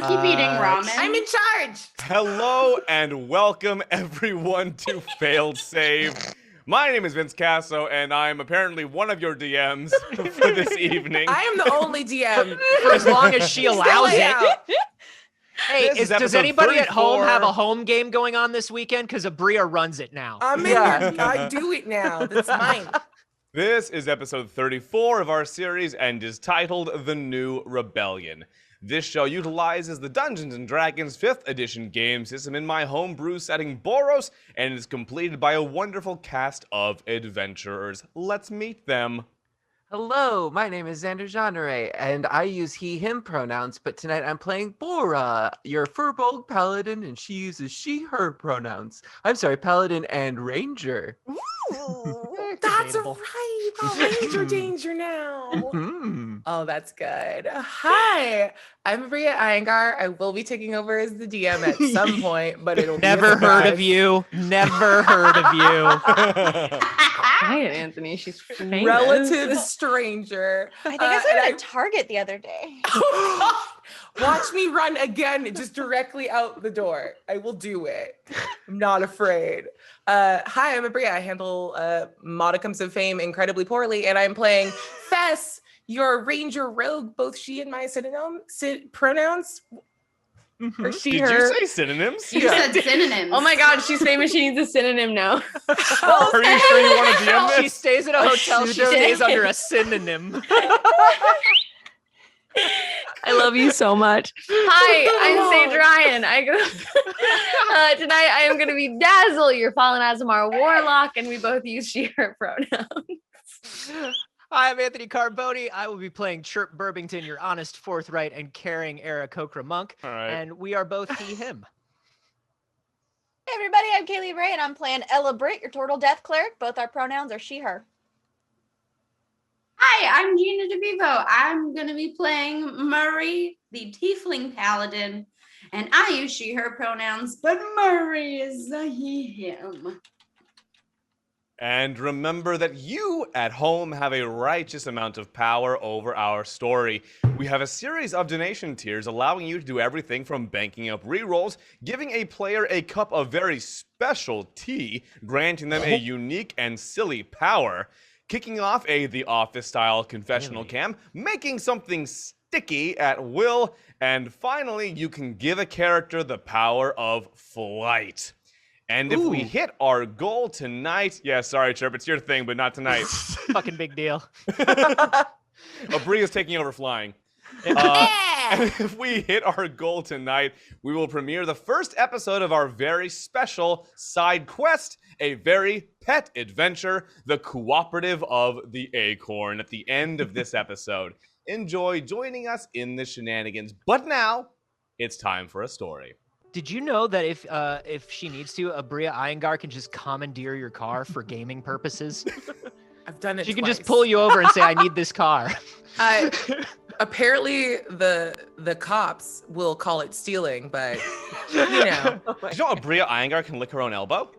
keep eating ramen. I'm in charge. Hello and welcome everyone to Failed Save. My name is Vince Casso, and I'm apparently one of your DMs for this evening. I am the only DM. For as long as she allows Stay it. out. Hey, This is does episode anybody at home 34. have a home game going on this weekend? Because Abria runs it now. I'm in here. I do it now. That's mine. This is episode 34 of our series and is titled The New Rebellion. This show utilizes the Dungeons & Dragons 5th edition game system in my homebrew setting Boros, and is completed by a wonderful cast of adventurers. Let's meet them. Hello, my name is Xander Genre, and I use he, him pronouns, but tonight I'm playing Bora, your furbolg paladin, and she uses she, her pronouns. I'm sorry, paladin and ranger. That's Debatable. right. Oh, Ranger Danger now. Hmm. Oh, that's good. Hi, I'm Maria Iyengar. I will be taking over as the DM at some point, but it'll be a Never heard of surprise. you. Never heard of you. Quiet, Anthony. She's famous. Relative stranger. I think I saw and her at Target the other day. Watch me run again, just directly out the door. I will do it. I'm not afraid. Hi, I'm Abria. I handle modicums of fame incredibly poorly, and I'm playing Fess, your ranger rogue, both she and my pronouns. Or she, Did her. you say synonyms? You said synonyms. Oh my god, she's famous. She needs a synonym now. Are you sure you want to DM She this? stays at a hotel. She pseudonym. stays under a synonym. I love you so much. Hi, I'm Sage Ryan. I go tonight. I am going to be Dazzle, your fallen Azamar warlock, and we both use she/her pronouns. Hi, I'm Anthony Carboni. I will be playing Chirp Burbington, your honest, forthright, and caring Aarakocra monk, All right. and we are both he, him. Hey everybody, I'm Kaylee Ray, and I'm playing Ella Britt, your turtle death cleric. Both our pronouns are she/her. Hi, I'm Gina DeVivo. I'm going to be playing Murray, the Tiefling Paladin, and I use she, her pronouns, but Murray is a he, him. And remember that you at home have a righteous amount of power over our story. We have a series of donation tiers allowing you to do everything from banking up rerolls, giving a player a cup of very special tea, granting them a unique and silly power, kicking off a The Office-style confessional cam, making something sticky at will, and finally, you can give a character the power of flight. And if we hit our goal tonight, yeah, sorry, Chirp, it's your thing, but not tonight. Fucking big deal. Abria's taking over flying. And if we hit our goal tonight, we will premiere the first episode of our very special side quest, a very pet adventure, the Cooperative of the Acorn, at the end of this episode. Enjoy joining us in the shenanigans. But now, it's time for a story. Did you know that if she needs to, Abria Iyengar can just commandeer your car for gaming purposes? I've done it. She can twice. just pull you over and say, "I need this car." Apparently, the cops will call it stealing, but you know. Did you know Abria Iyengar can lick her own elbow?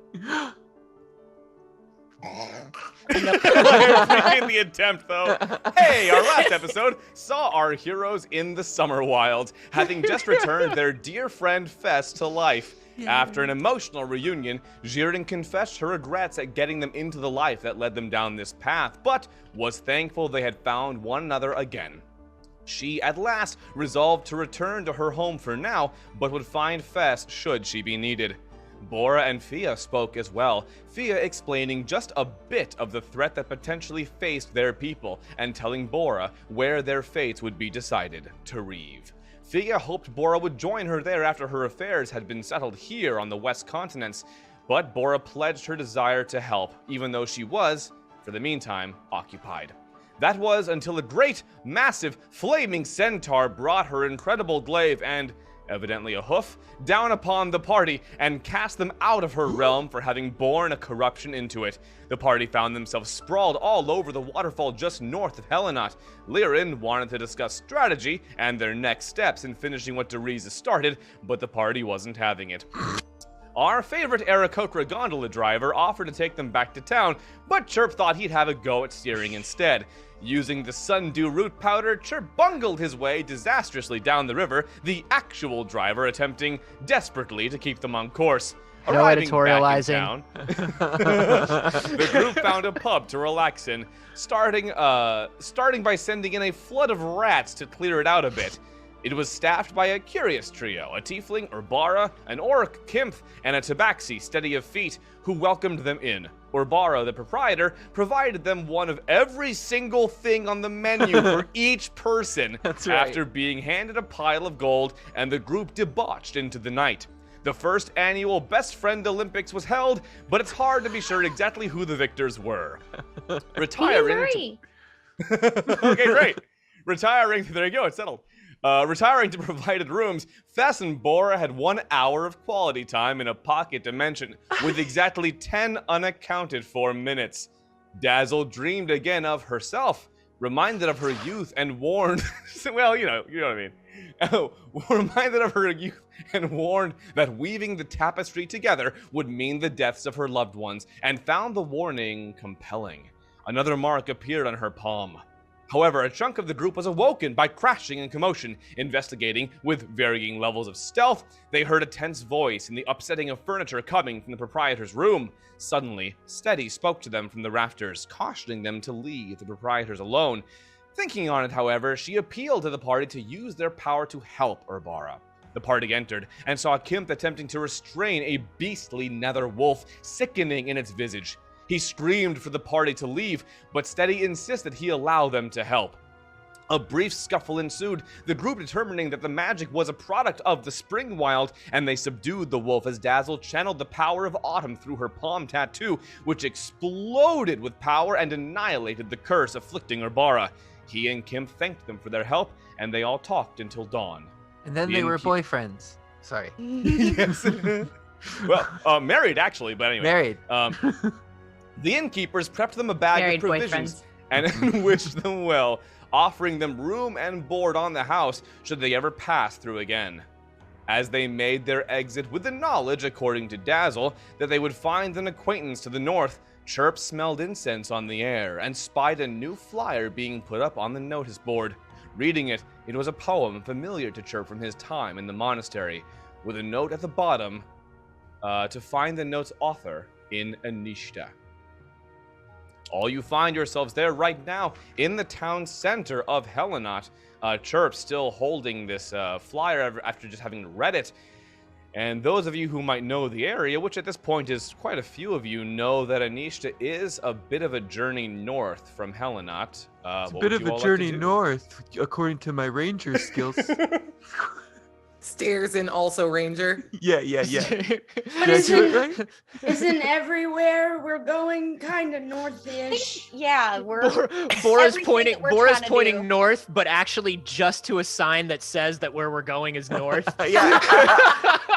I appreciate the attempt, though. Hey, our last episode saw our heroes in the summer wild, having just returned their dear friend Fess to life. After an emotional reunion, Jirdan confessed her regrets at getting them into the life that led them down this path, but was thankful they had found one another again. She, at last, resolved to return to her home for now, but would find Fess should she be needed. Bora and Fia spoke as well, Fia explaining just a bit of the threat that potentially faced their people, and telling Bora where their fates would be decided, to Reeve. Fia hoped Bora would join her there after her affairs had been settled here on the West Continents, but Bora pledged her desire to help, even though she was, for the meantime, occupied. That was until a great, massive, flaming centaur brought her incredible glaive and, evidently a hoof, down upon the party and cast them out of her realm for having borne a corruption into it. The party found themselves sprawled all over the waterfall just north of Helenot. Lirin wanted to discuss strategy and their next steps in finishing what Deriza started, but the party wasn't having it. Our favorite Aarakocra gondola driver offered to take them back to town, but Chirp thought he'd have a go at steering instead. Using the sundew root powder, Chirp bungled his way disastrously down the river, the actual driver attempting desperately to keep them on course. No Arriving editorializing. back in town, the group found a pub to relax in, starting by sending in a flood of rats to clear it out a bit. It was staffed by a curious trio, a tiefling, Urbara, an orc, Kimph, and a tabaxi, steady of feet, who welcomed them in. Urbara, the proprietor, provided them one of every single thing on the menu for each person. That's right. After being handed a pile of gold, and the group debauched into the night. The first annual Best Friend Olympics was held, but it's hard to be sure exactly who the victors were. Retiring. Okay, great. Retiring. There you go. It's settled. Retiring to provided rooms, Fess and Bora had 1 hour of quality time in a pocket dimension, with exactly 10 unaccounted for minutes. Dazzle dreamed again of herself, reminded of her youth, and warned. Well, you know what I mean. Reminded of her youth and warned that weaving the tapestry together would mean the deaths of her loved ones, and found the warning compelling. Another mark appeared on her palm. However, a chunk of the group was awoken by crashing and commotion. Investigating with varying levels of stealth, they heard a tense voice and the upsetting of furniture coming from the proprietor's room. Suddenly, Steady spoke to them from the rafters, cautioning them to leave the proprietors alone. Thinking on it, however, she appealed to the party to use their power to help Urbara. The party entered and saw Kimph attempting to restrain a beastly nether wolf, sickening in its visage. He screamed for the party to leave, but Steady insisted he allow them to help. A brief scuffle ensued, the group determining that the magic was a product of the spring wild, and they subdued the wolf as Dazzle channeled the power of autumn through her palm tattoo, which exploded with power and annihilated the curse afflicting Urbara. He and Kim thanked them for their help, and they all talked until dawn. And then they were boyfriends. Sorry. Yes. Well, married actually, but anyway. Married. The innkeepers prepped them a bag Married of provisions boyfriends. and wished them well, offering them room and board on the house should they ever pass through again. As they made their exit with the knowledge, according to Dazzle, that they would find an acquaintance to the north, Chirp smelled incense on the air and spied a new flyer being put up on the notice board. Reading it, it was a poem familiar to Chirp from his time in the monastery, with a note at the bottom to find the note's author in Anishta. All you find yourselves there right now in the town center of Helenot. Chirp still holding this flyer after just having read it. And those of you who might know the area, which at this point is quite a few of you, know that Anishta is a bit of a journey north from Helenot. It's a bit of a journey north, according to my ranger skills. Stairs and also ranger. Yeah. But isn't everywhere we're going kind of northish? Yeah, Bora's everything pointing. that we're Bora's trying to pointing do. north, but actually just to a sign that says that where we're going is north. Yeah.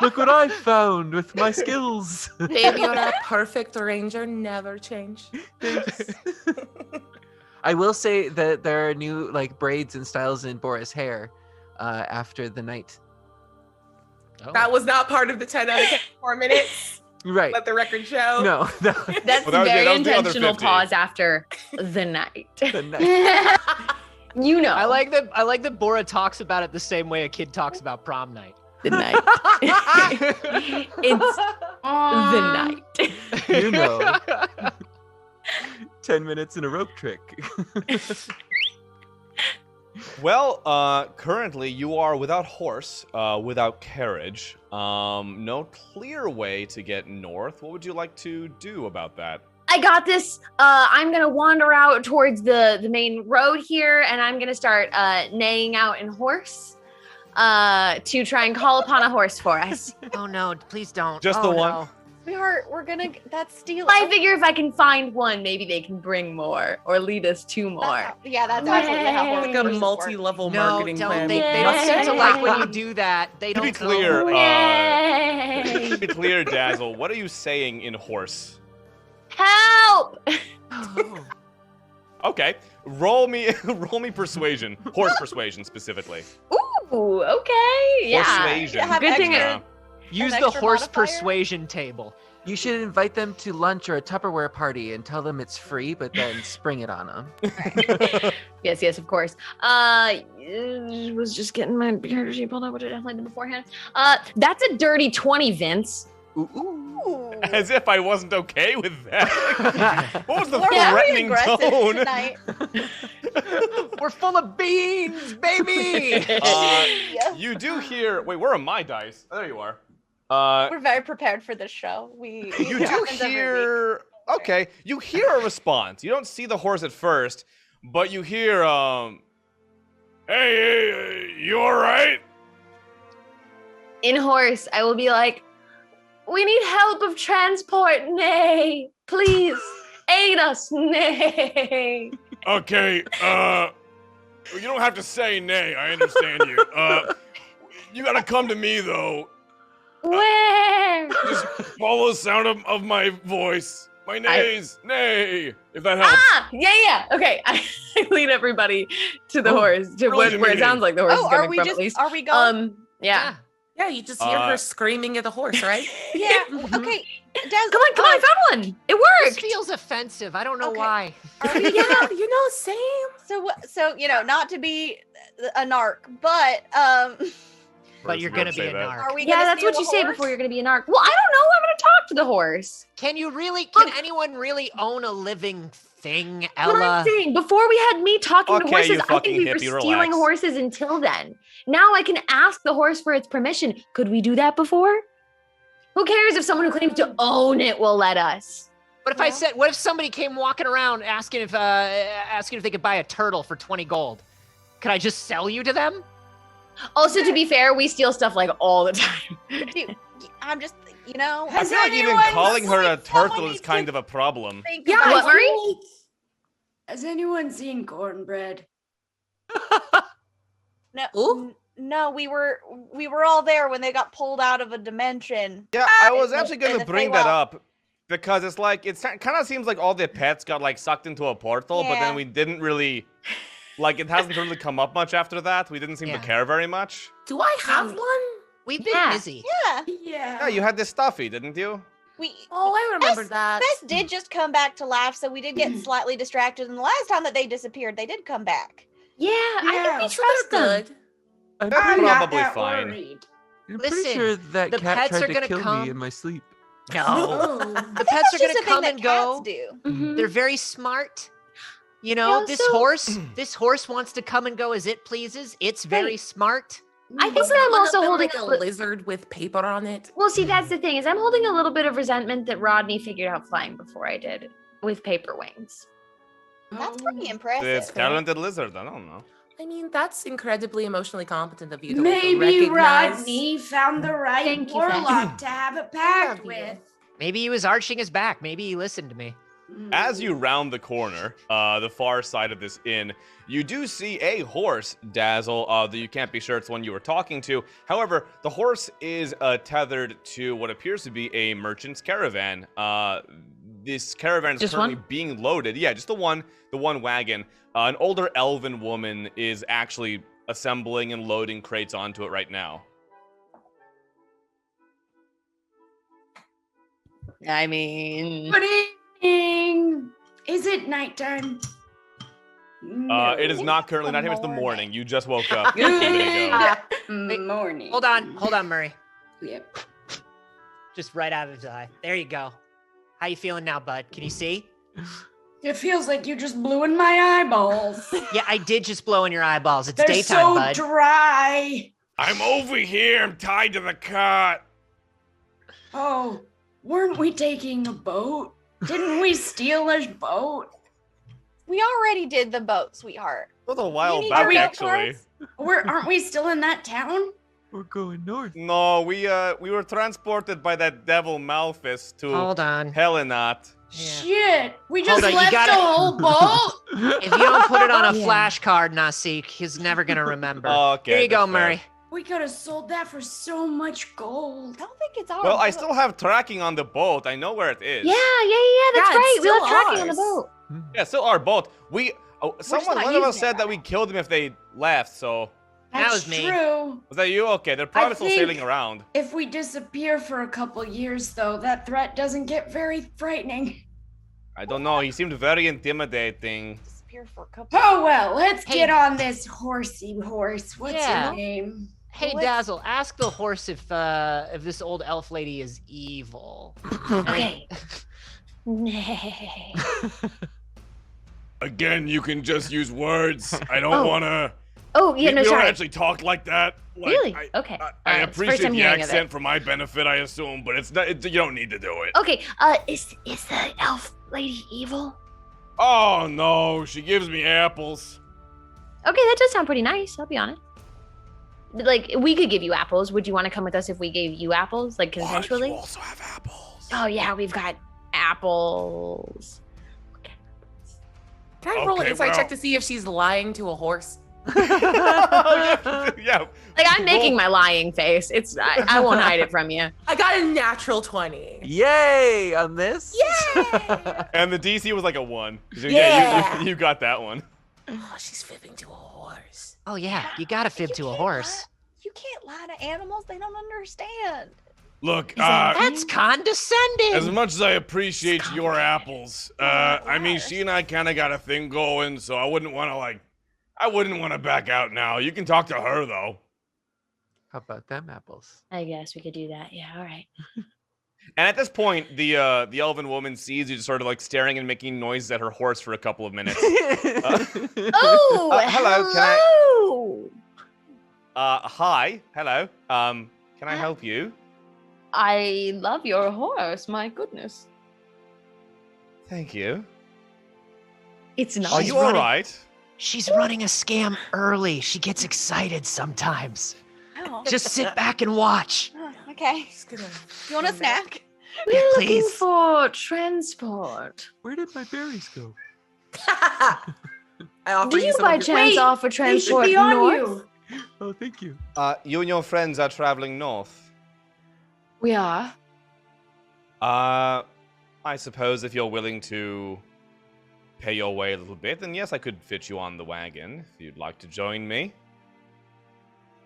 Look what I found with my skills. Baby, you're a perfect ranger, never change. I will say that there are new braids and styles in Bora's hair after the night. Oh. That was not part of the 10 out of 10 4 minutes. Right. Let the record show. No. That's Well, that was- very that was the other intentional 50. pause after the night. The night. You know. I like that Bora talks about it the same way a kid talks about prom night. the night. It's the night. You know. 10 minutes in a rope trick. Well, currently you are without horse, without carriage, no clear way to get north. What would you like to do about that? I got this. I'm gonna wander out towards the main road here, and I'm gonna start neighing out in horse to try and call upon a horse for us. Oh no, please don't. Just the one? We're gonna, that's stealing. I figure if I can find one, maybe they can bring more or lead us to more. That's absolutely how Like a horses work. multi-level No, marketing don't. plan. They don't seem to like when you do that. They To don't. be clear, know. Yay! to be clear, Dazzle, what are you saying in horse? Help! Oh. Okay, roll me persuasion, horse persuasion specifically. Ooh, okay, yeah. Persuasion. Have Good thing extra- Use An the extra horse modifier? persuasion table. You should invite them to lunch or a Tupperware party and tell them it's free, but then spring it on them. Yes, of course. Was just getting my character sheet pulled up, which I definitely did beforehand. That's a dirty 20, Vince. Ooh. As if I wasn't okay with that. Like, what was the We're very threatening aggressive tone? tonight. We're full of beans, baby. Yeah. You do hear. Wait, where are my dice? There you are. We're very prepared for this show. You it do happens every week. hear. Okay, you hear a response. You don't see the horse at first, but you hear. Hey, you all right? In horse, I will be like, we need help of transport, nay. Please, aid us, nay. Okay, you don't have to say nay. I understand you. You gotta come to me though. Where? Just follow the sound of my voice. My nays, nay. If that helps. Yeah. Okay, I lead everybody to the horse, to really where it sounds like the horse is Oh, coming from, at least. are we going? Yeah. Yeah, you just hear her screaming at the horse, right? Yeah. Okay. Des, Come on, I found one. It This worked. feels offensive. I don't know Okay. why. Are we, Same. so not to be a narc, but But you're gonna be a narc. are we? Yeah, gonna that's steal what you the say horse? before you're gonna be a narc. Well, I don't know. I'm gonna talk to the horse. Can Look. anyone really own a living thing, What I'm Ella? saying, before we had me talking to Okay, horses, you I think fucking we were hippie, stealing relax. horses until then. Now I can ask the horse for its permission. Could we do that before? Who cares if someone who claims to own it will let us? What if somebody came walking around asking if they could buy a turtle for 20 gold? Could I just sell you to them? Also, to be fair, we steal stuff like all the time. Dude, I'm just, I has feel like even anyone calling her a seen someone turtle is needs kind to of a problem. think Yeah, about What, I Murray? feel like- Has anyone seen cornbread? No, Ooh. no, we were all there when they got pulled out of a dimension. Yeah, I was in the- actually in going the to bring that Feywild. up because it's like it kind of seems like all the pets got like sucked into a portal, but Yeah. then we didn't really like it hasn't really come up much after that. We didn't seem to Yeah. care very much. Do I have one? We've been Yeah. busy. Yeah, Yeah, you had this stuffy, didn't you? we. Oh, I remember Fess- that. Fess did just come back to life, so we did get slightly distracted. And the last time that they disappeared, they did come back. Yeah, I think Yeah, we So trust they're them. good. I'm They're pretty, not probably that fine. worried. I'm pretty Listen, sure that the cat pets tried are to gonna kill come. me in my sleep. No. Oh. The pets are That's just gonna a thing come that and cats go. do. Mhm. They're very smart. You They know, this also- horse wants to come and go as it pleases. It's very Right. smart. I think Wasn't that I'm one of also them holding like a a li- lizard with paper on it. Well, see, that's the thing is I'm holding a little bit of resentment that Rodney figured out flying before I did with paper wings. That's Oh. pretty impressive. This talented lizard. I don't know. I mean, that's incredibly emotionally competent of you to Maybe recognize. Rodney found the right Thank you, Fess. warlock to have a pact Love you. with. Maybe he was arching his back. Maybe he listened to me. As you round the corner, the far side of this inn, you do see a horse, Dazzle, though you can't be sure it's the one you were talking to. However, the horse is tethered to what appears to be a merchant's caravan. This caravan is Just currently one? being loaded. Yeah, just the one wagon. An older elven woman is actually assembling and loading crates onto it right now. I mean, Good evening. Is it nighttime? No. It is not currently, not even it's the morning. You just woke up a Good minute ago. morning. Hold on, Murray. Yep. Just right out of his eye. There you go. How you feeling now, bud? Can you see? It feels like you just blew in my eyeballs. Yeah, I did just blow in your eyeballs. It's They're daytime, so bud. dry. I'm over here. I'm tied to the cot. Oh, weren't we taking a boat? Didn't we steal a boat? We already did the boat, sweetheart. It was a while need back, your note actually. cards? Aren't we still in that town? We're going north. No, we were transported by that devil Malphus to Hold on. Helenat. Yeah. Shit, we Hold just on, you left gotta- a whole boat. If you don't put it on a Yeah. flashcard, Nasik, he's never gonna remember. Okay, Here you go, that's fair. Murray. We could have sold that for so much gold. I don't think it's ours. Well, I still have tracking on the boat. I know where it is. yeah, that's Yeah, right. it's We left still tracking on the ours. boat. Yeah, still our boat. Someone, not one of us using said it that we killed them if they left, so That That's was me. true. Was that you? Okay, they're probably still think- sailing around. If we disappear for a couple years, though, that threat doesn't get very frightening. I don't know. He seemed very intimidating. Disappear for a couple. Oh well, let's Hey. get on this horsey horse. What's Yeah. your name? Hey, What? Dazzle, ask the horse if this old elf lady is evil. Okay. Nay. Again, you can just use words. I don't Oh. wanna. Oh, yeah, no, we don't sorry. actually talk like that. Like, Really? I, Okay. I it's the first appreciate time the hearing of it. accent for my benefit, I assume, but it's not. You don't need to do it. Okay, is the elf lady evil? Oh no, she gives me apples. Okay, that does sound pretty nice, I'll be honest. Like, we could give you apples. Would you want to come with us if we gave you apples, like What? consensually? You also have apples. Oh yeah, we've got apples. Can I roll an Okay, insight well. check to see if she's lying to a horse? Yeah. Like, I'm making my lying face. I won't hide it from you. I got a natural 20. Yay on this. Yay! And the DC was like a 1. So Yeah. you got that one. Oh, she's fibbing to a horse. Oh yeah, you gotta fib You to a can't horse. lie- You can't lie to animals. They don't understand. Look, That's condescending. as much as I appreciate your apples, I mean, gosh. she and I kind of got a thing going, so I wouldn't want to back out now. You can talk to her though. How about them apples? I guess we could do that. Yeah, all right. And at this point, the elven woman sees you just sort of like staring and making noises at her horse for a couple of minutes. Oh, hello, can I- hello. Hi, hello. Can I help you? I love your horse. My goodness. Thank you. It's nice. Are She's you all running- right? She's running a scam early. She gets excited sometimes. Oh. Just sit back and watch. Okay. Just gonna. You want a snack? We're looking please. for transport. Where did my berries go? I offer Do you some by of your- chance Wait, offer They should transport be on north? you. Oh, thank you. You and your friends are traveling north. We are. I suppose if you're willing to pay your way a little bit, then yes, I could fit you on the wagon if you'd like to join me.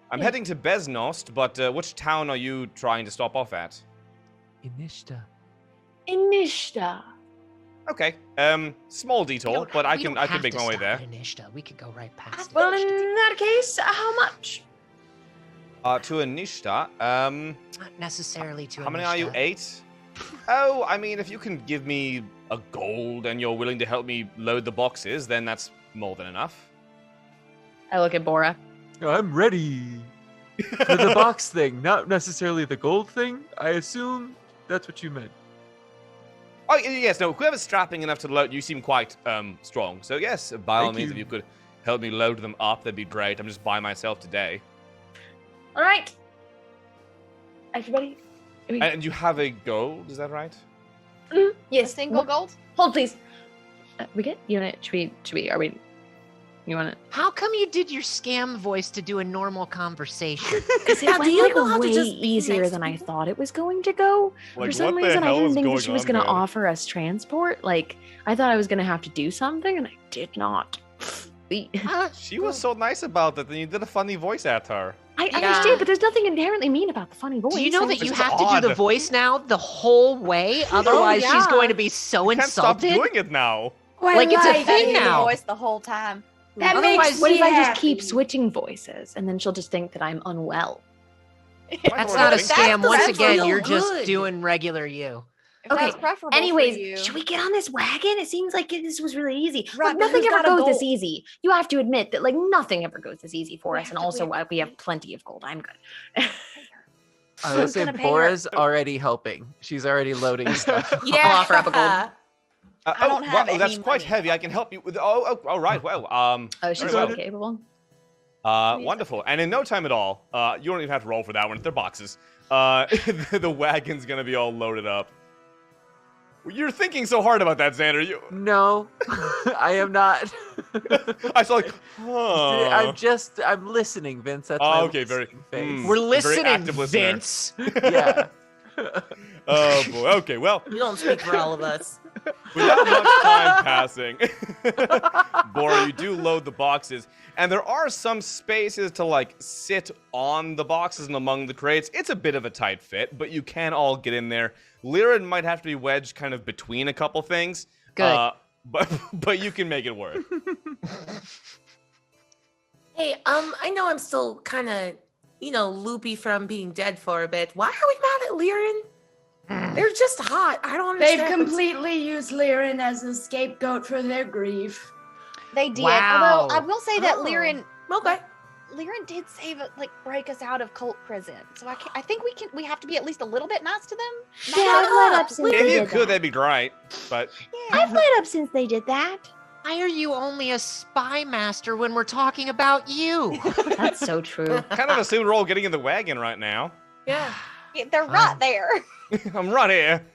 I'm Yeah. heading to Besnost, but which town are you trying to stop off at? Inishta. Inishta. Okay, small detour, but I can make my way there. Inishta. We could go right past Well, it. in that case, how much? To Anishta, Not necessarily to how many are you? Inishta. 8? Oh, I mean, if you can give me a gold and you're willing to help me load the boxes, then that's more than enough. I look at Bora. I'm ready for the box thing, not necessarily the gold thing. I assume that's what you meant. Oh, yes, no, whoever's strapping enough to load, you seem quite strong. So, yes, by all Thank means, you. if you could help me load them up, that'd be great. I'm just by myself today. All right. Everybody. And you have a gold, is that right? A Yes. single gold? Hold, please. We good? You want it? Should we? Are we? You want it? How come you did your scam voice to do a normal conversation? Because it Yeah, went do you like know how to way just be easier nice than to I people? thought it was going to go. Like, For some what the reason, I hell didn't is think that going she was on going to there? offer us transport. Like, I thought I was going to have to do something, and I did not. She was so nice about it, and you did a funny voice at her. I Yeah. understand, but there's nothing inherently mean about the funny voice. Do you know I that just- you It's have to do the odd. voice now the whole way? Otherwise, she's yeah. going to be so You can't stop insulted. doing it now. Like, it's a Gotta thing do the now. voice the whole time. That Otherwise, makes What me if I just keep happy. switching voices, and then she'll just think that I'm unwell? That's not a That's scam. Once that's again, real you're just good. doing regular you. If Okay, that's preferable Anyways, for you. should we get on this wagon? It seems like this was really easy. Right, Look, but nothing who's ever got a goes this gold? easy. You have to admit that like nothing ever goes this easy for We us, have and to- also we have- we have plenty of gold. I'm good. I would Who's say gonna pay her? Bora's already helping. She's already loading stuff. Yeah. I'll offer up a gold. I don't have well, that's any quite money. heavy. I can help you with. All right. Well, Oh, she's Very well well. capable. wonderful. And in no time at all, you don't even have to roll for that one. They're boxes. The wagon's gonna be all loaded up. You're thinking so hard about that, Xander. You, No, I am not. I saw like, huh. I'm listening, Vince. That's Oh, my okay, very- listening face. We're Very listening, active listener. Vince. Yeah. Oh boy. Okay. Well, You don't speak for all of us. Without much time passing, Bora, you do load the boxes, and there are some spaces to like sit on the boxes and among the crates. It's a bit of a tight fit, but you can all get in there. Liren might have to be wedged kind of between a couple things. Good. But you can make it work. Hey, I know I'm still kind of, loopy from being dead for a bit. Why are we mad at Liren? They're just hot. I don't They've understand. completely used Liren as a scapegoat for their grief. They did. Wow. Although I will say that Oh. Liren Okay. did break us out of cult prison. So I think we have to be at least a little bit nice to them. Yeah, I've let up since If they you did could, that. that'd be great. But I've let up since they did that. Why are you only a spy master when we're talking about you? That's so true. kind of assumed we're all getting in the wagon right now. Yeah. Yeah, they're right there. I'm right here.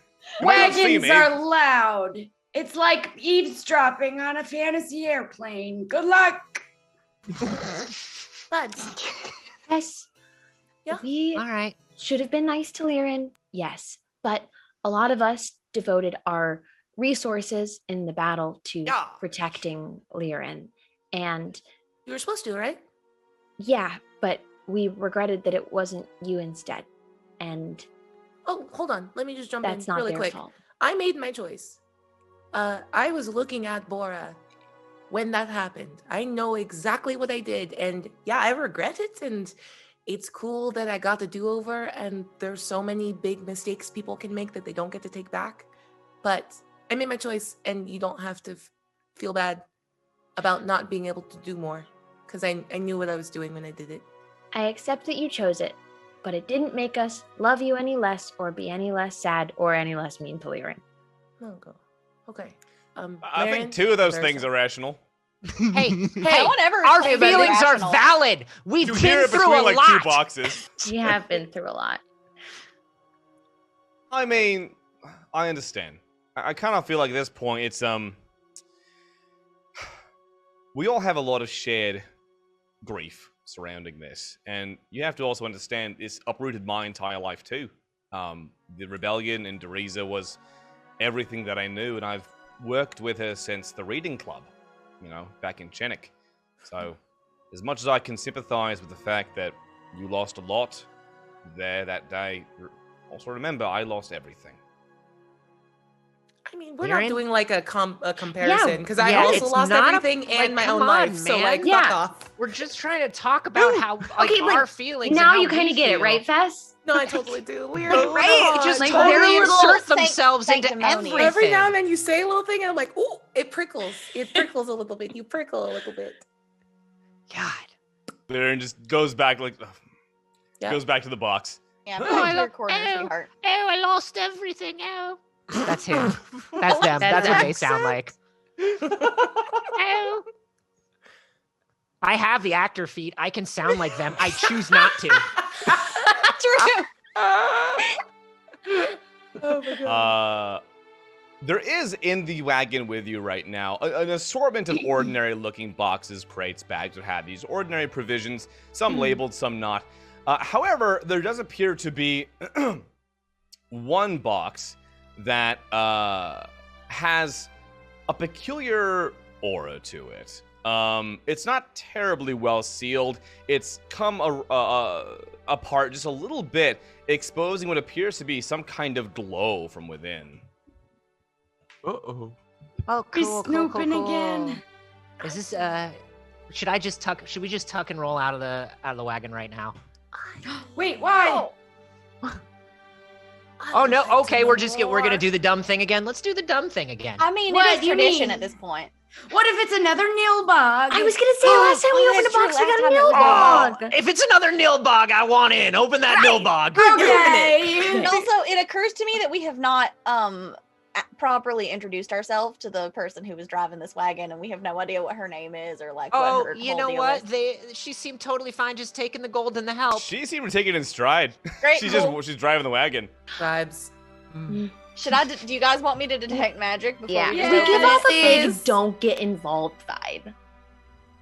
You might not see Wagons me. are loud. It's like eavesdropping on a fantasy airplane. Good luck. Buds. Yes. Yeah. We All right. should have been nice to Liren, yes. But a lot of us devoted our resources in the battle to Yeah. protecting Liren. And You were supposed to, right? yeah, but we regretted that it wasn't you instead. And Oh, hold on. Let me just jump that's in not really their quick. fault. I made my choice. I was looking at Bora when that happened. I know exactly what I did. And yeah, I regret it. And it's cool that I got the do-over. And there's so many big mistakes people can make that they don't get to take back. But I made my choice, and you don't have to feel bad about not being able to do more. Because I knew what I was doing when I did it. I accept that you chose it, but it didn't make us love you any less or be any less sad or any less mean to Liren. Oh, go. Okay. I think Liren, two of those Versa. things are rational. Hey, No hey, one ever our said they're feelings are irrational. valid. We've You been hear it through between a like lot. two boxes. We have been through a lot. I mean, I understand. I kind of feel like at this point it's we all have a lot of shared grief surrounding this, and you have to also understand it's uprooted my entire life too. The rebellion in Deriza was everything that I knew, and I've worked with her since the reading club, back in Chenik. So, as much as I can sympathize with the fact that you lost a lot there that day, also remember I lost everything. I mean, we're Liren? not doing like a comparison because I yeah, also it's lost not a- everything like, and my come own on, life. So man. like, Yeah. fuck off. We're just trying to talk about how Okay, but our feelings. and Now how you kind we of get it, feel. right, Fess? No, I totally do. Weird. Right? Just Like, totally they're a little insert sanct- themselves into sanctimonious. everything. Every now and then you say a little thing and I'm like, ooh, it prickles. It prickles a little bit. You prickle a little bit. God. Liren just goes back Yeah. goes back to the box. Yeah, Oh, back to I your love- corner, oh. sweetheart. Oh, I lost everything. Oh. That's him. That's them. That's what they sound like. Oh. I have the actor feet. I can sound like them. I choose not to. True. Oh my god. There is in the wagon with you right now an assortment of ordinary looking boxes, crates, bags, what have you. Ordinary provisions, some labeled, some not. However, there does appear to be one box that has a peculiar aura to it. It's not terribly well sealed. It's come apart just a little bit, exposing what appears to be some kind of glow from within. Uh-oh. Oh, He's cool, snooping again. Is this should we just tuck and roll out of the wagon right now? Wait, why? Oh no, okay, we're gonna do the dumb thing again. Let's do the dumb thing again. I mean, What it is do you tradition mean? at this point. What if it's another Nilbog? I was gonna say last time we Oh, opened a that's true. box, we Last got a time it was nilbog. If it's another nilbog, I want in. Open that nilbog. Okay. And also, it occurs to me that we have not properly introduced ourselves to the person who was driving this wagon, and we have no idea what her name is or like Oh, what her you whole know deal what? is. She seemed totally fine just taking the gold and the help. She seemed to take it in stride. Great. she's cool. she's driving the wagon. Vibes. Should I? Do you guys want me to detect magic before Yeah, we Yeah. we just give open off it? a big Yes. don't get involved vibe.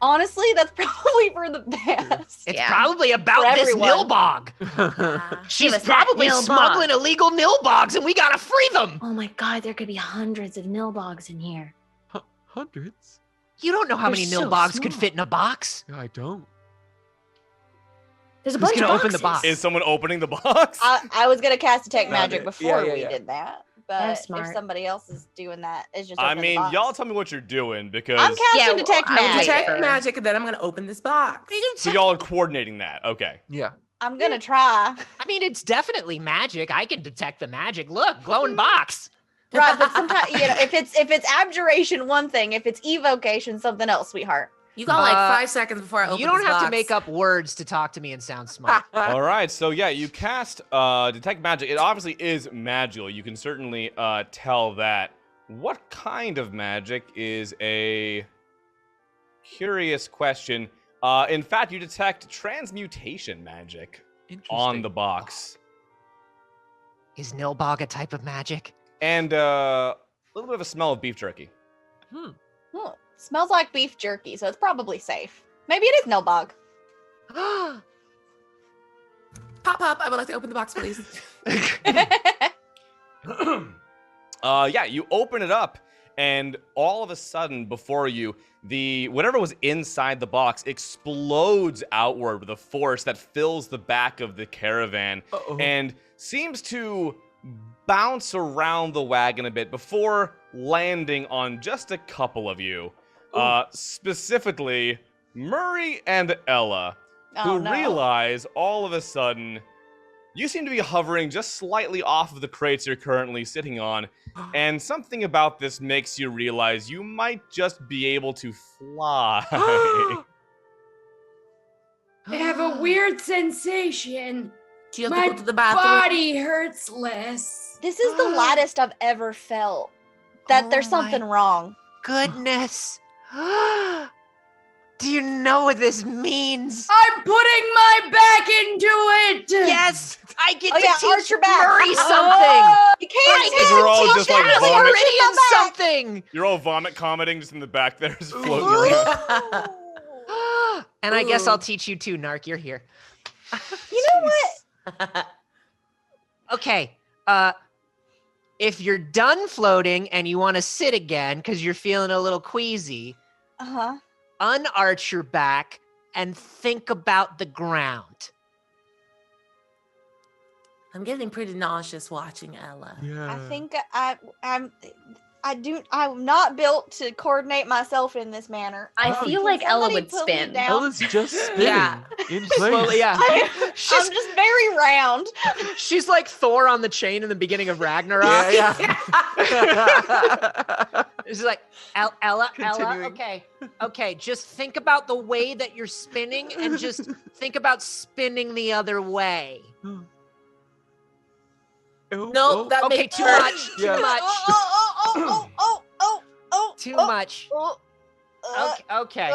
Honestly, that's probably for the best. It's Yeah. probably about this everyone. nilbog. She's Give us that probably nilbog. smuggling illegal nilbogs, and we gotta free them. Oh my god, there could be hundreds of nilbogs in here. Hundreds? You don't know how They're many so nilbogs could small. fit in a box. Yeah, I don't. There's a Who's bunch gonna of open the boxes. box? Is someone opening the box? I was gonna cast detect magic Yeah, before yeah, we yeah. did that, That's but smart. if somebody else is doing that, it's just. I open the mean, box. y'all tell me what you're doing because I'm casting Yeah, well, detect I would magic. Detect Sure. magic, and then I'm going to open this box. so y'all are coordinating that. Okay. Yeah. I'm gonna try. I mean, it's definitely magic. I can detect the magic. Look, glowing box. Right, but sometimes if it's abjuration, one thing. If it's evocation, something else, sweetheart. You got like Uh, 5 seconds before I open You don't this have to box. make up words to talk to me and sound smart. All right. So yeah, you cast detect magic. It obviously is magical. You can certainly tell that. What kind of magic is a curious question. In fact, you detect transmutation magic on the box. Is nilbog a type of magic? And a little bit of a smell of beef jerky. Oh, smells like beef jerky, so it's probably safe. Maybe it is nilbog. Pop, I would like to open the box, please. Yeah, you open it up, and all of a sudden, before you, whatever was inside the box explodes outward with a force that fills the back of the caravan and seems to bounce around the wagon a bit before landing on just a couple of you. Specifically, Murray and Ella, Oh, who no. realize all of a sudden you seem to be hovering just slightly off of the crates you're currently sitting on, and something about this makes you realize you might just be able to fly. I have a weird sensation. Do you have My to go to the bathroom? body hurts less. This is the lightest I've ever felt. That Oh there's something my- wrong. Goodness. Do you know what this means? I'm putting my back into it. Yes, I get Oh, to yeah, teach arch your back. Murray something. Oh, you can't I teach get We're all to just teach like that vomit. Meridian something. You're all vomit commenting just in the back there, just floating around. And I guess Ooh. I'll teach you too, Narc. You're here. You know what? Okay. If you're done floating and you want to sit again because you're feeling a little queasy, Uh-huh. unarch your back and think about the ground. I'm getting pretty nauseous watching Ella. Yeah. I think I'm not built to coordinate myself in this manner. I Oh, feel Can like Ella somebody would put me spin. down? Ella's just spinning Yeah. in place. Slowly, yeah. I'm just very round. She's like Thor on the chain in the beginning of Ragnarok. Yeah. It's like, Ella, Continuing. okay, just think about the way that you're spinning and just think about spinning the other way. No, that Okay, makes too her- much, too Yeah. much, Oh. too much. Okay.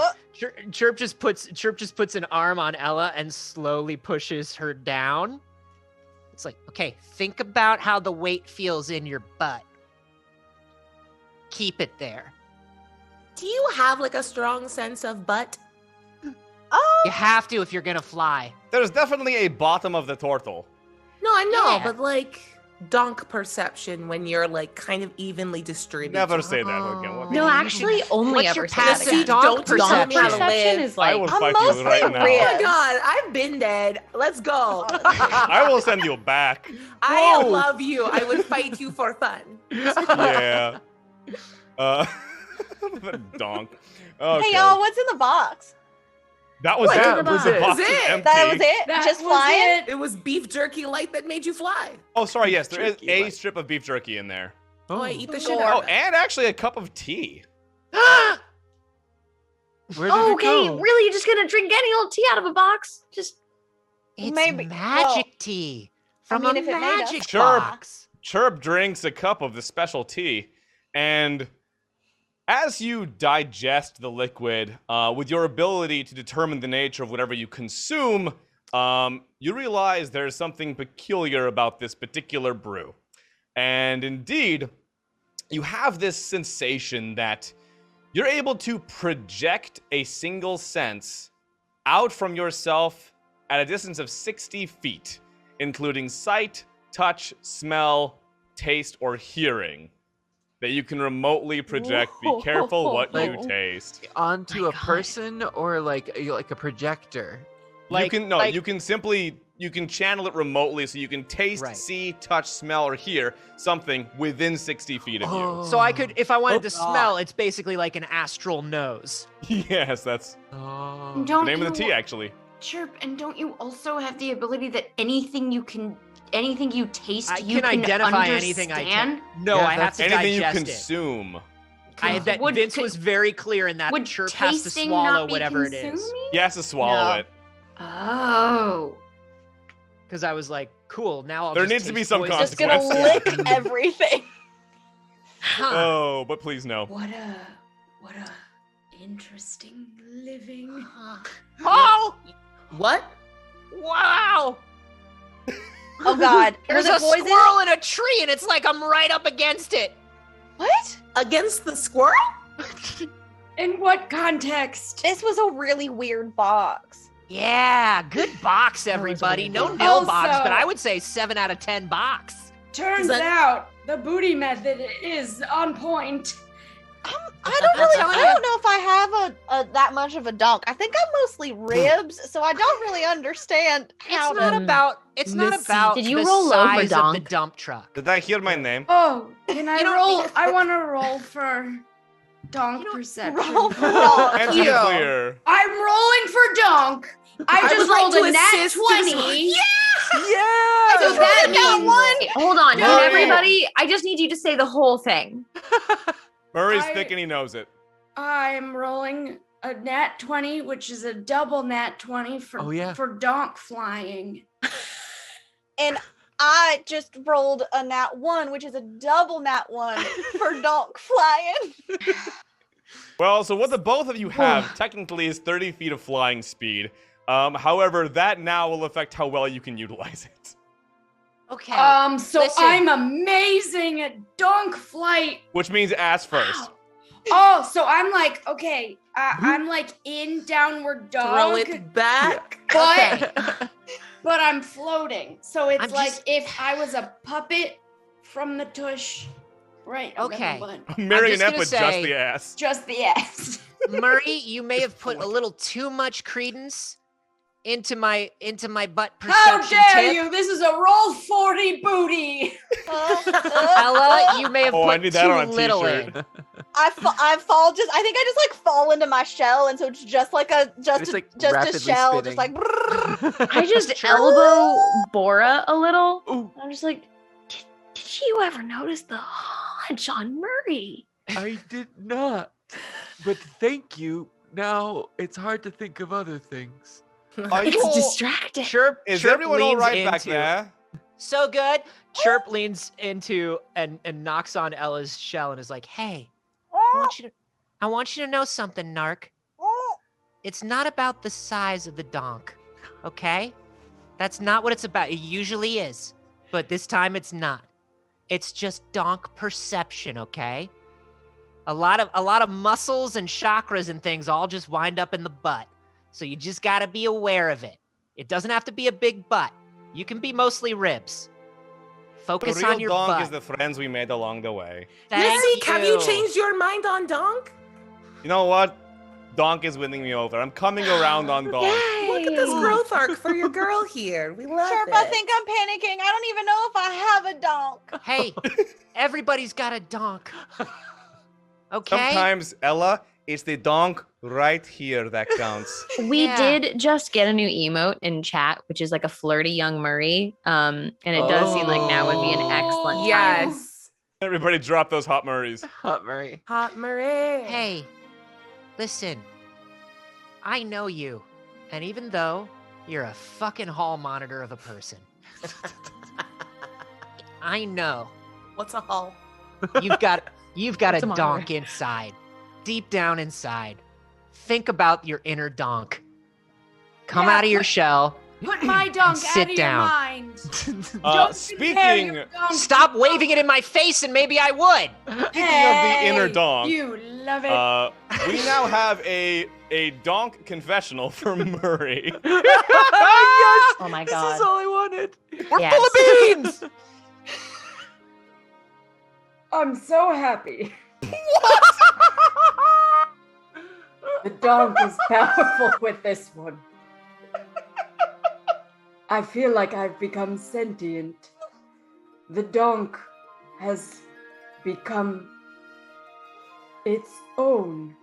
Chirp just puts an arm on Ella and slowly pushes her down. It's like, okay, think about how the weight feels in your butt. Keep it there. Do you have like a strong sense of butt? You have to if you're gonna fly. There's definitely a bottom of the turtle. No, I know, Yeah. but like donk perception when you're like kind of evenly distributed. Never say that again. What No, the- actually, only What's ever your say that passive again. donk Don't tell perception? me how to Perception live. is like, I will I'm fight you mostly right Oh now. my Yes. god, I've been dead. Let's go. I will send you back. I Whoa. love you. I would fight you for fun. Yeah. Donk. Okay. Hey y'all, what's in the box? That was What's it. in the Was box? the box That's it. empty? That was it? That Just was flying? It was beef jerky light that made you fly. Oh, sorry. Yes, there is Jerky, a like- strip of beef jerky in there. Oh, I eat the shit Sure. out Oh, of it. and actually a cup of tea. Where did Oh, it okay, go? really? You're just gonna drink any old tea out of a box? Just It's Maybe- magic tea from mean, a if it made us magic Chirp. box. Chirp drinks a cup of the special tea, and as you digest the liquid, with your ability to determine the nature of whatever you consume, you realize there's something peculiar about this particular brew. And indeed, you have this sensation that You're able to project a single sense out from yourself at a distance of 60 feet, including sight, touch, smell, taste, or hearing, that you can remotely project. Be careful what you taste. Onto a person or like a projector? You can channel it remotely, so you can taste, see, touch, smell, or hear something within 60 feet of you. So I could, if I wanted to smell, it's basically like an astral nose. Yes, that's Don't the name of the you- tea, actually. Chirp, and don't you also have the ability that anything you taste, I you can identify anything I understand? taste. No, Yeah, I have to Anything you digest it. consume. Vince was very clear in that Would Chirp has to tasting swallow not be whatever it is. consuming? He has to swallow No. it. Oh. Because I was like, cool, now I'll There just needs to be taste some poison. Just gonna consequence. lick everything. Huh. Oh, but please no. What a interesting living. Oh! What? Wow! Oh God, There's was a it poison? squirrel in a tree and it's like I'm right up against it. What? Against the squirrel? In what context? This was a really weird box. Yeah, good box, everybody. No nil box, but I would say 7 out of 10 box. Turns out the booty method is on point. I don't know if I have a that much of a donk. I think I'm mostly ribs, so I don't really understand how It's not about. It's not Missy, about did you the roll low for size of the donk? dump truck. Did I hear my name? Oh, can I You don't roll? need- I want to roll for donk perception. roll for donk. And to be clear, I'm rolling for donk. I I just would like rolled to a nat assist this 20. Yeah! So that means Wait, hold on, No. can everybody? I just need you to say the whole thing. Murray's I- thick and he knows it. I'm rolling a nat 20, which is a double nat 20 for donk flying. And I just rolled a nat 1, which is a double nat 1 for donk flying. Well, so what the both of you have technically is 30 feet of flying speed. However, that now will affect how well you can utilize it. Okay. So listen. I'm amazing at donk flight. Which means ass first. Wow. Oh, so I'm like, okay, I'm like in downward dog. Throw it back. But I'm floating. So it's I'm like just- if I was a puppet from the tush. Right. Okay. Marionette, but say- just the ass. Just the ass. Murray, you may have put a little too much credence into my butt How perception dare tip. you? This is a roll 40 booty. Ella, you may have Oh, I put need that on too a little t-shirt. in. I think I just like fall into my shell, and so it's just like It's, like, just a rapidly shell, spinning. just like. brrrr. I just Sure. elbow Bora a little. Ooh. I'm just like, did you ever notice the hunch on Murray? I did not. But thank you. Now it's hard to think of other things. Are you It's all- distracting. Chirp, Is Chirp everyone all leans right back into- there? So good. Chirp leans into and knocks on Ella's shell and is like, "Hey, I want you to know something, Narc. It's not about the size of the donk, okay? That's not what it's about. It usually is, but this time it's not. It's just donk perception, okay? A lot of muscles and chakras and things all just wind up in the butt. So you just got to be aware of it. It doesn't have to be a big butt. You can be mostly ribs. The Focus real on your donk butt. is the friends we made along the way. Thank Missy, have you changed your mind on donk? You know what? Donk is winning me over. I'm coming around on Donk. Look at this growth arc for your girl here. We love Chirp, it. I think I'm panicking. I don't even know if I have a donk. Hey, everybody's got a donk. Okay? Sometimes, Ella, it's the donk right here that counts. We Yeah. did just get a new emote in chat, which is like a flirty young Murray. And it does seem like now would be an excellent time. Yes. Everybody drop those hot Murrays. Hot Murray. Hot Marie. Hey, listen. I know you. And even though you're a fucking hall monitor of a person, I know What's a hull? you've got What's a a monitor? donk inside. Deep down inside. Think about your inner donk. Come Yeah, out of your shell. Put my donk Sit out of down. your mind. Don't compare Speaking your donk Stop waving it in my face and maybe I would. of the inner donk. You Love it. We now have a donk confessional for Murray. Yes! Oh my This God. is all I wanted. We're Yes. full of beans. I'm so happy. The donk is powerful with this one. I feel like I've become sentient. The donk has become its own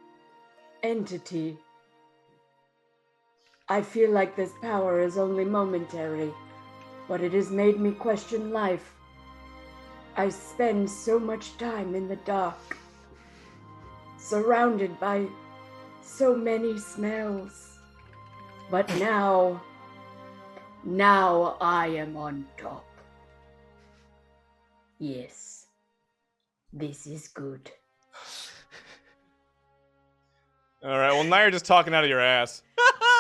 entity. I feel like this power is only momentary, but it has made me question life. I spend so much time in the dark, surrounded by so many smells. But now I am on top. Yes, this is good. All right. Well, now you're just talking out of your ass.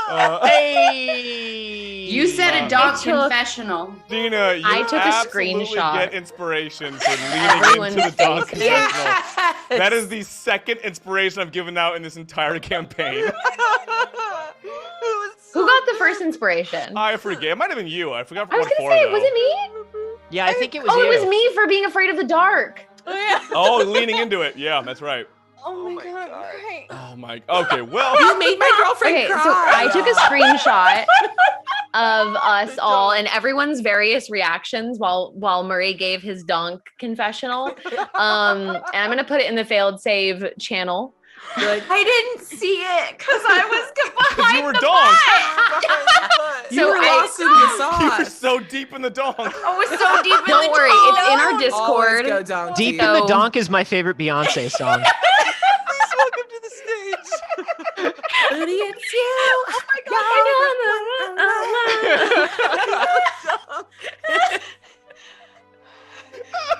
Hey. You said a dog I took- confessional. Dina, you I took a absolutely screenshot. get inspiration for leaning Everyone's into the donk face. confessional. That is the second inspiration I've given out in this entire campaign. Who got the first inspiration? I forget. It might have been you. I forgot I was what gonna for, say, though. was it me? Yeah, I think it was Oh, you. it was me for being afraid of the dark. Oh, leaning into it. Yeah, that's right. Oh my god. Right. Oh my. Okay, well. You made my girlfriend Okay, cry. so I took a screenshot of us all and everyone's various reactions while Murray gave his donk confessional. And I'm gonna put it in the failed save channel. I didn't see it because I was Because you behind were the donk. You So were I- lost in the You were sauce. so deep in the donk. I was so deep in Don't the worry, it's in our Always Discord. go down Deep So- in the Donk is my favorite Beyonce song. Please welcome to the stage. Buddy, it's you.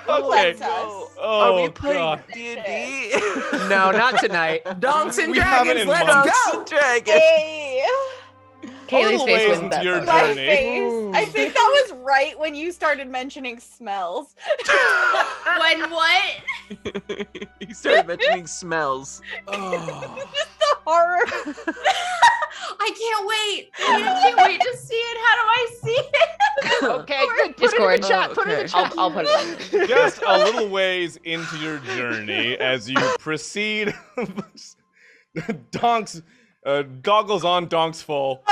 Oh my Okay. That's us. Oh, Are we playing God. D&D? No, not tonight. Donks and We haven't dragons, in let months. us Dunks go. and Dragons. Hey. Kaylee's little face ways wasn't into that your funny. My journey. face. I think that was right when you started mentioning smells. When what? You started mentioning smells. Oh. The horror. I can't wait. I can't wait to see it. How do I see it? Okay, good. Discord. Put it in the chat. Put it in the Okay. chat. I'll put it in. Just a little ways into your journey as you proceed. Donks, goggles on, donks full.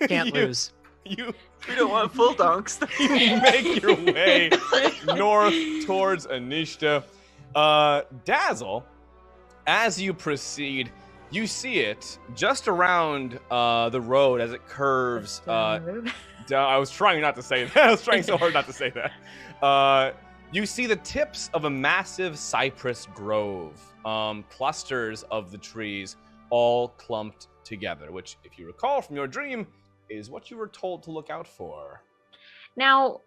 Can't you- lose. You We don't want full donks. make your way north towards Anishta. Dazzle, as you proceed, you see it just around the road as it curves. I was trying not to say that. I was trying so hard not to say that. You see the tips of a massive cypress grove, clusters of the trees all clumped together, which, if you recall from your dream, is what you were told to look out for. Now,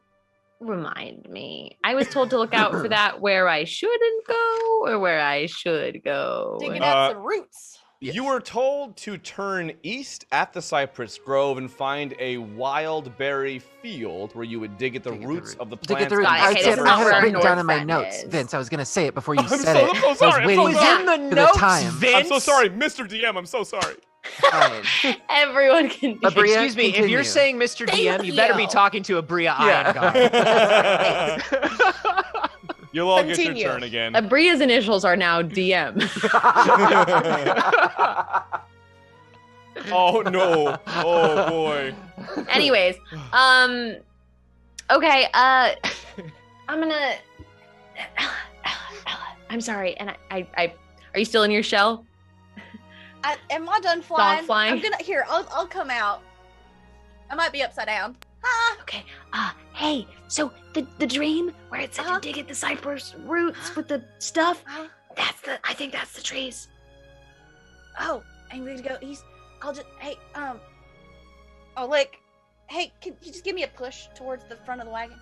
remind me. I was told to look out for that where I shouldn't go or where I should go. Digging up some roots. Yes. You were told to turn east at the cypress grove and find a wild berry field where you would dig at the Dig at the roots root. of the Dig plants. at the root. Got it. I Okay, said that's I not had where it our written down in my north notes, bend is. Vince. I was gonna say it before you I'm said so- it. I'm so I was sorry, I'm so waiting sorry. In the for the notes, time. Vince. I'm so sorry, Mr. DM. I'm so sorry. Fine. Everyone can do Abria, Excuse me, if you're continue. saying Mr. DM, you better be you. talking to Abria Yeah. Iyengar. You'll all get Continue. your turn again. Abria's initials are now DM. Oh no. Oh boy. Anyways, okay, I'm gonna I'm sorry, and I are you still in your shell? Am I done flying? flying? I'm gonna I'll come out. I might be upside down. Ah, Okay. Hey, so the dream where it said Uh-huh. you dig at the cypress roots with the stuff, uh, I think that's the trees. oh, I'm ready to go east. I'll just like, hey, can you just give me a push towards the front of the wagon?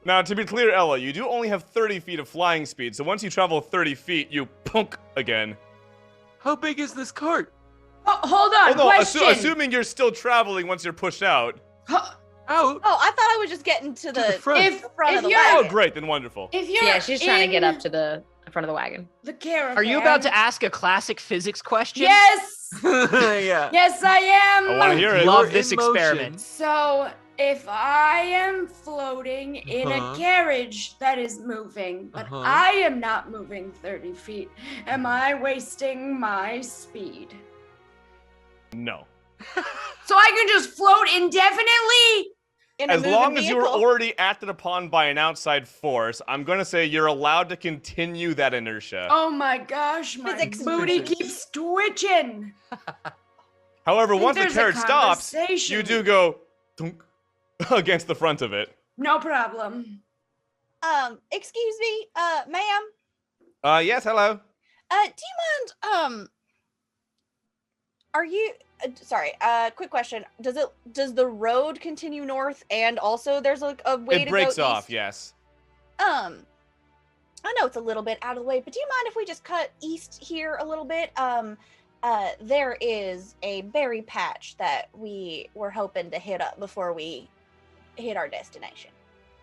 Now, to be clear, Ella, you do only have 30 feet of flying speed, so once you travel 30 feet, you punk again. How big is this cart? Oh, hold on. Oh, no, Question. assuming you're still traveling once you're pushed out. out. Oh, I thought I was just getting to the front. front of the you're- wagon. Oh, great, then wonderful. If you're Yeah, she's trying to get in up to the front of the wagon. the caravan. Are you about to ask a classic physics question? Yes. Yeah. Yes, I am. I want to hear it. Love You're this in motion. experiment. So, if I am floating in Uh-huh. a carriage that is moving, but Uh-huh. I am not moving 30 feet, am I wasting my speed? No. So I can just float indefinitely? In a As moving long as you're vehicle. already acted upon by an outside force, I'm going to say you're allowed to continue that inertia. Oh my gosh, my Physics. booty Physics. keeps twitching. However, think once the there's a carriage stops, conversation. you do go dunk, against the front of it. No problem. Excuse me, ma'am. Yes, hello. Do you mind, are you, sorry, quick question. Does the road continue north and also there's like a way It to breaks go off, east? yes. I know it's a little bit out of the way, but do you mind if we just cut east here a little bit? There is a berry patch that we were hoping to hit up before we hit our destination.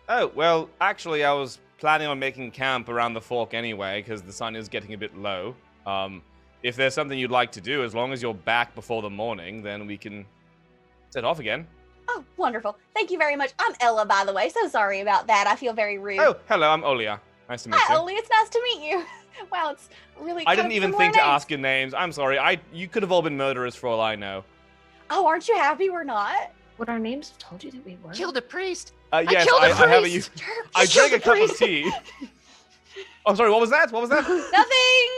Oh, well, actually, I was planning on making camp around the fork anyway, because the sun is getting a bit low. If there's something you'd like to do, as long as you're back before the morning, then we can set off again. Oh, wonderful. Thank you very much. I'm Ella, by the way. So sorry about that. I feel very rude. Oh, hello, I'm Olia. Nice to meet Hi, you. Oli. It's nice to meet you. Wow, it's really I didn't even similar think to names. ask your names. I'm sorry. You could have all been murderers for all I know. Oh, aren't you happy we're not? Would our names have told you that we were? Killed a priest. Yes, killed a I have a. priest. I You drank killed a a cup of priest. tea. Oh, sorry. What was that? What was that? Nothing.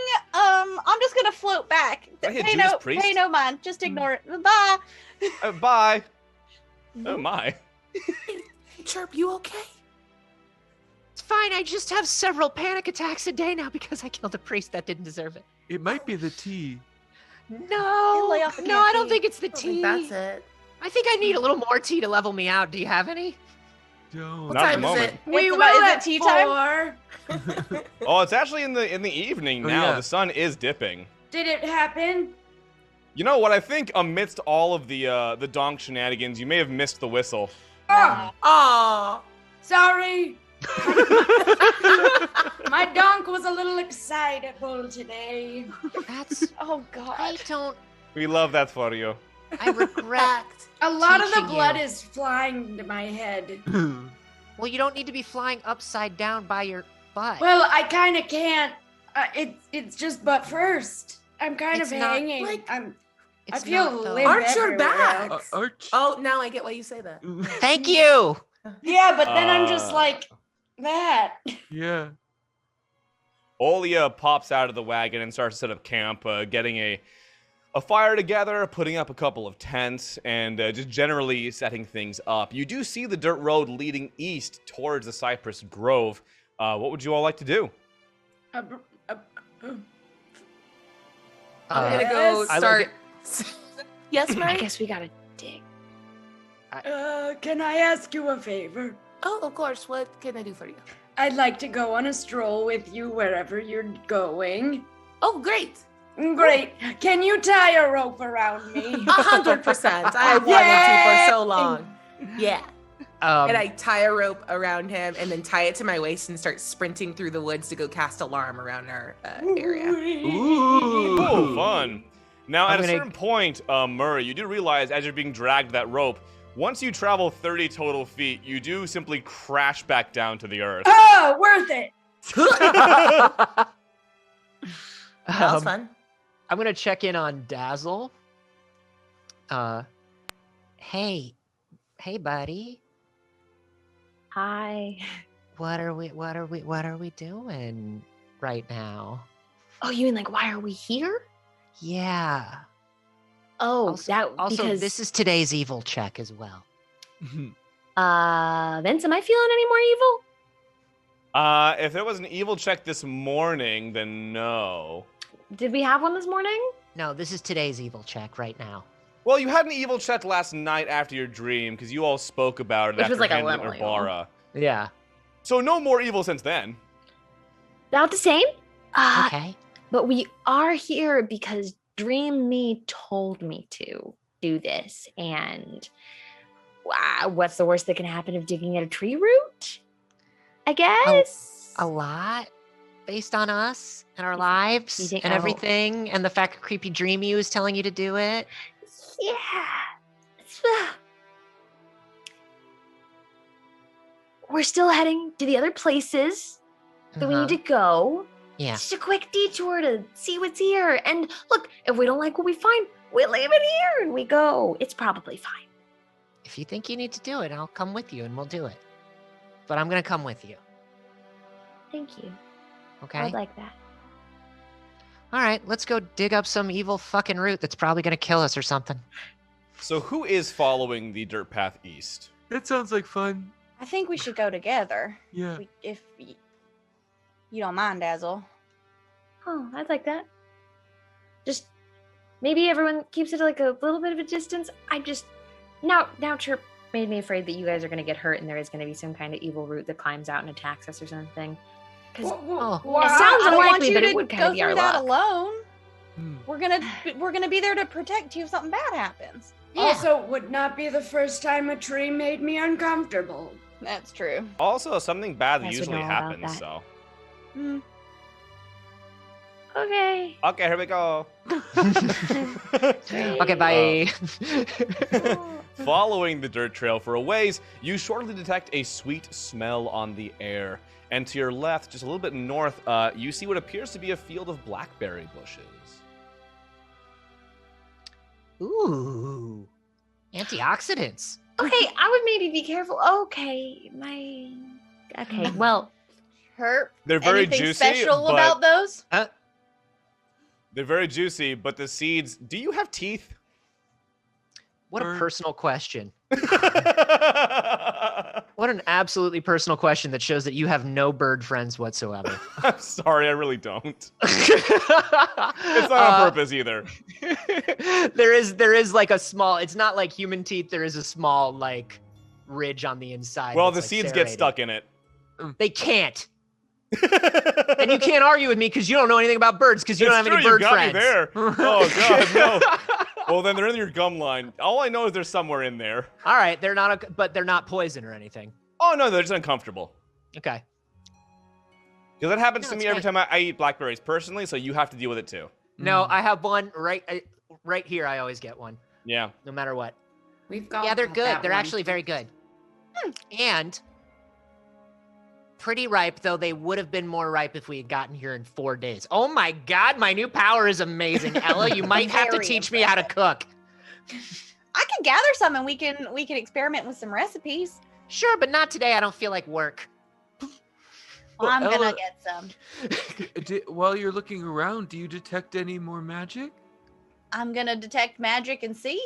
I'm just gonna float back. Did I hear Pay Judas no, Priest? pay no mind. Just ignore it. Bye. Bye. Oh my. Chirp, you okay? It's fine. I just have several panic attacks a day now because I killed a priest that didn't deserve it. It might be the tea. No, lay off the no, I don't caffeine. think it's the I think tea. that's it. I think I need a little more tea to level me out. Do you have any? Don't. What Not at time the is moment. it? We It's will about- is it at tea time? 4. Oh, it's actually in the evening Oh, now. yeah. The sun is dipping. Did it happen? You know what? I think amidst all of the donk shenanigans, you may have missed the whistle. Oh, Aw. sorry. My donk was a little excitable today. That's. Oh God. I don't. We love that for you. I regret. A lot of the Teaching blood you. is flying to my head. Well, you don't need to be flying upside down by your butt. Well, I kind of can't. It's just butt first. I'm kind It's of not- hanging. like- I It's feel not, though. limp Aren't your everywhere back? else. Arch. Oh, now I get why you say that. Thank you. Yeah, but then I'm just Uh. like that. Yeah. Olia pops out of the wagon and starts to set up camp, getting a fire together, putting up a couple of tents, and just generally setting things up. You do see the dirt road leading east towards the cypress grove. What would you all like to do? I'm gonna go I start. Yes, I Mary? guess we gotta dig. Can I ask you a favor? Oh, of course. What can I do for you? I'd like to go on a stroll with you wherever you're going. Oh, great. Great. Can you tie a rope around me? 100%. I wanted to for so long. Yeah. Um, And I tie a rope around him and then tie it to my waist and start sprinting through the woods to go cast alarm around our area. Ooh. Oh, fun. Now, I'm at a gonna- certain point, Murray, you do realize as you're being dragged that rope, once you travel 30 total feet, you do simply crash back down to the earth. Oh, worth it. That was um, fun. I'm gonna check in on Dazzle. Hey, buddy. Hi. What are we doing right now? Oh, you mean like why are we here? Yeah. Oh, Also, that also because this is today's evil check as well. Vince, am I feeling any more evil? If there was an evil check this morning, then no. Did we have one this morning? No, this is today's evil check right now. Well, you had an evil check last night after your dream, because you all spoke about it Which after was like a handling little evil. Urbara. Yeah. So no more evil since then. About the same? Okay. But we are here because Dream Me told me to do this. And what's the worst that can happen of digging at a tree root? I guess. A lot based on us and our lives and everything, and the fact that Creepy Dream You is telling you to do it. Yeah. We're still heading to the other places that we need to go. Yeah. Just a quick detour to see what's here. And look, if we don't like what we find, we leave it here and we go. It's probably fine. If you think you need to do it, I'll come with you and we'll do it. But I'm going to come with you. Thank you. Okay? I'd like that. All right, let's go dig up some evil fucking root that's probably going to kill us or something. So who is following the dirt path east? That sounds like fun. I think we should go together. Yeah. If you don't mind, Dazzle. Oh, I'd like that. Just maybe everyone keeps it like a little bit of a distance. Now Chirp made me afraid that you guys are going to get hurt and there is going to be some kind of evil root that climbs out and attacks us or something. Because it sounds I don't want unlikely, you but to it would go kind of be our through that luck. alone. Hmm. We're gonna be there to protect you if something bad happens. Yeah. Also, would not be the first time a tree made me uncomfortable. That's true. Also, something bad Yes, we usually know all about happens, that. so. Mm. Okay. Okay, here we go. Okay, bye. Following the dirt trail for a ways, you shortly detect a sweet smell on the air. And to your left, just a little bit north, you see what appears to be a field of blackberry bushes. Ooh. Antioxidants. Okay, I would maybe be careful. Okay, well, Chirp. They're very Anything juicy, special but about those? they're very juicy, but the seeds, do you have teeth? What a Bird. personal question. What an absolutely personal question that shows that you have no bird friends whatsoever. I'm sorry, I really don't. It's not on purpose either. There is like a small, it's not like human teeth, there is a small like ridge on the inside. Well, that's, the like, seeds get serrated. stuck in it. They can't. And you can't argue with me because you don't know anything about birds because you don't have any bird you got friends. Me there. Oh god, no. Well, then they're in your gum line. All I know is they're somewhere in there. All right, but they're not poison or anything. Oh no, they're just uncomfortable. Okay. Because that happens No, to it's me every great. time I eat blackberries personally, so you have to deal with it too. No, I have one right here. I always get one, Yeah. no matter what. We've got Yeah, they're that good. They're one. actually very good. And pretty ripe, though they would have been more ripe if we had gotten here in 4 days. Oh my god, my new power is amazing. Ella, you might have to Very teach me how to cook. I can gather some and we can experiment with some recipes. Sure, but not today. I don't feel like work. Well, I'm Ella- gonna get some. While you're looking around, do you detect any more magic? I'm gonna detect magic and see.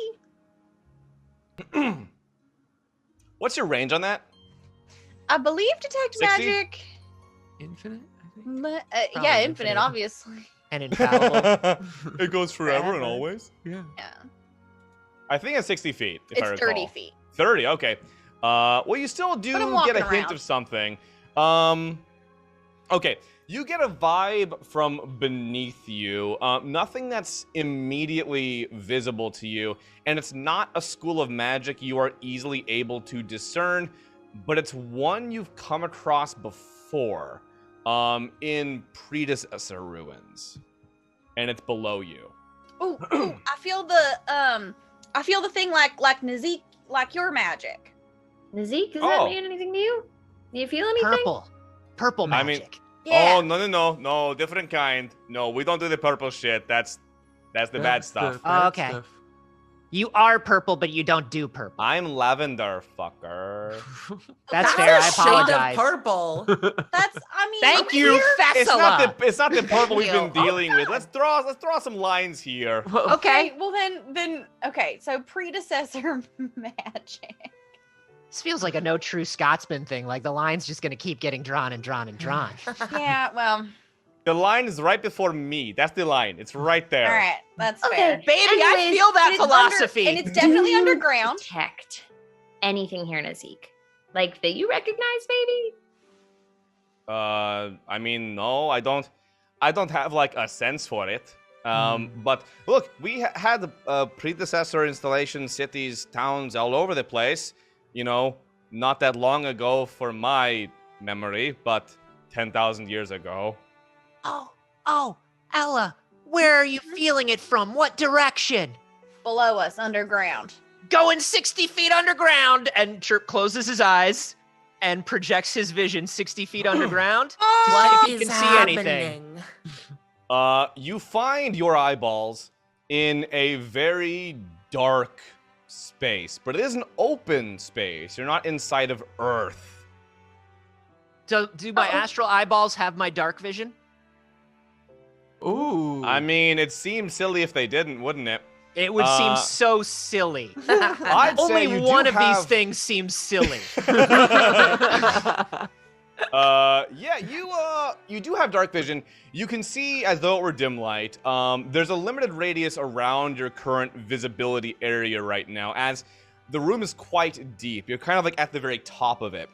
What's your range on that? I believe detect 60? magic. Infinite, I think. Yeah, Probably infinite, infinite. obviously. And infallible. It goes forever and Forever. always. Yeah. Yeah, I think it's 60 feet, if I it's recall. 30 feet. 30, okay. Well, you still do But I'm get walking a hint around. of something. Okay, you get a vibe from beneath you. Nothing that's immediately visible to you, and it's not a school of magic you are easily able to discern, but it's one you've come across before, in predecessor ruins, and it's below you. Ooh, I feel the thing like Nazik, like your magic. Nazik, does Oh. that mean anything to you? Do you feel anything? Purple I mean- magic. Yeah. Oh, no, different kind. No, we don't do the purple shit. That's the bad That's stuff. the bad Okay. stuff. You are purple, but you don't do purple. I'm lavender, fucker. That's That's fair. a I shade of apologize. Purple. That's, I mean, Thank you, It's not Fessela. the purple we've been you. dealing with. Let's draw some lines here. okay. Well then, okay. So predecessor magic. This feels like a no true Scotsman thing. Like the line's just gonna keep getting drawn and drawn and drawn. Yeah. Well. The line is right before me. That's the line. It's right there. All right. That's Okay, fair. Baby, I Anyways, feel that It's under- philosophy. and it's definitely Do you underground. Detect anything here, Nazik? Like that you recognize, baby? I mean, no, I don't have like a sense for it. But look, we had predecessor installations, cities, towns all over the place. not that long ago for my memory, but 10,000 years ago. Oh, Ella, where are you feeling it from? What direction? Below us, underground. Going 60 feet underground. And Chirp closes his eyes and projects his vision 60 feet underground to see if he can see anything. You find your eyeballs in a very dark space, but it is an open space. You're not inside of Earth. Do my astral eyeballs have my dark vision? Ooh. I mean, it seems silly if they didn't, wouldn't it? It would seem so silly. I'd say Only you one do of these things seems silly. You do have dark vision. You can see as though it were dim light. There's a limited radius around your current visibility area right now, as the room is quite deep. You're kind of like at the very top of it.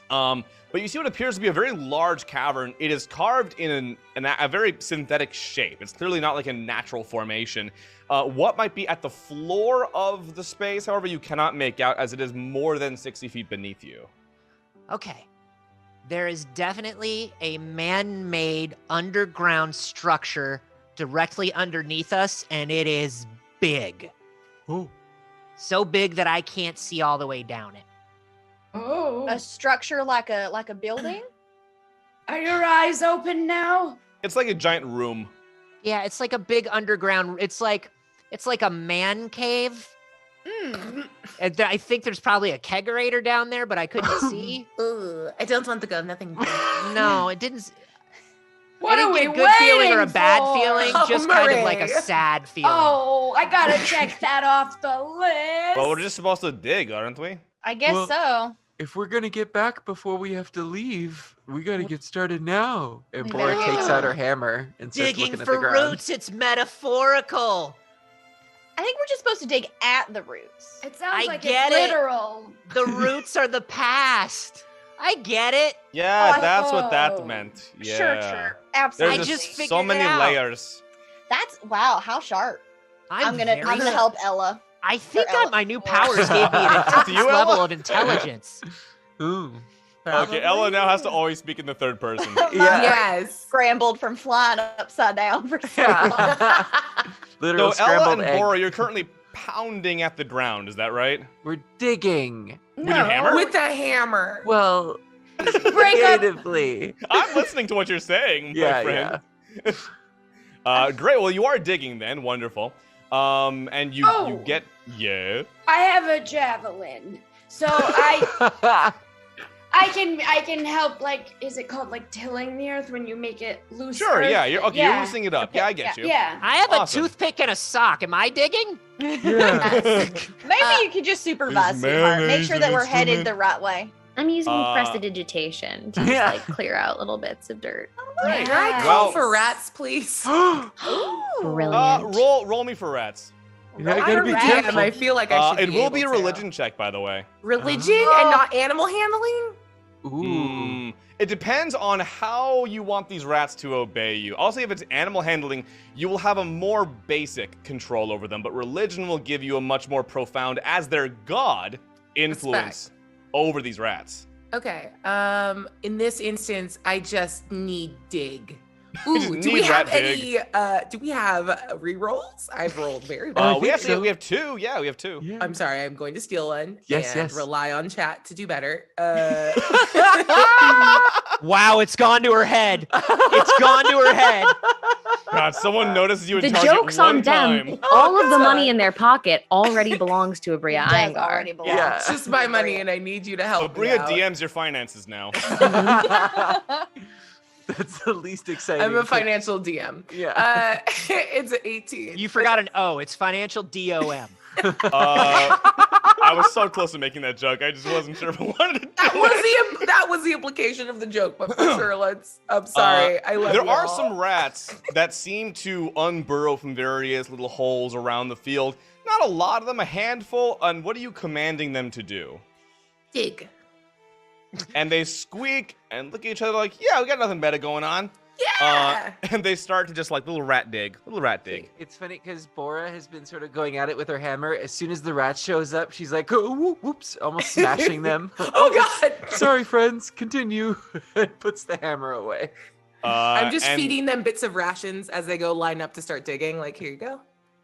But you see what appears to be a very large cavern. It is carved in a very synthetic shape. It's clearly not like a natural formation. What might be at the floor of the space, however, you cannot make out, as it is more than 60 feet beneath you. Okay. There is definitely a man-made underground structure directly underneath us, and it is big. Ooh. So big that I can't see all the way down it. Oh. A structure like a building? Are your eyes open now? It's like a giant room. Yeah, it's like a big underground. It's like a man cave. And I think there's probably a kegerator down there, but I couldn't see. Ugh, I don't want to go. Nothing. No, it didn't. What I are didn't we get a good feeling or a waiting bad for? feeling, Oh, just kind of like a Marie. sad feeling. Oh, I gotta check that off the list. Well, we're just supposed to dig, aren't we? I guess Well, so. If we're gonna get back before we have to leave, we gotta get started now. And We Bora better takes go. out her hammer and starts Digging looking at for the ground. roots, it's metaphorical. I think we're just supposed to dig at the roots. It sounds I like get it's it. literal. The roots are the past. I get it. Yeah, Oh, that's what oh. that meant. Yeah. Sure. Absolutely. There's I just just figured so it many out. layers. That's wow, how sharp. I'm very gonna help Ella. I think Ella. my new powers gave me an intense You, level Ella? of intelligence. Ooh. Okay, Ella now has to always speak in the third person. Yeah. Yes. Scrambled from flying upside down for so long. Literal So Ella scrambled and egg. Bora, you're currently pounding at the ground, is that right? We're digging. With your hammer? With the hammer. Well, Break up. creatively. I'm listening to what you're saying, my Yeah, friend. Great, well, you are digging then, wonderful. And you Oh. get, yeah. I have a javelin, so I can help. Like, is it called like tilling the earth when you make it loose? Sure, earth? yeah, you're Yeah. loosening it up. Yeah, I get you. Yeah. I have Awesome. a toothpick and a sock. Am I digging? Yeah. Maybe you could just supervise, Is sweetheart. Make mayonnaise sure an that we're headed instrument? the right way. I'm using Uh, prestidigitation to just Yeah. like clear out little bits of dirt. Can I call Well- for rats, please? Brilliant. Roll me for rats. Yeah, I gotta be Damn, careful. I feel like I should It will be a able to. religion check, by the way. Religion and not animal handling? Ooh. It depends on how you want these rats to obey you. Also, if it's animal handling, you will have a more basic control over them, but religion will give you a much more profound, as their god, influence over these rats. Okay. In this instance, I just need dig. You just Ooh, do we need have rat dig. any? Do we have rerolls? I've rolled very well. We think have so. we have two. Yeah, we have two. Yeah. I'm sorry. I'm going to steal one. Yes, and yes. rely on chat to do better. Wow, it's gone to her head. It's gone to her head. God, someone notices you in The Target joke's one on them. time. All of the money in their pocket already belongs to Abria Does Iyengar. already belong. Yeah. It's just my money, and I need you to help me Abria out. DMs your finances now. That's the least exciting. I'm a thing. financial DM. Yeah. It's 18. You forgot an O. It's financial DOM. I was so close to making that joke. I just wasn't sure if I wanted to do it. That was the implication of the joke, but for sure, I'm sorry. I love There you are all. some rats that seem to unburrow from various little holes around the field. Not a lot of them, a handful. And what are you commanding them to do? dig. And they squeak and look at each other like, yeah, we got nothing better going on. Yeah. And they start to just like little rat dig. It's funny because Bora has been sort of going at it with her hammer. As soon as the rat shows up, she's like, oh, whoops, almost smashing them. Oh, God. Sorry, friends, continue. And puts the hammer away. I'm just feeding them bits of rations as they go line up to start digging. Like, here you go.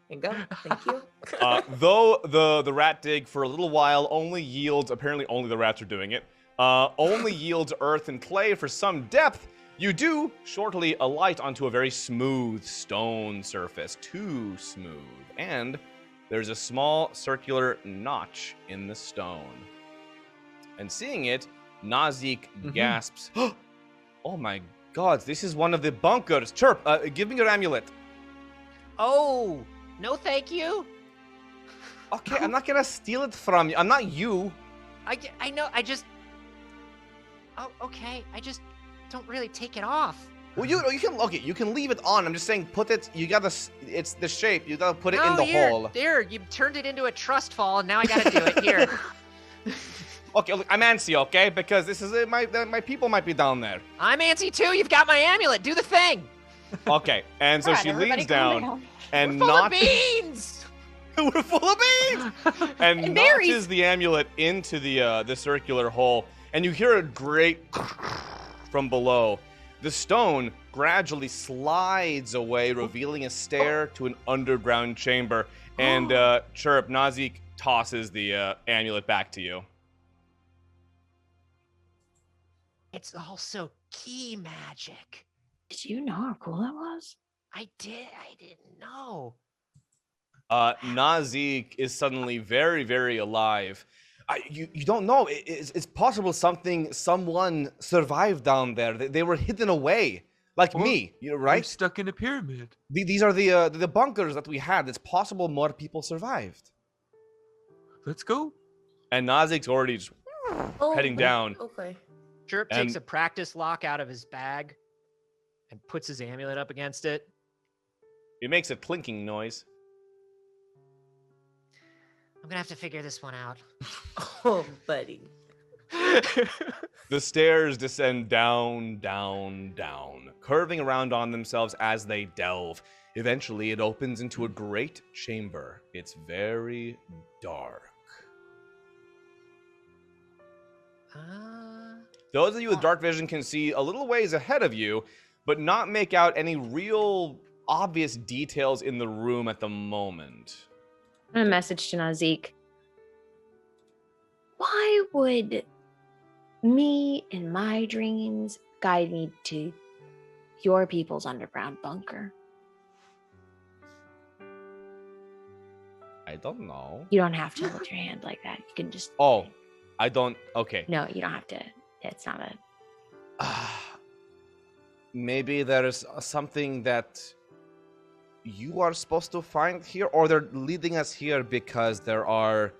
Here you go. Thank you. Though the rat dig for a little while only yields, apparently only the rats are doing it, only yields earth and clay for some depth, you do shortly alight onto a very smooth stone surface. Too smooth. And there's a small circular notch in the stone. And seeing it, Nazik gasps, oh my God, this is one of the bunkers. Chirp, give me your amulet. Oh, no thank you. Okay, I'm not gonna steal it from you. I'm not you. I know, oh, okay, I just don't really take it off. Well, you can leave it on. I'm just saying, put it. It's the shape. You gotta put it in the hole. There, you turned it into a trust fall, and now I gotta do it here. Okay, look, I'm antsy, okay? Because this is it. My people might be down there. I'm antsy too. You've got my amulet. Do the thing. Okay, and so All right, she everybody leans calm down and We're full of notches. beans. We're full of beans. And berries. notches the amulet into the circular hole, and you hear a great from below. The stone gradually slides away, revealing a stair to an underground chamber. And Chirp, Nazik tosses the amulet back to you. It's also key magic. Did you know how cool that was? I didn't know. Nazik is suddenly very, very alive. You don't know. It's possible someone survived down there. They were hidden away, like me. You know, right? I'm stuck in a pyramid. These are the bunkers that we had. It's possible more people survived. Let's go. And Nazik's already just heading down. Okay. Chirp takes a practice lock out of his bag and puts his amulet up against it. It makes a clinking noise. I'm gonna have to figure this one out. Oh, buddy. The stairs descend down, down, down, curving around on themselves as they delve. Eventually, it opens into a great chamber. It's very dark. Those of you with dark vision can see a little ways ahead of you, but not make out any real obvious details in the room at the moment. I'm gonna message to Nazik. Why would me and my dreams guide me to your people's underground bunker? I don't know. You don't have to hold your hand like that. You can just. Oh, I don't. Okay. No, you don't have to. It's not a. Maybe there's something that you are supposed to find here, or they're leading us here because there are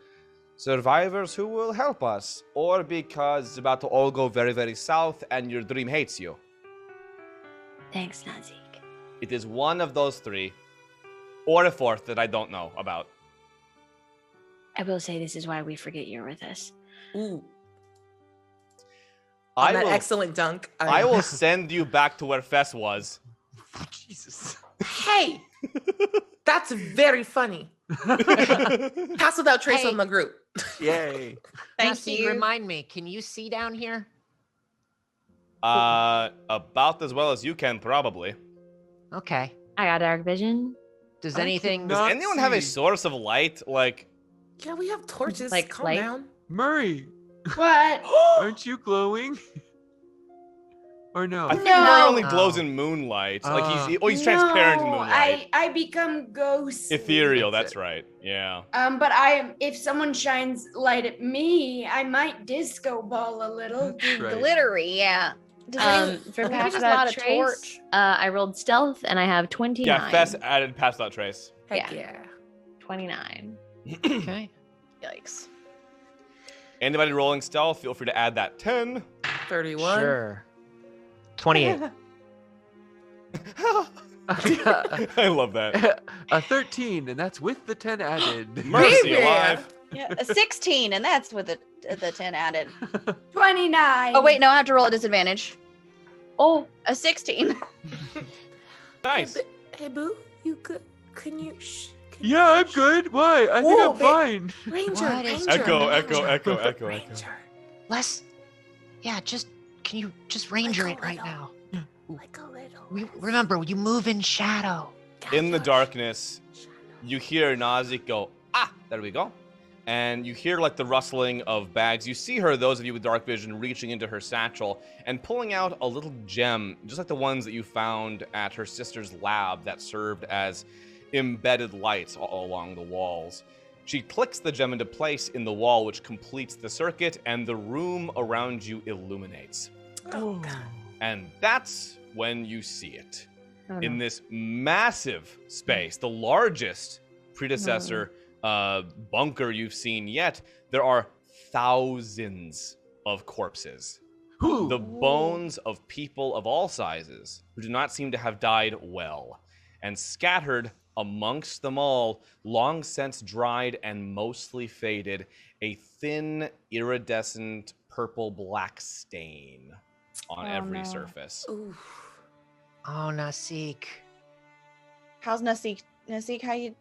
survivors who will help us, or because it's about to all go very, very south and your dream hates you. Thanks, Nazik. It is one of those three, or a fourth that I don't know about. I will say this is why we forget you're with us. Ooh. On that will, excellent dunk. I will send you back to where Fess was. Jesus. Hey, that's very funny. Pass without trace on the group. Yay. Thank Nazik, you. Remind me, can you see down here? About as well as you can, probably. Okay. I got dark vision. Does I anything? cannot- Does anyone have a see. source of light? Like, Yeah, we have torches. Like Calm light? down. Murray, What? aren't you glowing? Or no? I think No. Murray only glows Oh. in moonlight. Like he's transparent in No, moonlight. I become ghost. Ethereal, That's that's right. Yeah. But if someone shines light at me, I might disco ball a little. Right. Glittery, yeah. For maybe pass just not without a trace, torch. I rolled stealth and I have 29. Yeah, Fess added pass without trace. Heck Yeah. yeah. 29. Okay. Yikes. Anybody rolling stealth, feel free to add that 10. 31. Sure. 28. I love that. A 13, and that's with the 10 added. Mercy Baby. alive. Yeah, a 16, and that's with the 10 added. 29. Oh, wait, no, I have to roll a disadvantage. Oh, a 16. Nice. Hey, Boo, you good? Can you? Yeah, I'm good. Why? I think I'm fine. Ranger, What is Ranger, Echo. Ranger. Les, yeah, can you just ranger Like it a right little. now? Like a little. Remember, you move in shadow. In the darkness, you hear Nazik go, there we go. And you hear like the rustling of bags. You see her, those of you with dark vision, reaching into her satchel and pulling out a little gem, just like the ones that you found at her sister's lab that served as embedded lights all along the walls. She clicks the gem into place in the wall, which completes the circuit, and the room around you illuminates. Oh, God. And that's when you see it. Oh, In no. this massive space, the largest predecessor bunker you've seen yet, there are thousands of corpses. The bones of people of all sizes who do not seem to have died well. And scattered amongst them all, long since dried and mostly faded, a thin, iridescent purple-black stain on every surface. Ooh. Oh, Nasik. How's Nasik? Nasik, how you?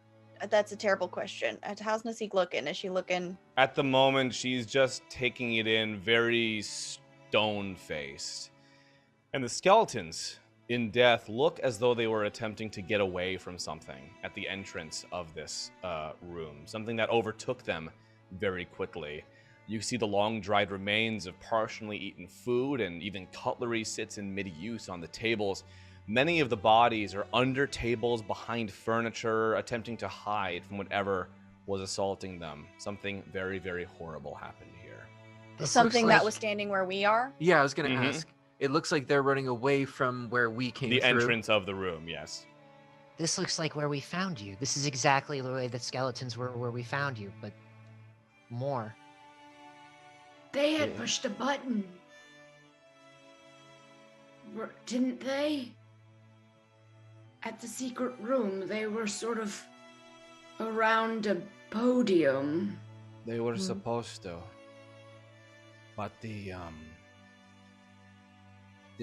That's a terrible question. How's Nasik looking? Is she looking? At the moment, she's just taking it in, very stone-faced. And the skeletons in death look as though they were attempting to get away from something at the entrance of this room, something that overtook them very quickly. You see the long-dried remains of partially eaten food, and even cutlery sits in mid-use on the tables. Many of the bodies are under tables, behind furniture, attempting to hide from whatever was assaulting them. Something very, very horrible happened here. This Something looks that like- was standing where we are? Yeah, I was gonna Mhm. ask. It looks like they're running away from where we came The through. entrance of the room, yes. This looks like where we found you. This is exactly the way the skeletons were where we found you, but more. They had pushed a button. Didn't they? At the secret room, they were sort of around a podium. They were supposed to. But the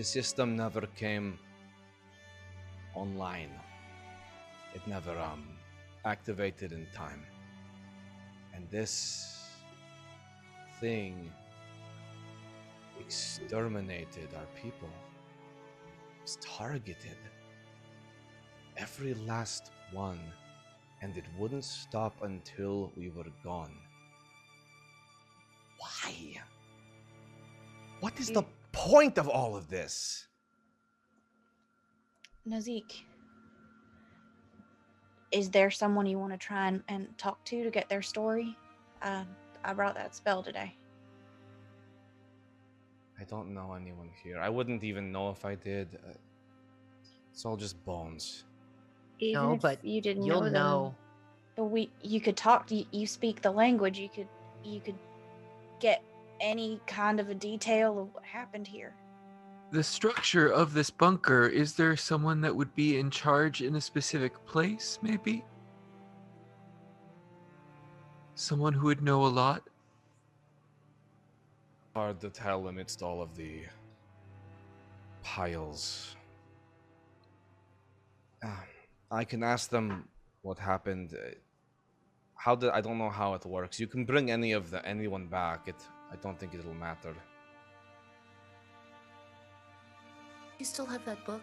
system never came online. It never activated in time. And this thing exterminated our people. It was targeted. Every last one. And it wouldn't stop until we were gone. Why? What is the point of all of this? Nazik, is there someone you want to try and talk to get their story? I brought that spell today. I don't know anyone here. I wouldn't even know if I did. It's all just bones. Even No, if but you didn't you'll know them, know. but you could talk. You speak the language. You could get any kind of a detail of what happened here. The structure of this bunker, is there someone that would be in charge in a specific place, maybe? Someone who would know a lot? Hard to tell amidst all of the piles. I can ask them what happened. I don't know how it works. You can bring anyone back. I don't think it'll matter. You still have that book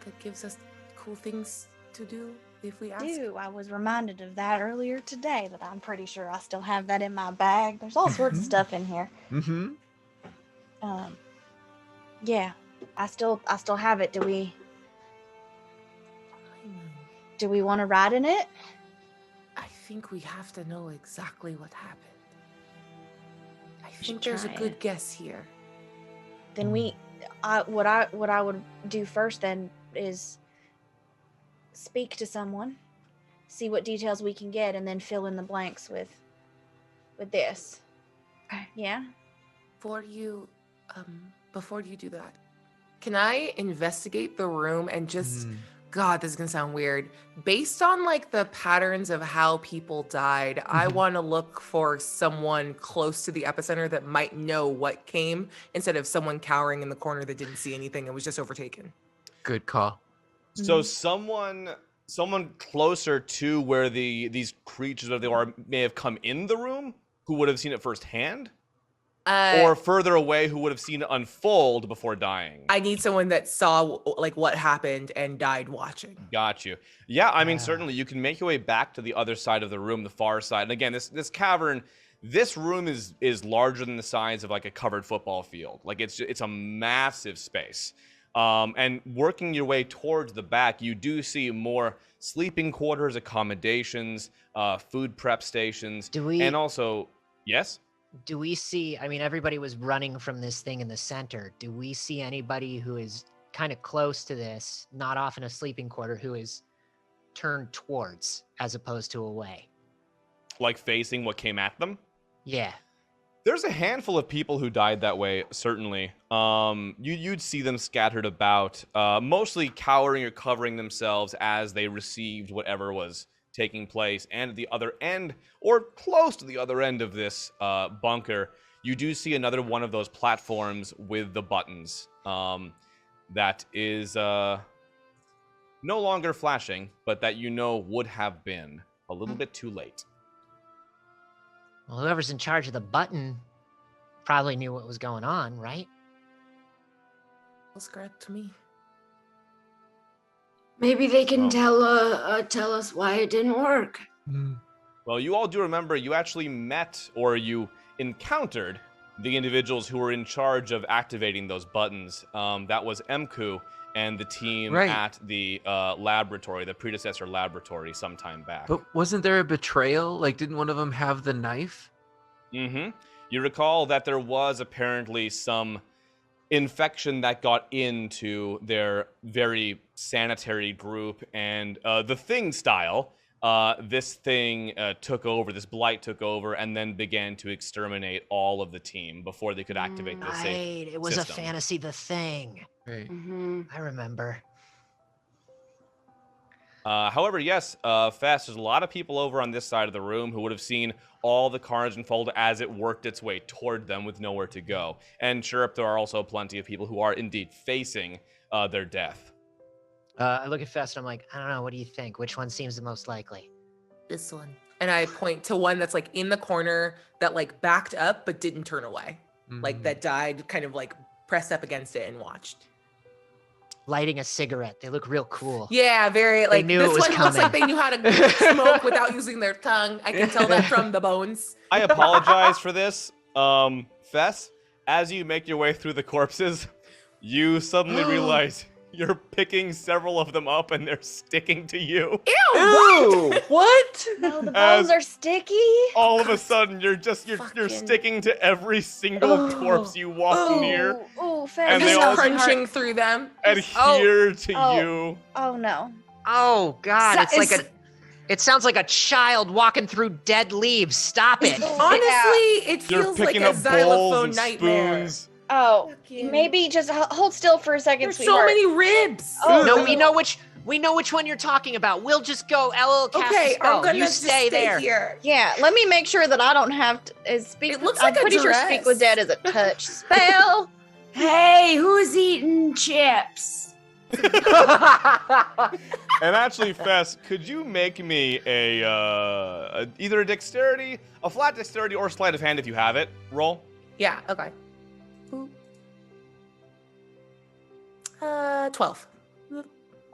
that gives us cool things to do if we ask? I was reminded of that earlier today, that I'm pretty sure I still have that in my bag. There's all sorts of stuff in here. Mm-hmm. Yeah, I still have it. Do we want to ride in it? I think we have to know exactly what happened. I should think there's a try good it. guess here. Then what I would do first then is speak to someone, see what details we can get, and then fill in the blanks with this. Yeah. Before you do that, can I investigate the room and just God, this is gonna sound weird. Based on like the patterns of how people died, I want to look for someone close to the epicenter that might know what came instead of someone cowering in the corner that didn't see anything and was just overtaken. Good call. So someone closer to where these creatures that they are may have come in the room, who would have seen it firsthand, or further away, who would have seen it unfold before dying. I need someone that saw like what happened and died watching. Got you. Yeah, I mean, certainly you can make your way back to the other side of the room, the far side. And again, this cavern, this room is larger than the size of like a covered football field. Like it's a massive space. And working your way towards the back, you do see more sleeping quarters, accommodations, food prep stations, and also, yes? Do we see, I mean, everybody was running from this thing in the center. Do we see anybody who is kind of close to this, not off in a sleeping quarter, who is turned towards as opposed to away? Like facing what came at them? Yeah. There's a handful of people who died that way, certainly. You'd see them scattered about, mostly cowering or covering themselves as they received whatever was taking place. And at the other end, or close to the other end of this bunker, you do see another one of those platforms with the buttons that is no longer flashing, but that you know would have been a little bit too late. Well, whoever's in charge of the button probably knew what was going on, right? Feels correct to me. Maybe they can tell us why it didn't work. Well, you all do remember you actually met or you encountered the individuals who were in charge of activating those buttons. That was Mku and the team at the laboratory, the predecessor laboratory, sometime back. But wasn't there a betrayal? Like, didn't one of them have the knife? Mm-hmm. You recall that there was apparently some infection that got into their very sanitary group, and the Thing style, this thing took over, this blight took over, and then began to exterminate all of the team before they could activate the safe Right, it was system. a fantasy, the Thing. Right. I remember. However, yes, Fess, there's a lot of people over on this side of the room who would have seen all the carnage unfold as it worked its way toward them with nowhere to go. And Chirp, there are also plenty of people who are indeed facing their death. I look at Fess and I'm like, I don't know, what do you think? Which one seems the most likely? This one. And I point to one that's like in the corner that like backed up but didn't turn away. Like that died, kind of like pressed up against it and watched. Lighting a cigarette. They look real cool. Yeah, very like knew this it was one looks like coming. they knew how to smoke without using their tongue. I can tell that from the bones. I apologize for this. Fess, as you make your way through the corpses, you suddenly realize you're picking several of them up and they're sticking to you. Ew! What? No, the As bones are sticky. All of a sudden, you're sticking to every single corpse you walk near, Oh, And Fess. they all crunching through them. adhere to Oh. you. Oh no. Oh God, So- it's like it sounds like a child walking through dead leaves. Stop it. Honestly, it You're feels like picking a up bowls xylophone and nightmare. spoons. Oh, Fucking- maybe just hold still for a second, There's so sweetheart. many ribs. Oh, No, we know which one you're talking about. We'll just go. Ella will cast Okay, a spell. I'm gonna You just stay there. here. Yeah, let me make sure that I don't have to speak. It looks I'm like a pretty sure dress. speak with dead is a touch spell. Hey, who's eating chips? And actually, Fess, could you make me either a dexterity, a flat dexterity, or sleight of hand if you have it? Roll. Yeah, okay. 12.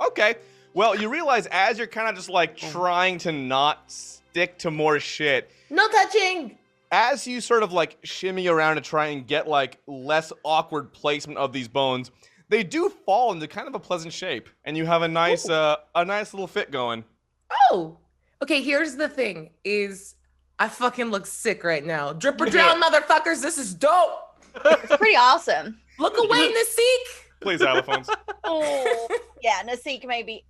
Okay. Well, you realize as you're kind of just like trying to not stick to more shit, No touching. as you sort of like shimmy around to try and get like less awkward placement of these bones, they do fall into kind of a pleasant shape, and you have a nice little fit going. Oh. Okay, here's the thing is I fucking look sick right now. Drip or drown, motherfuckers. This is dope. It's pretty awesome. Look away, Nasik. Please, allophones. Oh, yeah, Nasik maybe.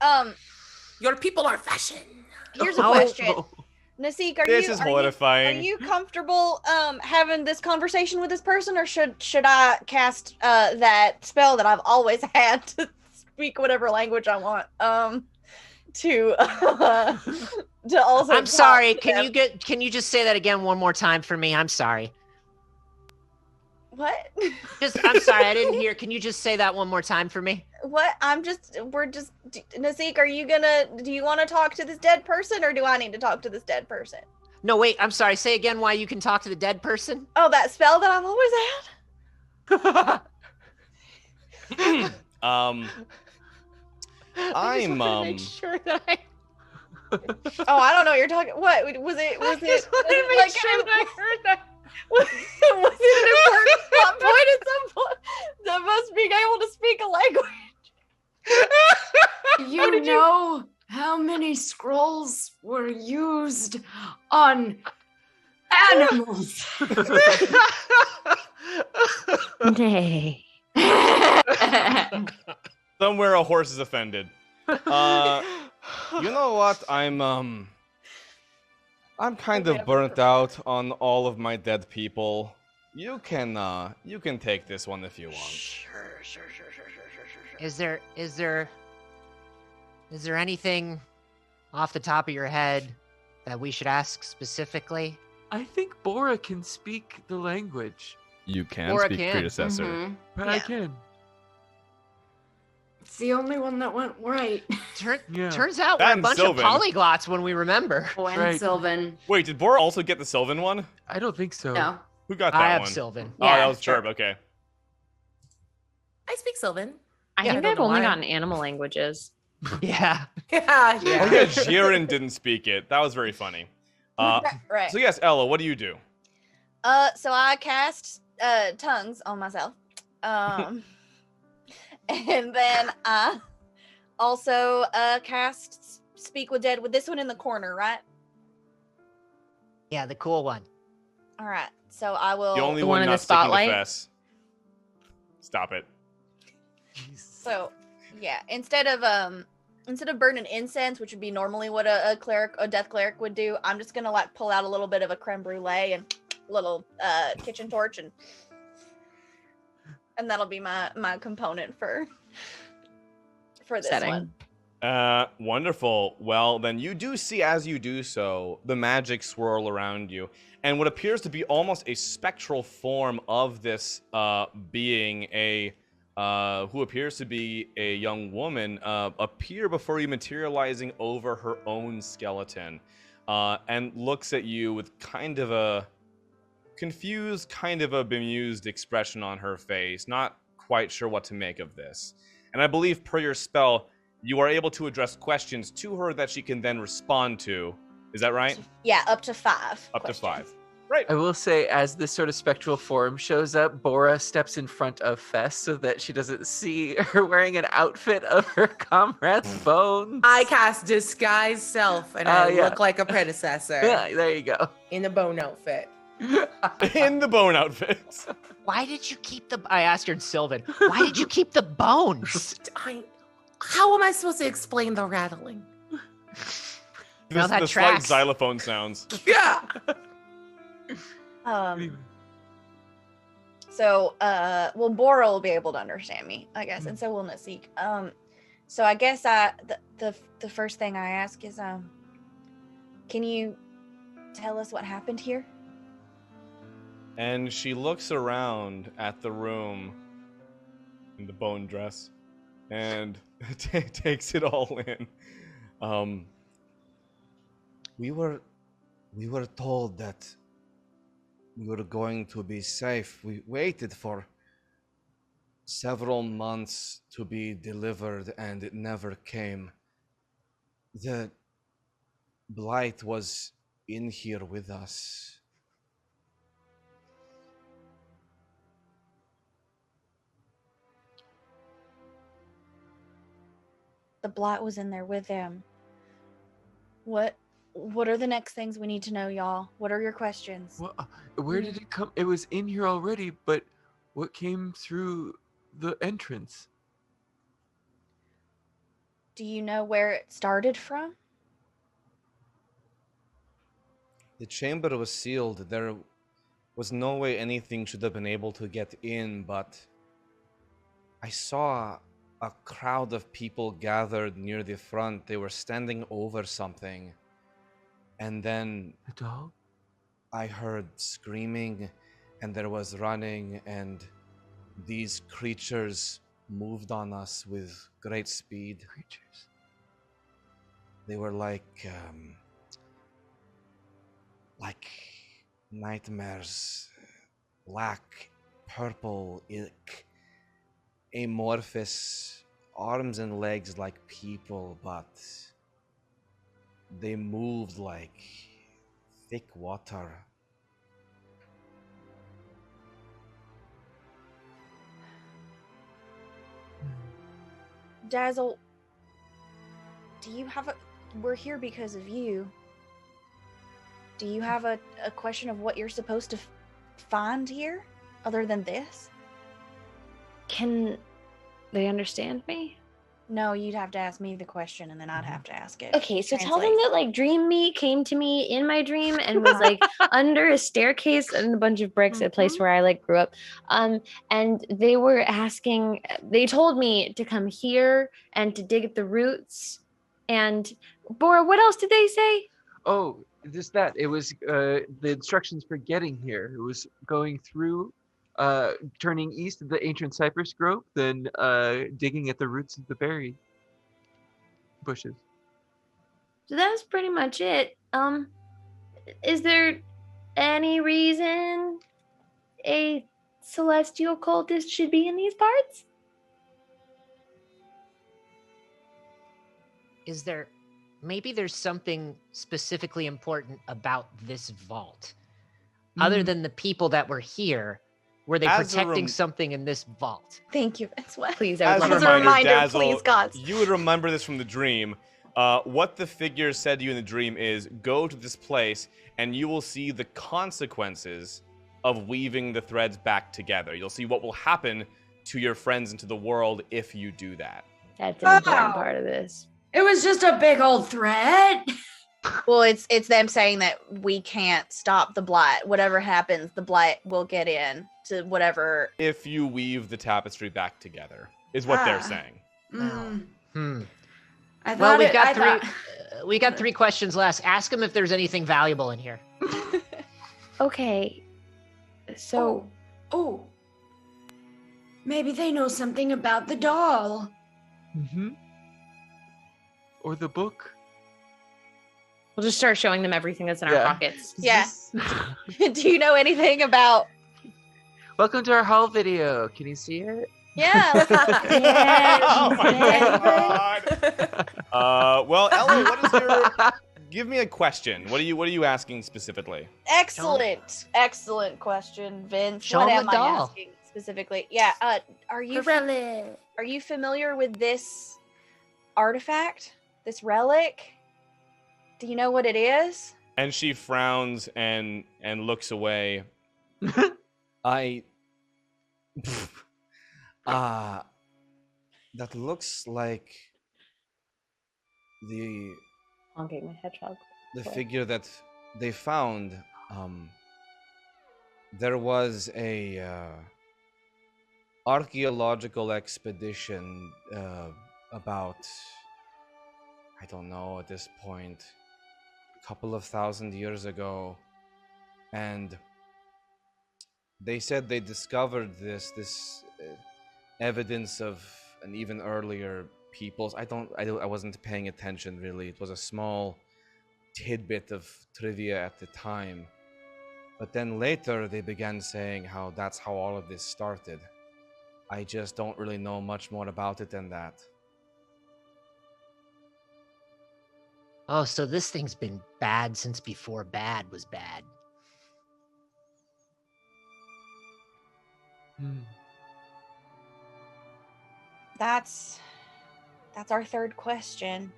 Your people are fashion. Here's a question. Nasik, This is horrifying. Are you comfortable having this conversation with this person, or should I cast that spell that I've always had to speak whatever language I want. To also. I'm sorry. talk to them. Can you just say that again one more time for me? I'm sorry. What? I'm sorry, I didn't hear. Can you just say that one more time for me? What? Nasik, do you want to talk to this dead person or do I need to talk to this dead person? No, wait, I'm sorry. Say again why you can talk to the dead person. Oh, that spell that I've always had? I'm make sure that I Oh, I don't know what you're talking. What was it? I just wanted to make sure that I heard that. Was it an important plot point at some point? That must be able to speak a language. You know how many scrolls were used on animals? Nay. somewhere a horse is offended. You know what? I'm kind of burnt out on all of my dead people. You can take this one if you want. Sure. Is there anything off the top of your head that we should ask specifically? I think Bora can speak the language. You can Bora speak can. predecessor. Mhm. But I can. It's the only one that went right. Yeah. Turns out That we're a and bunch Sylvan. of polyglots when we remember. Oh, and Right. Sylvan. Wait, did Bora also get the Sylvan one? I don't think so. No. Who got that I have one? Sylvan. Oh, that Yeah, was Chirp. Okay. I speak Sylvan. I Yeah, think I don't I've know only why. gotten animal languages. Yeah. Yeah, Oh yeah, Jiren didn't speak it. That was very funny. Right. So yes, Ella, what do you do? So I cast tongues on myself. And then I also cast Speak with Dead with this one in the corner, right? Yeah, the cool one. All right. So I will. The only The one one in not the sticking to spotlight? Fess. Stop it. So yeah, instead of burning incense, which would be normally what a death cleric would do, I'm just gonna like pull out a little bit of a creme brulee and little kitchen torch and that'll be my component for this Setting. one. Wonderful. Well, then you do see, as you do so, the magic swirl around you, and what appears to be almost a spectral form of this being, who appears to be a young woman, appear before you, materializing over her own skeleton, and looks at you with kind of a confused, kind of a bemused expression on her face, not quite sure what to make of this. And I believe, per your spell, you are able to address questions to her that she can then respond to. Is that right? Yeah, up to 5. Up to questions. 5. Right. I will say, as this sort of spectral form shows up, Bora steps in front of Fess so that she doesn't see her wearing an outfit of her comrade's bones. I cast disguise self, and I yeah. look like a predecessor Yeah, there you go. in a bone outfit. In the bone outfits. Why did you keep the... I asked her in Sylvan. Why did you keep the bones? How am I supposed to explain the rattling? No, that the tracks. slight xylophone sounds. Yeah. So, well, Bora will be able to understand me, I guess, and so will Nasik. So I guess the first thing I ask is, can you tell us what happened here? And she looks around at the room in the bone dress and takes it all in. We were told that we were going to be safe. We waited for several months to be delivered, and it never came. The blight was in here with us. The blight was in there with them. What are the next things we need to know, y'all? What are your questions? Well, where did it come? It was in here already, but what came through the entrance? Do you know where it started from? The chamber was sealed. There was no way anything should have been able to get in, but I saw a crowd of people gathered near the front. They were standing over something. And then A dog? I heard screaming, and there was running, and these creatures moved on us with great speed. Creatures. They were like nightmares, black, purple, amorphous, arms and legs like people, but they moved like thick water. Dazzle, do you have a... We're here because of you. Do you have a question of what you're supposed to find here, other than this? Can they understand me? No, you'd have to ask me the question, and then I'd have to ask it. Okay, so tell them Translate. that like Dream Me came to me in my dream and was like under a staircase and a bunch of bricks, a place where I like grew up. And they were asking, they told me to come here and to dig at the roots. And Bora, what else did they say? Oh, just that. It was the instructions for getting here. It was going through, turning east of the ancient cypress grove, then digging at the roots of the berry bushes. So that's pretty much it. Is there any reason a celestial cultist should be in these parts? Is there, maybe there's something specifically important about this vault? Other than the people that were here, were they As a protecting something in this vault? Thank you, Vincent. Please, As I a would As a love reminder, reminder, Dazzle, please, gods. you would remember this from the dream. What the figure said to you in the dream is, go to this place and you will see the consequences of weaving the threads back together. You'll see what will happen to your friends and to the world if you do that. That's an important part of this. It was just a big old threat. Well, it's them saying that we can't stop the blight. Whatever happens, the blight will get in to whatever. If you weave the tapestry back together, is what they're saying. I Well, thought we've it- got I three. thought- We got 3 questions left. Ask them if there's anything valuable in here. Okay. So Oh. Maybe they know something about the doll. Mm-hmm. Or the book. we'll just start showing them everything that's in our Yeah. pockets. Yeah. Do you know anything about? Welcome to our haul video. Can you see it? Yeah. Oh my god. Well, Ella, what is your? Give me a question. What are you asking specifically? Excellent question, Vince. Show what 'em am the I doll. asking specifically? Yeah. Are you familiar with this artifact? This relic? Do you know what it is? And she frowns and looks away. That looks like the Honking my hedgehog. figure that they found. There was a archaeological expedition about, I don't know at this point, a couple of 1,000 years ago, and they said they discovered this evidence of an even earlier peoples. I wasn't paying attention really. It was a small tidbit of trivia at the time. But then later they began saying how that's how all of this started. I just don't really know much more about it than that. Oh, so this thing's been bad since before bad was bad. That's our third question.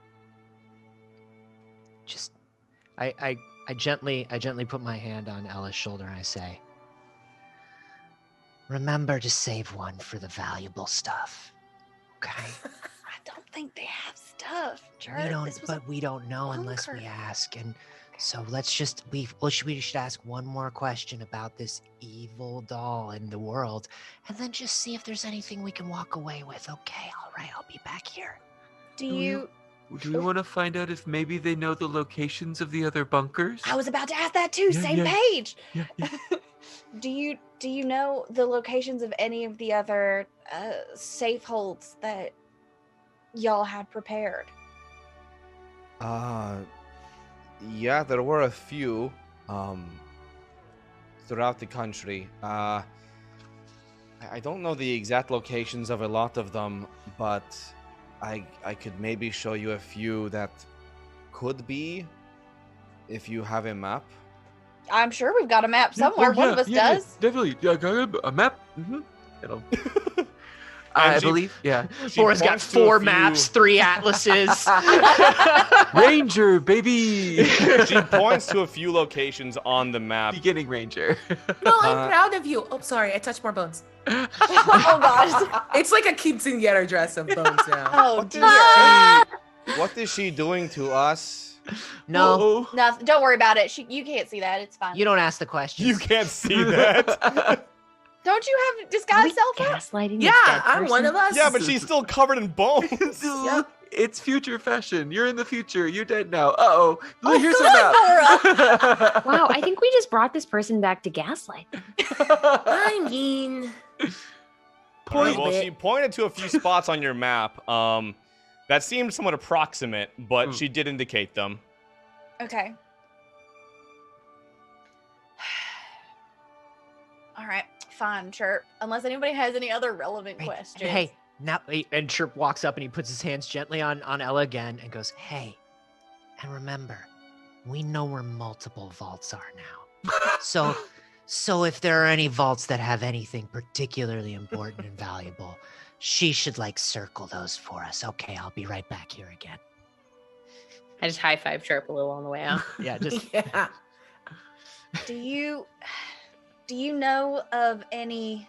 Just, I gently put my hand on Ella's shoulder and I say, remember to save one for the valuable stuff. Okay? I don't think they have stuff. We Chirp. don't, This was a but we don't know unless we bunker. ask. And So let's just we should ask one more question about this evil doll in the world, and then just see if there's anything we can walk away with. Okay, all right, I'll be back here. Do you? Do we want to find out if maybe they know the locations of the other bunkers? I was about to ask that too. Yeah, Same yeah. page. Yeah, yeah. Do you know the locations of any of the other safe holds that y'all had prepared? Yeah, there were a few throughout the country. I don't know the exact locations of a lot of them, but I could maybe show you a few that could be if you have a map. I'm sure we've got a map somewhere. One of us does. Definitely. Yeah, got a map. I believe. Yeah. Bora's got 4 maps, 3 atlases. Ranger, baby. She points to a few locations on the map. Beginning ranger. No, I'm proud of you. Oh, sorry, I touched more bones. Oh gosh. It's like a quinceañera dress of bones now. Oh dear. What is she doing to us? No, No, don't worry about it. You can't see that. It's fine. you don't ask the questions. You can't see that. Don't you have disguise self? Gaslighting. Yeah, I'm one of us. Yeah, but she's still covered in bones. Yep. It's future fashion. You're in the future. You're dead now. Uh-oh. Oh, Here's a God, map. Wow, I think we just brought this person back to gaslight. I mean, Well, she pointed to a few spots on your map. That seemed somewhat approximate, but she did indicate them. Okay. All right, fine, Chirp. Unless anybody has any other relevant questions. Hey, now, and Chirp walks up and he puts his hands gently on Ella again and goes, "Hey, and remember, we know where multiple vaults are now. So if there are any vaults that have anything particularly important and valuable, she should circle those for us. Okay, I'll be right back here again." I just high five Chirp a little on the way out. Yeah, just Yeah. Do you know of any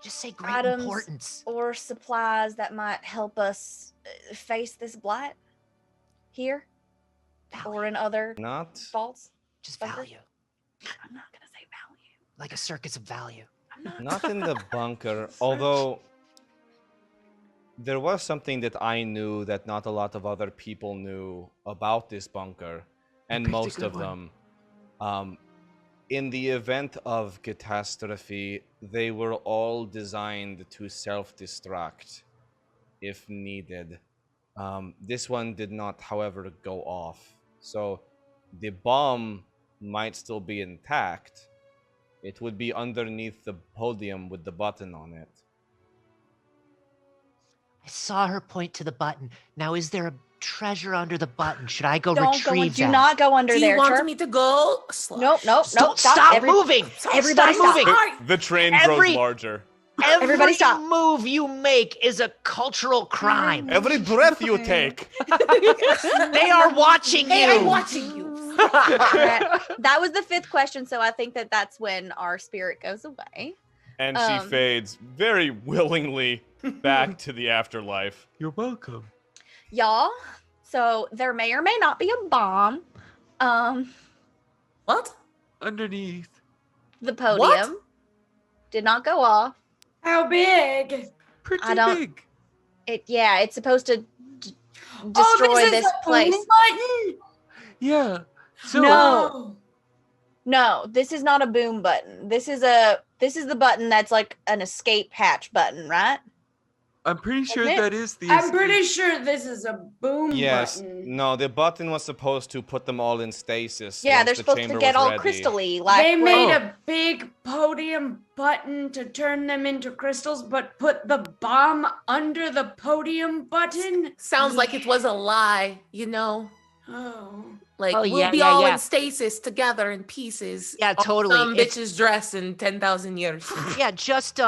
just say great items importance. or supplies that might help us face this blight here or in other Not. vaults? Just bunkers? value. I'm not gonna say value. Like a circus of value. I'm not. Not in the bunker, although there was something that I knew that not a lot of other people knew about this bunker, and Picked a most good of one. them. In the event of catastrophe, they were all designed to self-destruct if needed. This one did not, however, go off. So the bomb might still be intact. It would be underneath the podium with the button on it. I saw her point to the button. Now, is there a treasure under the button? Should I go Don't go. retrieve Do that? not go under do there. you want Chirp. me to go? Nope. Stop Stop. moving! Everybody Stop stop. moving! The train Every- grows larger. Everybody Every stop. move you make is a cultural crime. Every breath you take. They are watching Hey, you. I'm watching you. That was the 5th question, so I think that's when our spirit goes away. And she fades very willingly back to the afterlife. You're welcome. Y'all, so there may or may not be a bomb. What? Underneath. The podium did not go off. How big? Pretty I don't- big. It's supposed to destroy this place. Button? Yeah. So No. No, this is not a boom button. This is the button that's like an escape hatch button, right? I'm pretty sure Isn't it? that is the. I'm pretty sure this is a boom Yes. button. No, the button was supposed to put them all in stasis. Yeah, once they're the supposed to chamber get was all ready. crystally. Like They when- made a big podium button to turn them into crystals, but put the bomb under the podium button. Sounds like it was a lie, you know? Oh. Like, Oh, we'll yeah, be yeah, all yeah. in stasis together in pieces. Yeah, on totally. Some It's- bitch's dress in 10,000 years. Yeah, just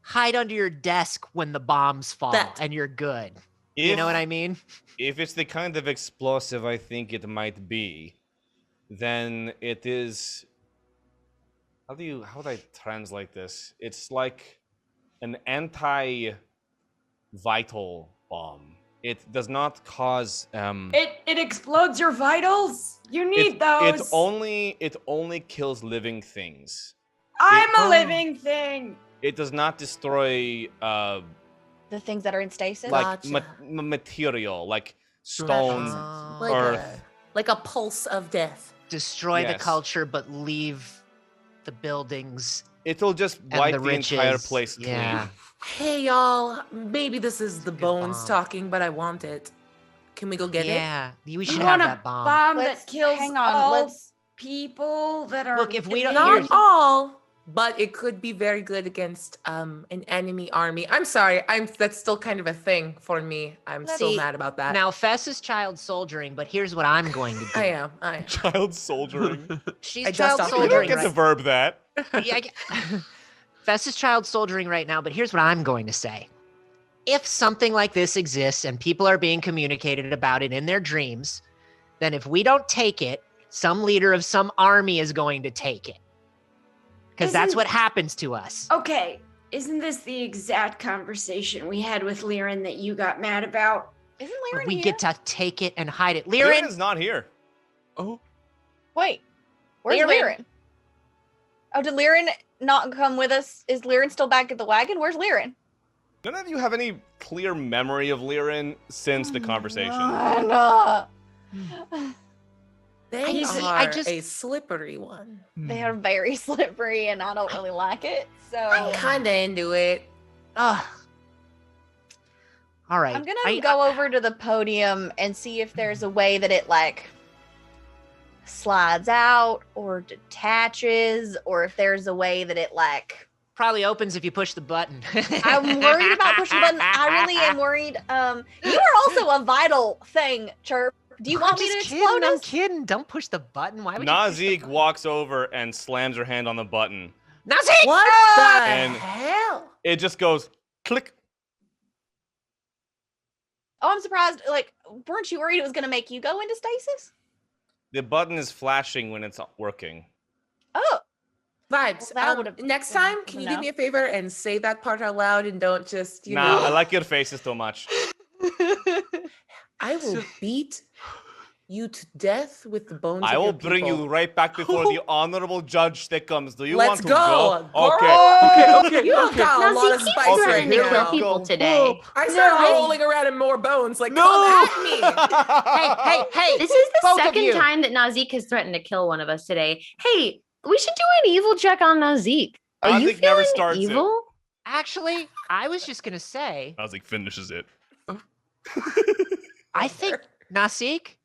hide under your desk when the bombs fall, That. and you're good. You know what I mean? If it's the kind of explosive I think it might be, then it is. How would I translate this? It's like an anti-vital bomb. It does not cause. It explodes your vitals. You need those. It only kills living things. I'm a living thing. It does not destroy The things that are in stasis. like Gotcha. material, like stone, Oh. earth. Like a pulse of death. Destroy the Yes. culture, but leave the buildings It'll just and wipe the the entire riches. place clean. Yeah. Hey y'all, maybe this is the Good bones bomb. talking, but I want it. Can we go get it? Yeah. We should You have want a that bomb. bomb Let's- that kills hang on, all let's- people that are. Look, if we don't- Not Here's- all, but it could be very good against an enemy army. I'm sorry, that's still kind of a thing for me. I'm still See, mad about that. Now, Fess is child soldiering, but here's what I'm going to do. I am. Child soldiering. She's I just child stopped You don't soldiering get to right verb that. yeah, I get- Fess is child soldiering right now, but here's what I'm going to say. If something like this exists and people are being communicated about it in their dreams, then if we don't take it, some leader of some army is going to take it. Because that's Isn't- what happens to us. Okay, isn't this the exact conversation we had with Liren that you got mad about? Isn't But Liren we here? get to take it and hide it. Liren Liren, is not here. Oh, Wait, where's Liren. Liren? Oh, did Liren not come with us? Is Liren still back at the wagon? Where's Liren? None of you have any clear memory of Liren since the conversation. they He's- are I just- a slippery one. They are very slippery, and I don't really like it. So I'm kind of into it. Ugh. All right. I'm gonna go over to the podium and see if there's a way that it like slides out or detaches, or if there's a way that it like. Probably opens if you push the button. I'm worried about pushing the button. I really am worried. You are also a vital thing, Chirp. Do you want me to Just explode kidding, I'm us? kidding. Don't push the button. Why would you? push the Nazik button? walks over and slams her hand on the button. Nazik! What the And- hell? It just goes click. Oh, I'm surprised. Like, weren't you worried it was gonna make you go into stasis? The button is flashing when it's working. Oh, Vibes. Well, that would've Next been time, can you do enough. me a favor and say that part out loud and don't just, you Nah, know. I like your faces so much. I will beat you to death with the bones I of will your bring people. you right back before the honorable judge Stickums. Do you Let's want to go. go? Okay. Okay. You don't got a lot of keep spice Okay, right threatening to here kill we now. people go. today. I started No. rolling around in more bones. Like, No! come at me. Hey! This is the both of second you. time that Nazik has threatened to kill one of us today. Hey, we should do an evil check on Nazik. Are you Nazik never feeling starts it. evil? Actually, I was just gonna say, Nazik finishes it. I think Nasik,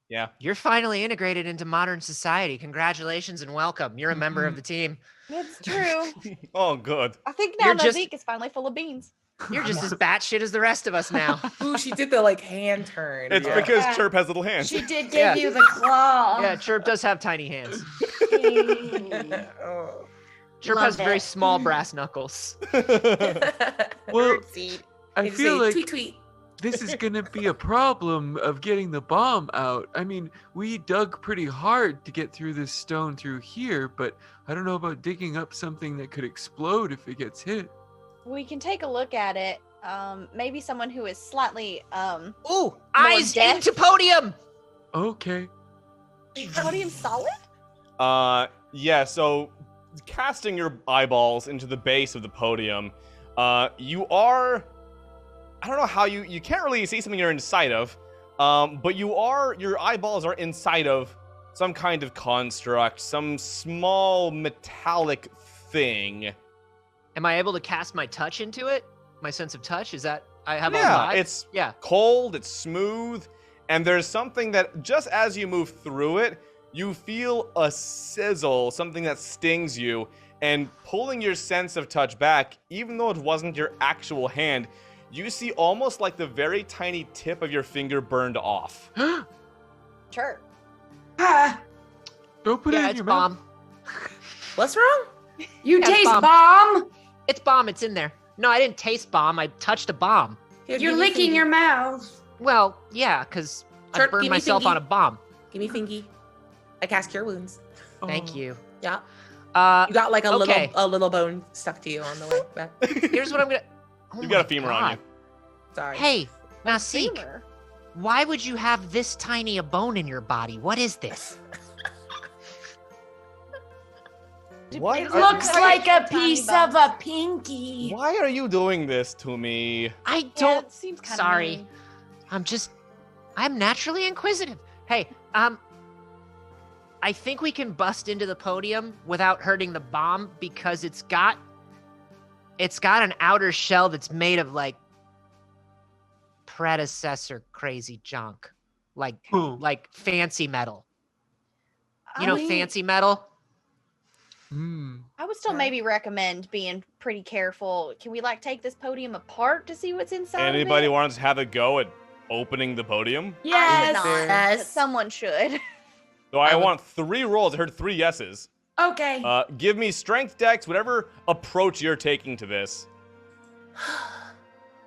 Yeah. you're finally integrated into modern society. Congratulations and welcome. You're a member of the team. it's true. Oh, good. I think now You're just- Nazik is finally full of beans. You're just as batshit as the rest of us now. Ooh, she did the like hand turn. It's Yeah. because Yeah. Chirp has little hands. She did give Yeah. you the claw. Yeah, Chirp does have tiny hands. Oh. Chirp Love has very it. small brass knuckles. Well, I feel like tweet tweet. this is gonna be a problem of getting the bomb out. I mean, we dug pretty hard to get through this stone through here, but I don't know about digging up something that could explode if it gets hit. We can take a look at it. Maybe someone who is slightly Ooh, eyes death. into podium. Okay. podium solid. Yeah, so casting your eyeballs into the base of the podium, you are, I don't know how you can't really see something you're inside of, but your eyeballs are inside of some kind of construct, some small metallic thing. Am I able to cast my touch into it? My sense of touch? Is that I have all Yeah, five? it's Yeah. cold, it's smooth, and there's something that just as you move through it, you feel a sizzle, something that stings you, and pulling your sense of touch back, even though it wasn't your actual hand, you see almost like the very tiny tip of your finger burned off. Sure. Ah, Don't put it Yeah, in it's your mouth. bomb. What's wrong? you Yeah, taste bomb. bomb. It's bomb. It's in there. No, I didn't taste bomb. I touched a bomb. Here, You're give me licking fingy. your mouth. Well, yeah, because I Chirp, burned give me myself fingy. on a bomb. Give me fingy. I cast cure wounds. Thank Oh. you. Yeah. Uh, You got like okay. a little bone stuck to you on the way back. Here's what I'm gonna. Oh You've got a my femur on you. God. Sorry. Hey, Now, Seek, why would you have this tiny a bone in your body? What is this? What? It looks like a piece of a pinky. Why are you doing this to me? I Yeah, don't. it seems kind Sorry. Mean. I'm naturally inquisitive. Hey, I think we can bust into the podium without hurting the bomb because it's got an outer shell that's made of like predecessor crazy junk. Like fancy metal. You know fancy metal? I would still maybe recommend being pretty careful. Can we like take this podium apart to see what's inside Anybody of it? want to have a go at opening the podium? I would not, Yes. but someone should. So I want 3 rolls. I heard 3 yeses. Okay. Give me strength, dex, whatever approach you're taking to this.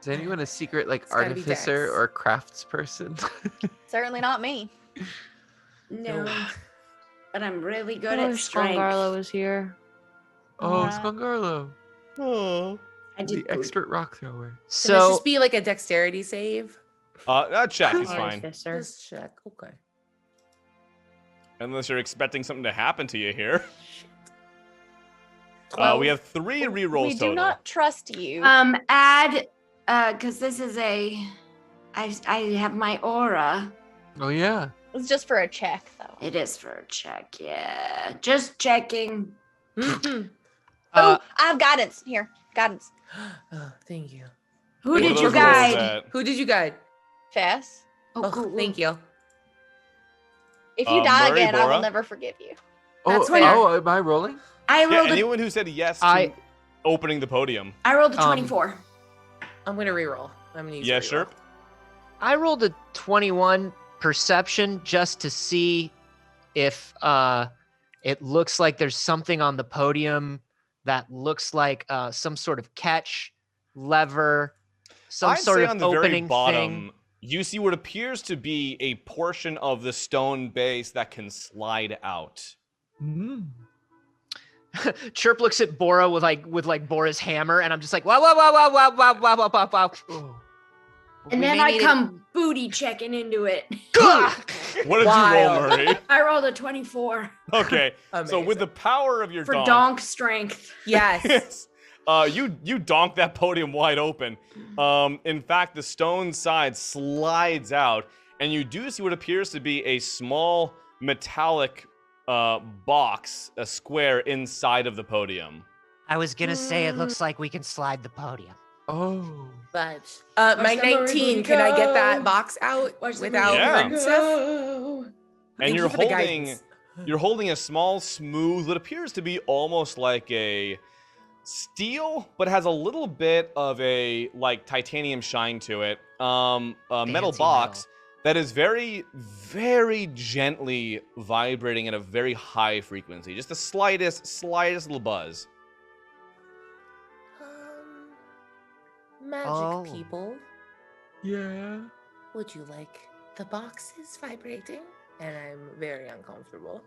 Is anyone a secret like gotta be artificer Dex. or crafts person? Certainly not me. No. But I'm really good I at wish strength. Scongarlo was here. Oh, Yeah. Scongarlo, Oh. I the did good. expert rock thrower. Can this So just be like a dexterity save? Check is fine. Artificer. Just check. Okay. Unless you're expecting something to happen to you here. 12. We have 3 rerolls We total. do not trust you. Add, because this is I have my aura. Oh yeah. It's just for a check, though. It is for a check, yeah. Just checking. Mhm. Oh, I have guidance. Here, guidance. Oh, thank you. Who What are did those you rolls guide? at? Who did you guide? Fess. Oh, Oh, cool. thank you. If you die Murray, again, I will Bora? never forgive you. That's oh, fair. oh, am I rolling? I Yeah, rolled anyone who said yes to I- opening the podium. a 24. I'm gonna reroll. I'm gonna use Yeah, a reroll. sure. I rolled a 21 perception just to see if it looks like there's something on the podium that looks like some sort of catch, lever, some I'd sort say of on the very opening bottom, thing. you see what appears to be a portion of the stone base that can slide out. Chirp looks at Bora with Bora's hammer, and I'm just like, wow, wow, wow, wow, wow, wow, wow, wow, wow, wow. Oh. And We then may I need come booty checking into it. What did you roll, Wild. Murray? I rolled a 24 Okay, so with Amazing. the power of your for donk, donk strength. Yes. you donk that podium wide open. In fact, the stone side slides out, and you do see what appears to be a small metallic box, a square inside of the podium. I was gonna say it looks like we can slide the podium. Oh. But my Watch the Murray 19, booty can I get that go. box out Watch the without Murray hurting booty stuff? Go. And Thank you for the guidance. you're holding a small, smooth, what appears to be almost like a steel, but has a little bit of a like titanium shine to it. A metal Fancy box metal. that is very, very gently vibrating at a very high frequency. Just the slightest little buzz. Magic Oh. people, Yeah. would you like the boxes vibrating? And I'm very uncomfortable.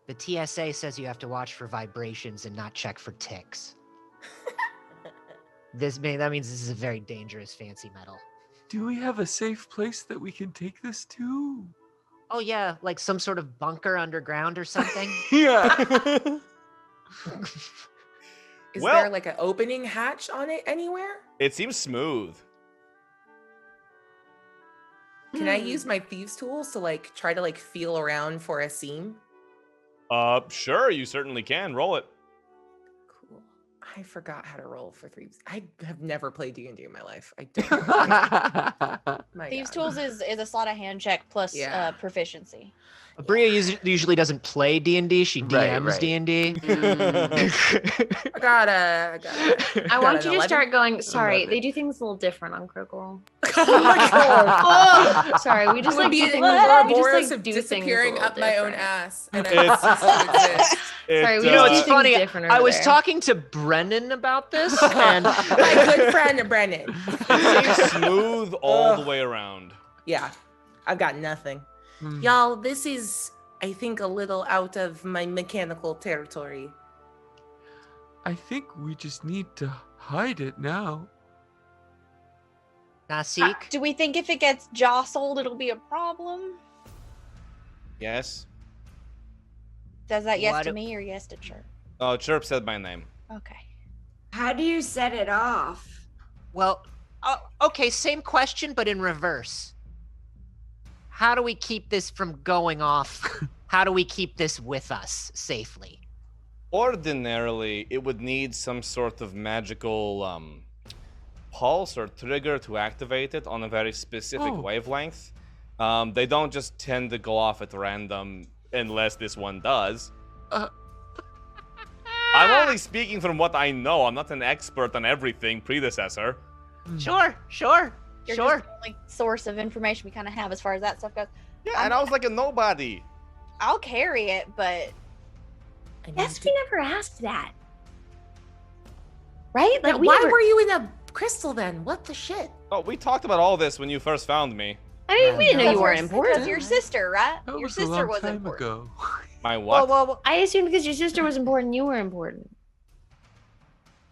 The TSA says you have to watch for vibrations and not check for ticks. That means this is a very dangerous fancy metal. Do we have a safe place that we can take this to? Oh yeah, like some sort of bunker underground or something. Yeah. Is Well- there like an opening hatch on it anywhere? It seems smooth. Can I use my thieves tools to like try to like feel around for a seam? Sure, you certainly can. Roll it. Cool. I forgot how to roll for thieves. I have never played D&D in my life. I don't. My Thieves' God. tools is a slot of hand check plus Yeah. proficiency. Bria usually doesn't play D&D. She Right, DMs right. D&D. I got a. I want you to 11. start going. Sorry, 11. they do things a little different on Critical. Oh my God. Sorry, we just Would like be do things. Ouroboros We just like of do things a disappearing little up my own different. ass, and It's- I cease to exist. Sorry, we You know, just it's do things funny. different I over was there. talking to Brennan about this, and My good friend Brennan. It seems smooth all the way around. Yeah, I've got nothing. Hmm. Y'all, this is, I think, a little out of my mechanical territory. I think we just need to hide it now. Nasik? Do we think if it gets jostled, it'll be a problem? Yes. Does that yes What to do- me or yes to Chirp? Oh, Chirp said my name. Okay. How do you set it off? Well, okay, same question, but in reverse. How do we keep this from going off? How do we keep this with us safely? Ordinarily, it would need some sort of magical pulse or trigger to activate it on a very specific wavelength. They don't just tend to go off at random unless this one does. I'm only speaking from what I know. I'm not an expert on everything, predecessor. Sure. You're just the only source of information we kind of have as far as that stuff goes. Yeah, and I was like a nobody. I'll carry it, but Yes, we never asked that. Right? Like, Yeah, we why never... were you in a crystal then? What the shit? Oh, we talked about all this when you first found me. I mean, we didn't know you were Because important. your sister, right? That Your was a sister long was time important. ago. My what? Well, I assumed because your sister was important, you were important.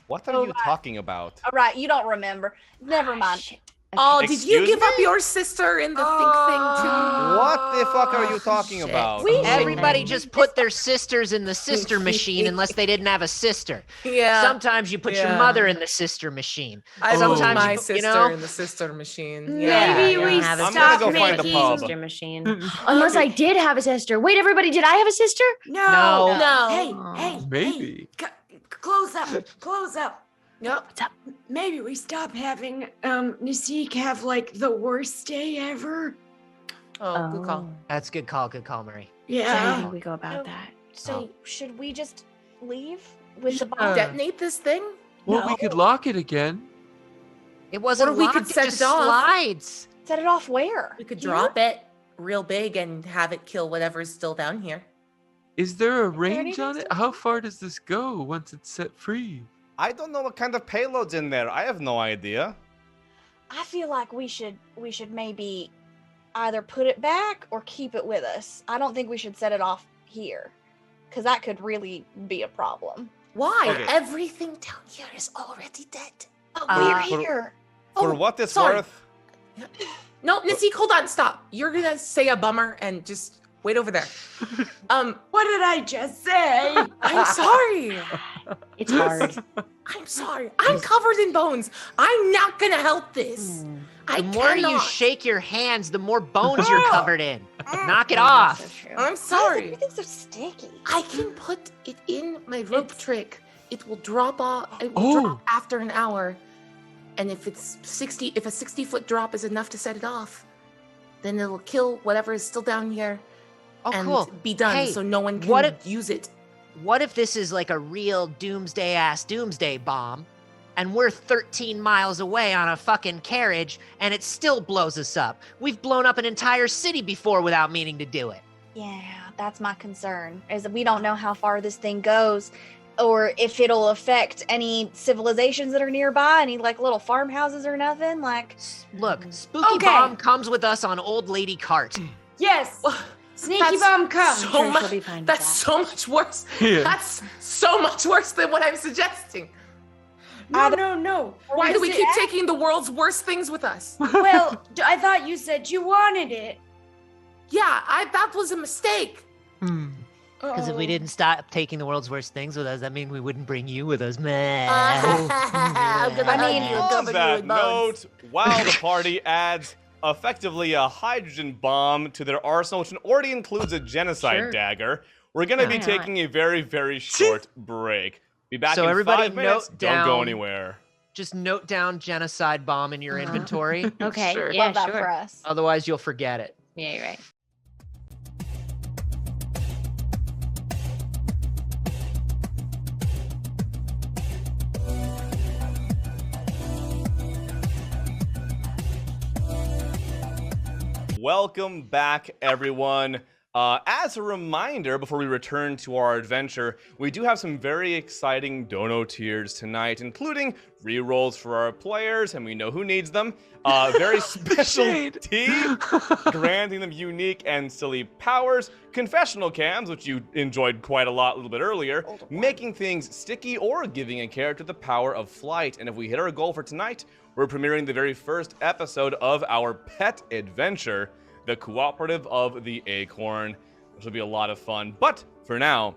What are you talking about? All right, you don't remember. Never mind. Shit. Oh, did you Excuse give up me? your sister in the think thing too? What the fuck are you talking shit. about? Everybody just put their sisters in the sister machine unless they didn't have a sister. Yeah. Sometimes you put your Yeah. mother in the sister machine. I put Sometimes my you, sister you know, in the sister machine. Yeah. Maybe we have a I'm gonna stop go find the making. pub. sister machine. Unless I did have a sister. Wait, everybody, did I have a sister? No. No. Hey, Maybe. close up. Yep. Maybe we stop having Nasik have like the worst day ever. Oh, good call. That's good call, Marie. So how do you Yeah. think we go about that? So should we just leave with the bomb? Detonate this thing? Well, we could lock it again. It wasn't Or we could locked, set just it off. slides. Set it off where? We could Here? drop it real big and have it kill whatever's still down here. Is there a range anything on it? still- How far does this go once it's set free? I don't know what kind of payload's in there. I have no idea. I feel like we should maybe either put it back or keep it with us. I don't think we should set it off here, because that could really be a problem. Why? Okay. Everything down here is already dead. But Uh, we're for- here. For Oh, what it's sorry. worth, No, Nasik, hold on, stop. You're gonna say a bummer and just wait over there. What did I just say? I'm sorry. It's hard. I'm sorry. I'm covered in bones. I'm not gonna help this. I The more you cannot. shake your hands, the more bones you're covered in. Knock it off. I'm Why is sorry. everything so sticky? I can put it in my rope trick. It will drop off. It will drop after an hour. And if it's 60, if a 60-foot drop is enough to set it off, then it'll kill whatever is still down here Oh, and cool. be done. Hey, So no one can what if- use it. What if this is like a real doomsday bomb, and we're 13 miles away on a fucking carriage, and it still blows us up? We've blown up an entire city before without meaning to do it. Yeah, that's my concern. Is that we don't know how far this thing goes, or if it'll affect any civilizations that are nearby, any like little farmhouses or nothing. Like, Look, Spooky Okay. Bomb comes with us on Old Lady Cart. Yes. Sneaky That's bomb come. So sure she'll much. be fine with That's that. so much worse. Yeah. That's so much worse than what I'm suggesting. No. Why do we Does it keep act- taking the world's worst things with us? Well, I thought you said you wanted it. Yeah, that was a mistake. Because if we Oh. didn't stop taking the world's worst things with us, that means we wouldn't bring you with us, man. I'm gonna hug you and on cover you that in bones. note, while the party adds effectively a hydrogen bomb to their arsenal, which already includes a genocide Sure. dagger, we're going to be Why not? taking a very, very short break. Be back So in everybody 5 minutes. note Don't go down- anywhere. Just note down genocide bomb in your inventory. Okay. Sure. Yeah, love that sure. for us. Otherwise, you'll forget it. Yeah, you're right. Welcome back, everyone. As a reminder, before we return to our adventure, we do have some very exciting dono tiers tonight, including rerolls for our players, and we know who needs them. Very special tea, granting them unique and silly powers. Confessional cams, which you enjoyed quite a lot a little bit earlier, making things sticky or giving a character the power of flight. And if we hit our goal for tonight, we're premiering the very first episode of our pet adventure, The Cooperative of the Acorn, which will be a lot of fun. But for now,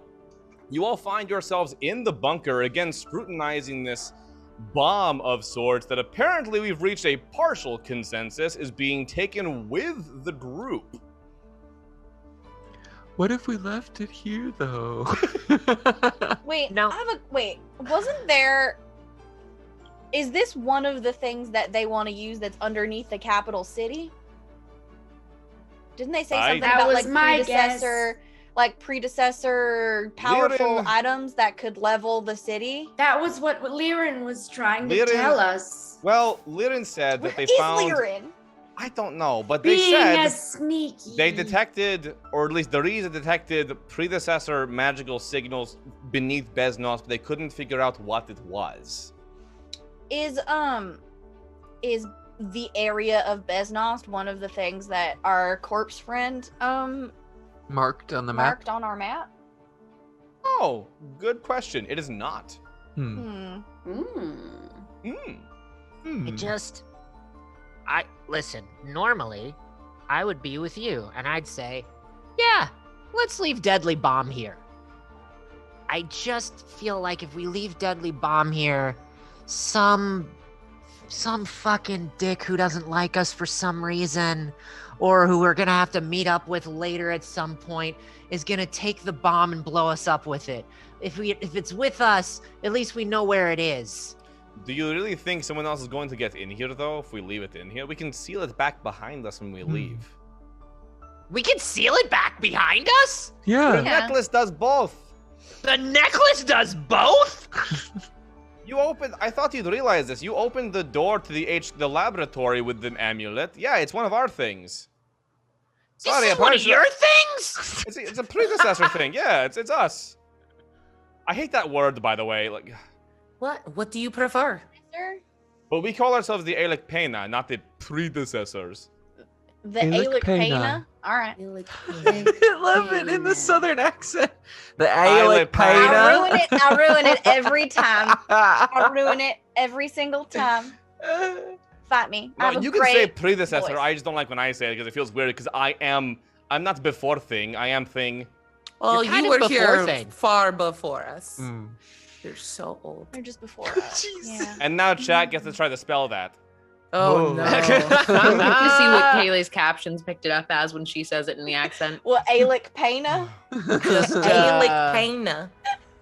you all find yourselves in the bunker, again scrutinizing this bomb of sorts that apparently we've reached a partial consensus is being taken with the group. What if we left it here, though? Wait, No. wait, wasn't there... Is this one of the things that they want to use that's underneath the capital city? Didn't they say something That about was my predecessor powerful Liren. items that could level the city? That was what Liren was trying to Liren- tell us. Well, Liren said that Where they is found... Liren? I don't know, but they Being said a sneaky. they detected, or at least the reason detected predecessor magical signals beneath Beznos, but they couldn't figure out what it was. Is the area of Beznost one of the things that our corpse friend Marked on the map. marked on our map? Oh, good question. It is not. Hmm. Listen, normally I would be with you and I'd say, yeah, let's leave Deadly Bomb here. I just feel like if we leave Deadly Bomb here, some fucking dick who doesn't like us for some reason, or who we're gonna have to meet up with later at some point, is gonna take the bomb and blow us up with it. If it's with us, at least we know where it is. Do you really think someone else is going to get in here, though, if we leave it in here? We can seal it back behind us when we leave. We can seal it back behind us? Yeah. The necklace does both. The necklace does both? I thought you'd realize this. You opened the door to the laboratory with the amulet. Yeah, it's one of our things. Sorry, This is one of your things? It's a predecessor thing. Yeah, it's us. I hate that word, by the way. Like, What do you prefer? but we call ourselves the Alec Pena, not the predecessors. The Alec Alec Pena. Pena? Alright. I love it in the southern accent. The Alec Alec Pena. Pena. I ruin it every time. I ruin it every single time. Fight me. I No, have a you can say great predecessor. voice. I just don't like when I say it because it feels weird. Because I'm not before thing. I am thing. Well, You're kind you of were before here thing. far before us. Mm. You're so old. They're just before us. Yeah. And now chat gets to try to spell that. Oh, Oh. no. You can see what Kaylee's captions picked it up as when she says it in the accent. Well, Alec Pena. Just, Alec Pena.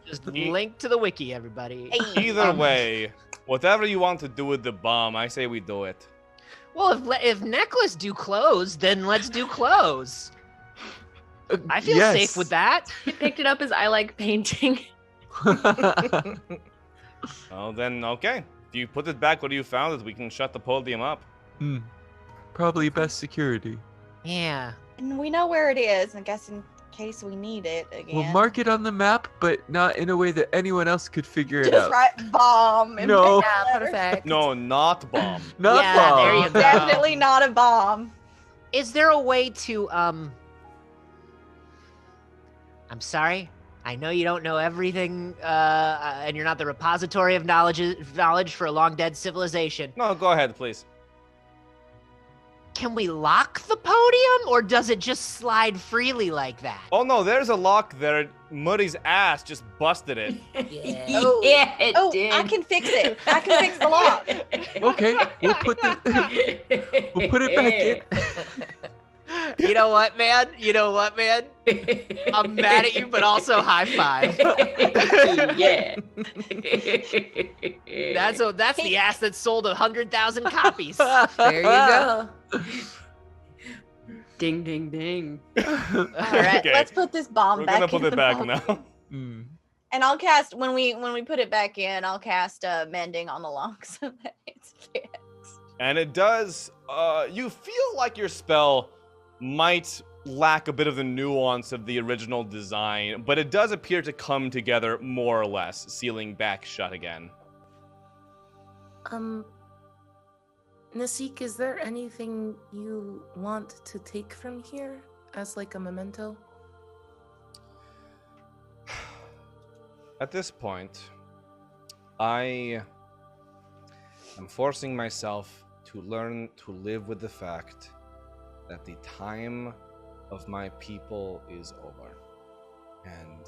just link to the wiki, everybody. Hey. Either way, whatever you want to do with the bomb, I say we do it. Well, if necklace do clothes, then let's do clothes. I feel Yes. safe with that. He picked it up as I like painting. Oh, then okay. If you put it back where you found it, we can shut the podium up. Probably best security. Yeah. And we know where it is, I guess in case we need it again. We'll mark it on the map, but not in a way that anyone else could figure it Just out. write bomb. in No. big Yeah, letters. perfect. No, not bomb. Not Yeah, bomb. there you go. Definitely not a bomb. Is there a way to I'm sorry. I know you don't know everything, and you're not the repository of knowledge for a long dead civilization. No, go ahead, please. Can we lock the podium, or does it just slide freely like that? Oh no, there's a lock there. Muddy's ass just busted it. Oh. Yeah, it Oh, did. I can fix it. I can fix the lock. Okay, we'll put it back in. You know what, man? I'm mad at you, but also high five. Yeah. That's the ass that sold 100,000 copies. There you go. Ding, ding, ding. All right, Okay. let's put this bomb We're back gonna put in it the back bomb. now. And I'll cast when we put it back in. I'll cast mending on the lock so that it's fixed. And it does. You feel like your spell might lack a bit of the nuance of the original design, but it does appear to come together more or less, sealing back shut again. Nasik, is there anything you want to take from here as like a memento? At this point, I am forcing myself to learn to live with the fact that the time of my people is over. And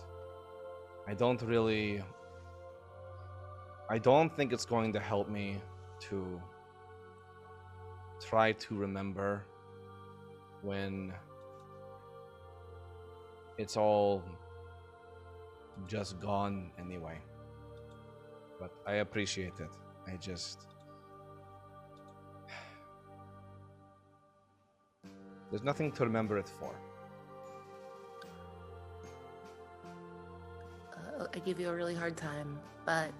I don't think it's going to help me to try to remember when it's all just gone anyway. But I appreciate it. There's nothing to remember it for. I give you a really hard time, but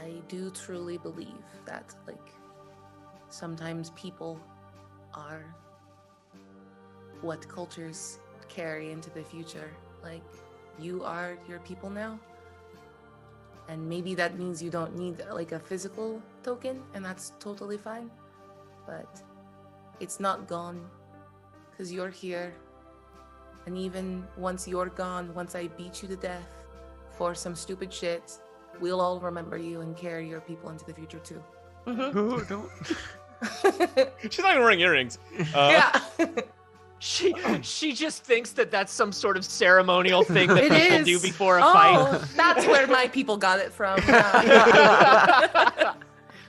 I do truly believe that, like, sometimes people are what cultures carry into the future. Like, you are your people now. And maybe that means you don't need, like, a physical token, and that's totally fine. But it's not gone, because you're here. And even once you're gone, once I beat you to death for some stupid shit, we'll all remember you and carry your people into the future too. Oh, don't. She's not even wearing earrings. Yeah. She just thinks that that's some sort of ceremonial thing that It people is. do before a fight. That's where my people got it from.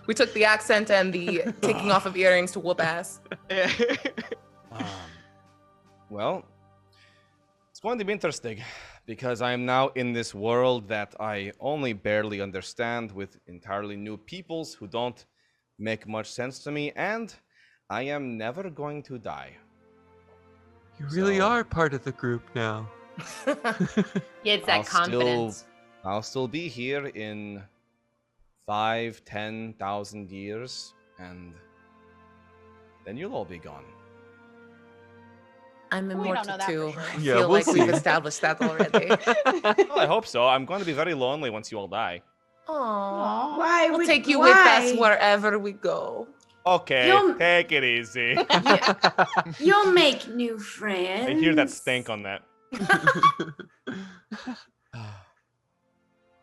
We took the accent and the taking off of earrings to whoop ass. Well, it's going to be interesting because I am now in this world that I only barely understand, with entirely new peoples who don't make much sense to me, and I am never going to die. You really So- are part of the group now. Yeah, it's that confidence. I'll still be here in 5,000-10,000 years, and then you'll all be gone. I'm We don't immortal know that for too. sure. I Yeah, feel we'll like we've see. established that already. Well, I hope so. I'm going to be very lonely once you all die. Aww. Why We'll would- take you why? with us wherever we go. Okay, You'll- take it easy. You'll make new friends. I hear that stank on that.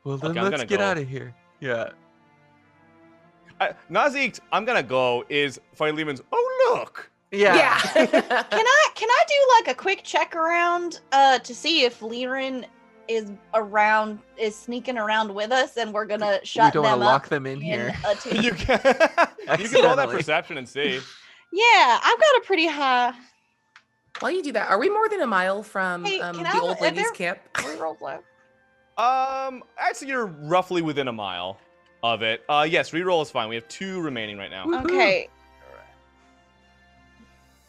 Well, then Okay, I'm let's gonna get go. out of here. Yeah. Nazik, I'm gonna go is Philemon's. Oh look! Yeah. Can I do like a quick check around to see if Liren is sneaking around with us, and we're gonna shut we don't them want to up lock them in here. a tomb? You can roll that Accidentally. perception and see. Yeah, I've got a pretty high. While you do that, are we more than a mile from Hey, can the I- old are ladies' there- camp? Reroll low. Actually, you're roughly within a mile of it. Yes, reroll is fine. We have 2 remaining right now. Okay.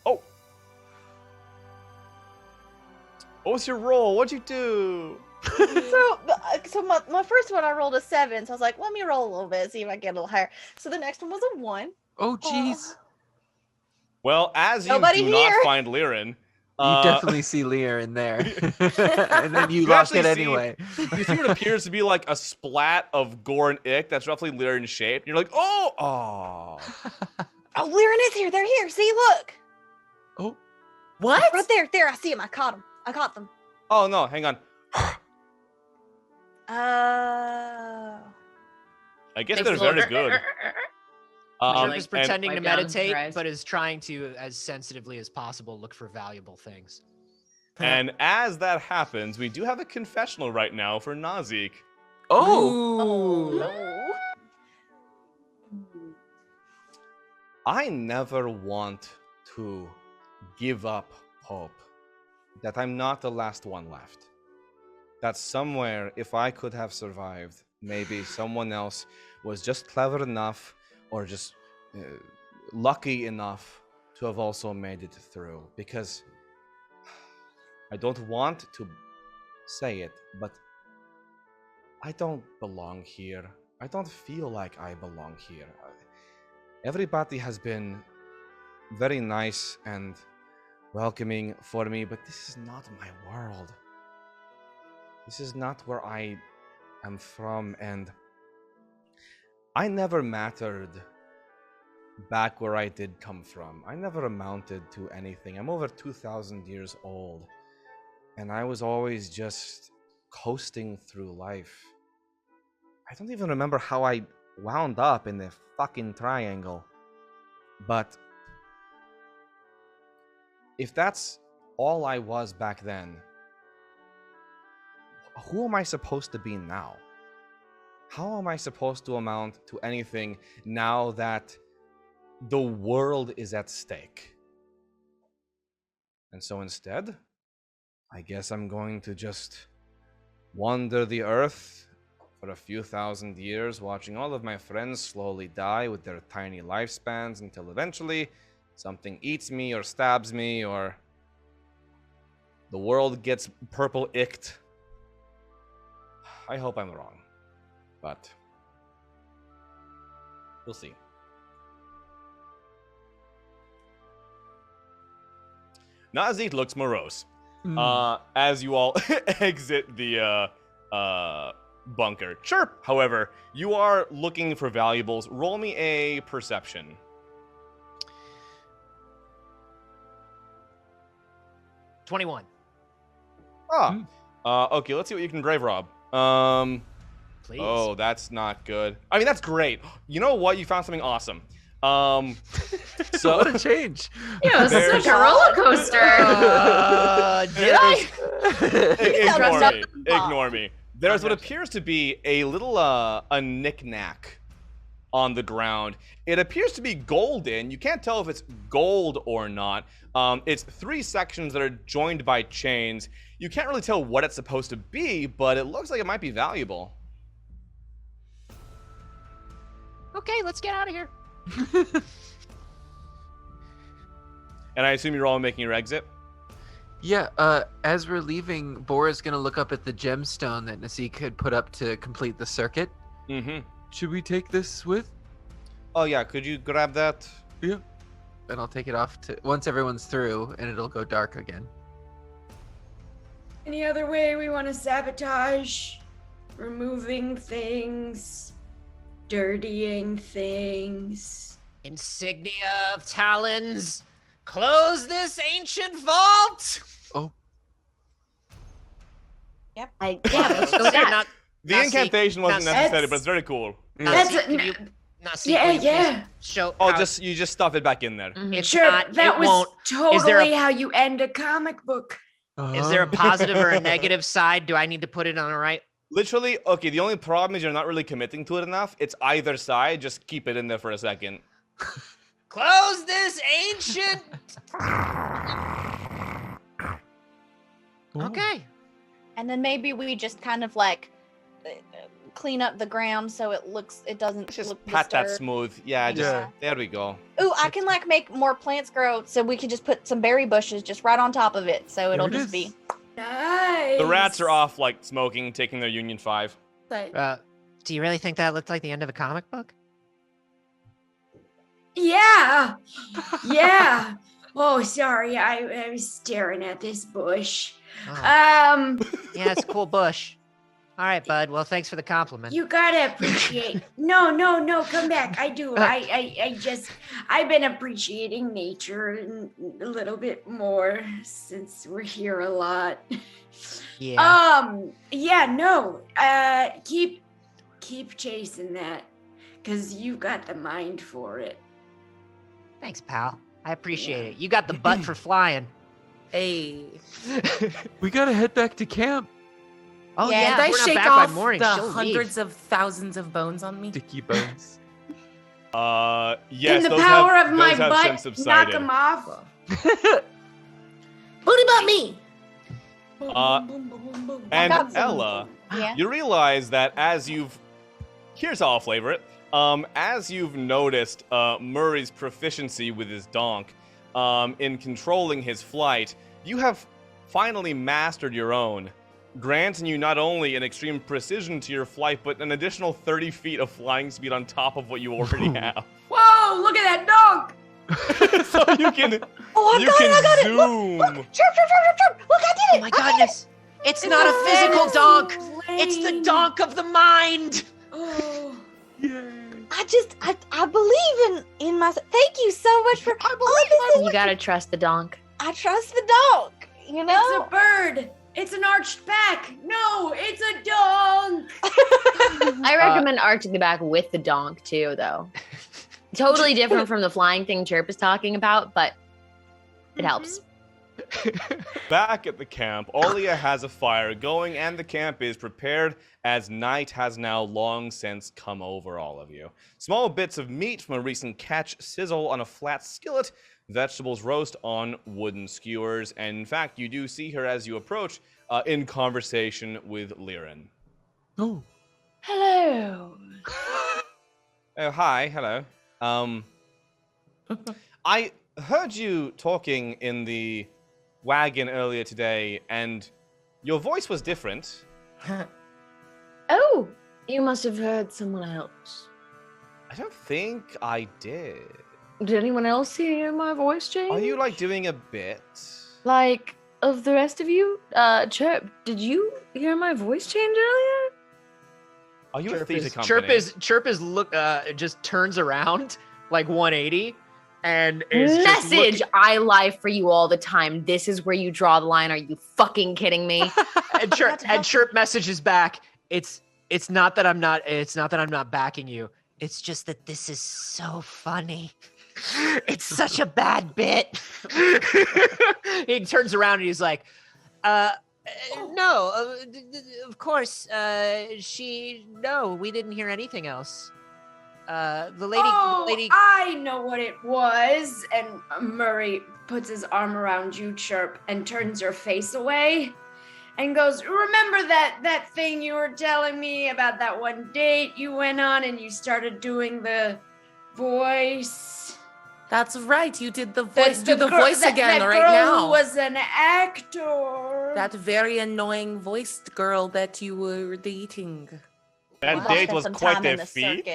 Oh. What was your roll? What'd you do? So my first one I rolled a 7, so I was like, let me roll a little bit, see if I get a little higher. So the next one was a 1. Oh, jeez. Well, as you Nobody do not here. find Liren, You definitely see Lear in there. And then you You lock actually it see- anyway. you see what appears to be like a splat of gore and ick that's roughly Liren shaped. You're like, oh. Oh, Liren is here. They're here. See, look. Oh, What? Right there. There, I see them. I caught them. I caught them. Oh, no, hang on. Oh. I guess They they're float. very good. Chirp like, is pretending to wipe down his meditate, eyes. but is trying to, as sensitively as possible, look for valuable things. And as that happens, we do have a confessional right now for Nazik. Oh, No. I never want to give up hope that I'm not the last one left. That somewhere, if I could have survived, maybe someone else was just clever enough or just lucky enough to have also made it through. Because I don't want to say it, but I don't belong here. I don't feel like I belong here. Everybody has been very nice and welcoming for me, but this is not my world. This is not where I am from, and I never mattered back where I did come from. I never amounted to anything. I'm over 2,000 years old, and I was always just coasting through life. I don't even remember how I wound up in the fucking triangle. But if that's all I was back then, who am I supposed to be now? How am I supposed to amount to anything now that the world is at stake? And so instead, I guess I'm going to just wander the earth for a few thousand years, watching all of my friends slowly die with their tiny lifespans until eventually something eats me or stabs me or the world gets purple-icked. I hope I'm wrong, but we'll see. Nazik looks morose as you all exit the bunker. Chirp, however, you are looking for valuables. Roll me a perception. $21. Okay, let's see what you can grave rob. Please. Oh, that's not good. I mean, that's great. You know what? You found something awesome. So What a change. Yeah, it was There's- such a roller coaster. Did I? Ignore me. There's what appears to be a little a knick-knack on the ground. It appears to be golden. You can't tell if it's gold or not. It's 3 sections that are joined by chains. You can't really tell what it's supposed to be, but it looks like it might be valuable. Okay, let's get out of here. And I assume you're all making your exit? Yeah, as we're leaving, Bora's gonna look up at the gemstone that Nasik had put up to complete the circuit. Mm-hmm. Should we take this with? Oh, yeah. Could you grab that? Yeah. And I'll take it off to once everyone's through, and it'll go dark again. Any other way we want to sabotage? Removing things, dirtying things. Insignia of talons. Close this ancient vault. Oh, Yeah, let's go that. Not, The Nasi, incantation wasn't Nasi. necessary, but it's very cool. That's Nasi, a- can you, Nasi, Yeah, will you please yeah. Show. Oh, how- you just stuff it back in there. It's Sure, not, that it was won't. Is there a- totally how you end a comic book. Is there a positive or a negative side? Do I need to put it on the right? Literally, okay, the only problem is you're not really committing to it enough. It's either side. Just keep it in there for a second. Close this ancient. Okay. And then maybe we just kind of like clean up the ground so it doesn't Let's just look pat that disturbed. smooth. Yeah, just Yeah. there we go. Ooh, I can like make more plants grow so we can just put some berry bushes just right on top of it. So it'll There it just be Nice. The rats are off, like smoking, taking their Union 5. Do you really think that looked like the end of a comic book? Yeah. Yeah. Oh, sorry. I was staring at this bush. Oh. Yeah, it's a cool bush. All right, bud. Well, thanks for the compliment. you gotta appreciate. No, come back. I do. I've been appreciating nature a little bit more since we're here a lot. Yeah. Yeah, no. Keep chasing that, cause you've got the mind for it. Thanks, pal. I appreciate it. You got the butt for flying. Hey. we gotta head back to camp. Oh Yeah, yeah, Did I we're not shake back off by morning. the She'll hundreds leave. of thousands of bones on me? Sticky bones. Yes, In the those power have, of my those have butt, since knock subsided. them off. Booty butt me! And got some- Ella, yeah. you realize that here's how I'll flavor it. As you've noticed Murray's proficiency with his donk in controlling his flight, you have finally mastered your own, granting you not only an extreme precision to your flight, but an additional 30 feet of flying speed on top of what you already have. Whoa! Look at that dog. So you can Oh, I got it. zoom. Look, Chirp. Look, I did it. Oh my goodness. It's not a physical donk. It's the donk of the mind. Oh. I believe in myself. Thank you so much for. I believe You gotta trust the donk. I trust the dog. You know. It's a bird. It's an arched back. No, it's a donk. I recommend arching the back with the donk too, though. Totally different from the flying thing Chirp is talking about, but it helps. Back at the camp, Olia has a fire going and the camp is prepared as night has now long since come over all of you. Small bits of meat from a recent catch sizzle on a flat skillet, vegetables roast on wooden skewers, and in fact, you do see her as you approach in conversation with Liren. Oh. Hello. Oh, hi, hello. I heard you talking in the wagon earlier today, and your voice was different. Oh, you must have heard someone else. I don't think I did. Did anyone else hear my voice change? Are you, like, doing a bit? Like, of the rest of you? Chirp, did you hear my voice change earlier? Are you a theater company? Chirp is just turns around like 180 and is Message, I lie for you all the time. This is where you draw the line. Are you fucking kidding me? and Chirp messages back. It's not that I'm not backing you. It's just that this is so funny. It's such a bad bit. He turns around and he's like, no, of course, we didn't hear anything else. The lady. I know what it was. And Murray puts his arm around you, Chirp, and turns your face away and goes, remember that thing you were telling me about that one date you went on and you started doing the voice? That's right. You did the voice. Do the voice again right girl now. Who was an actor. That very annoying voiced girl that you were dating. That date was quite a feat.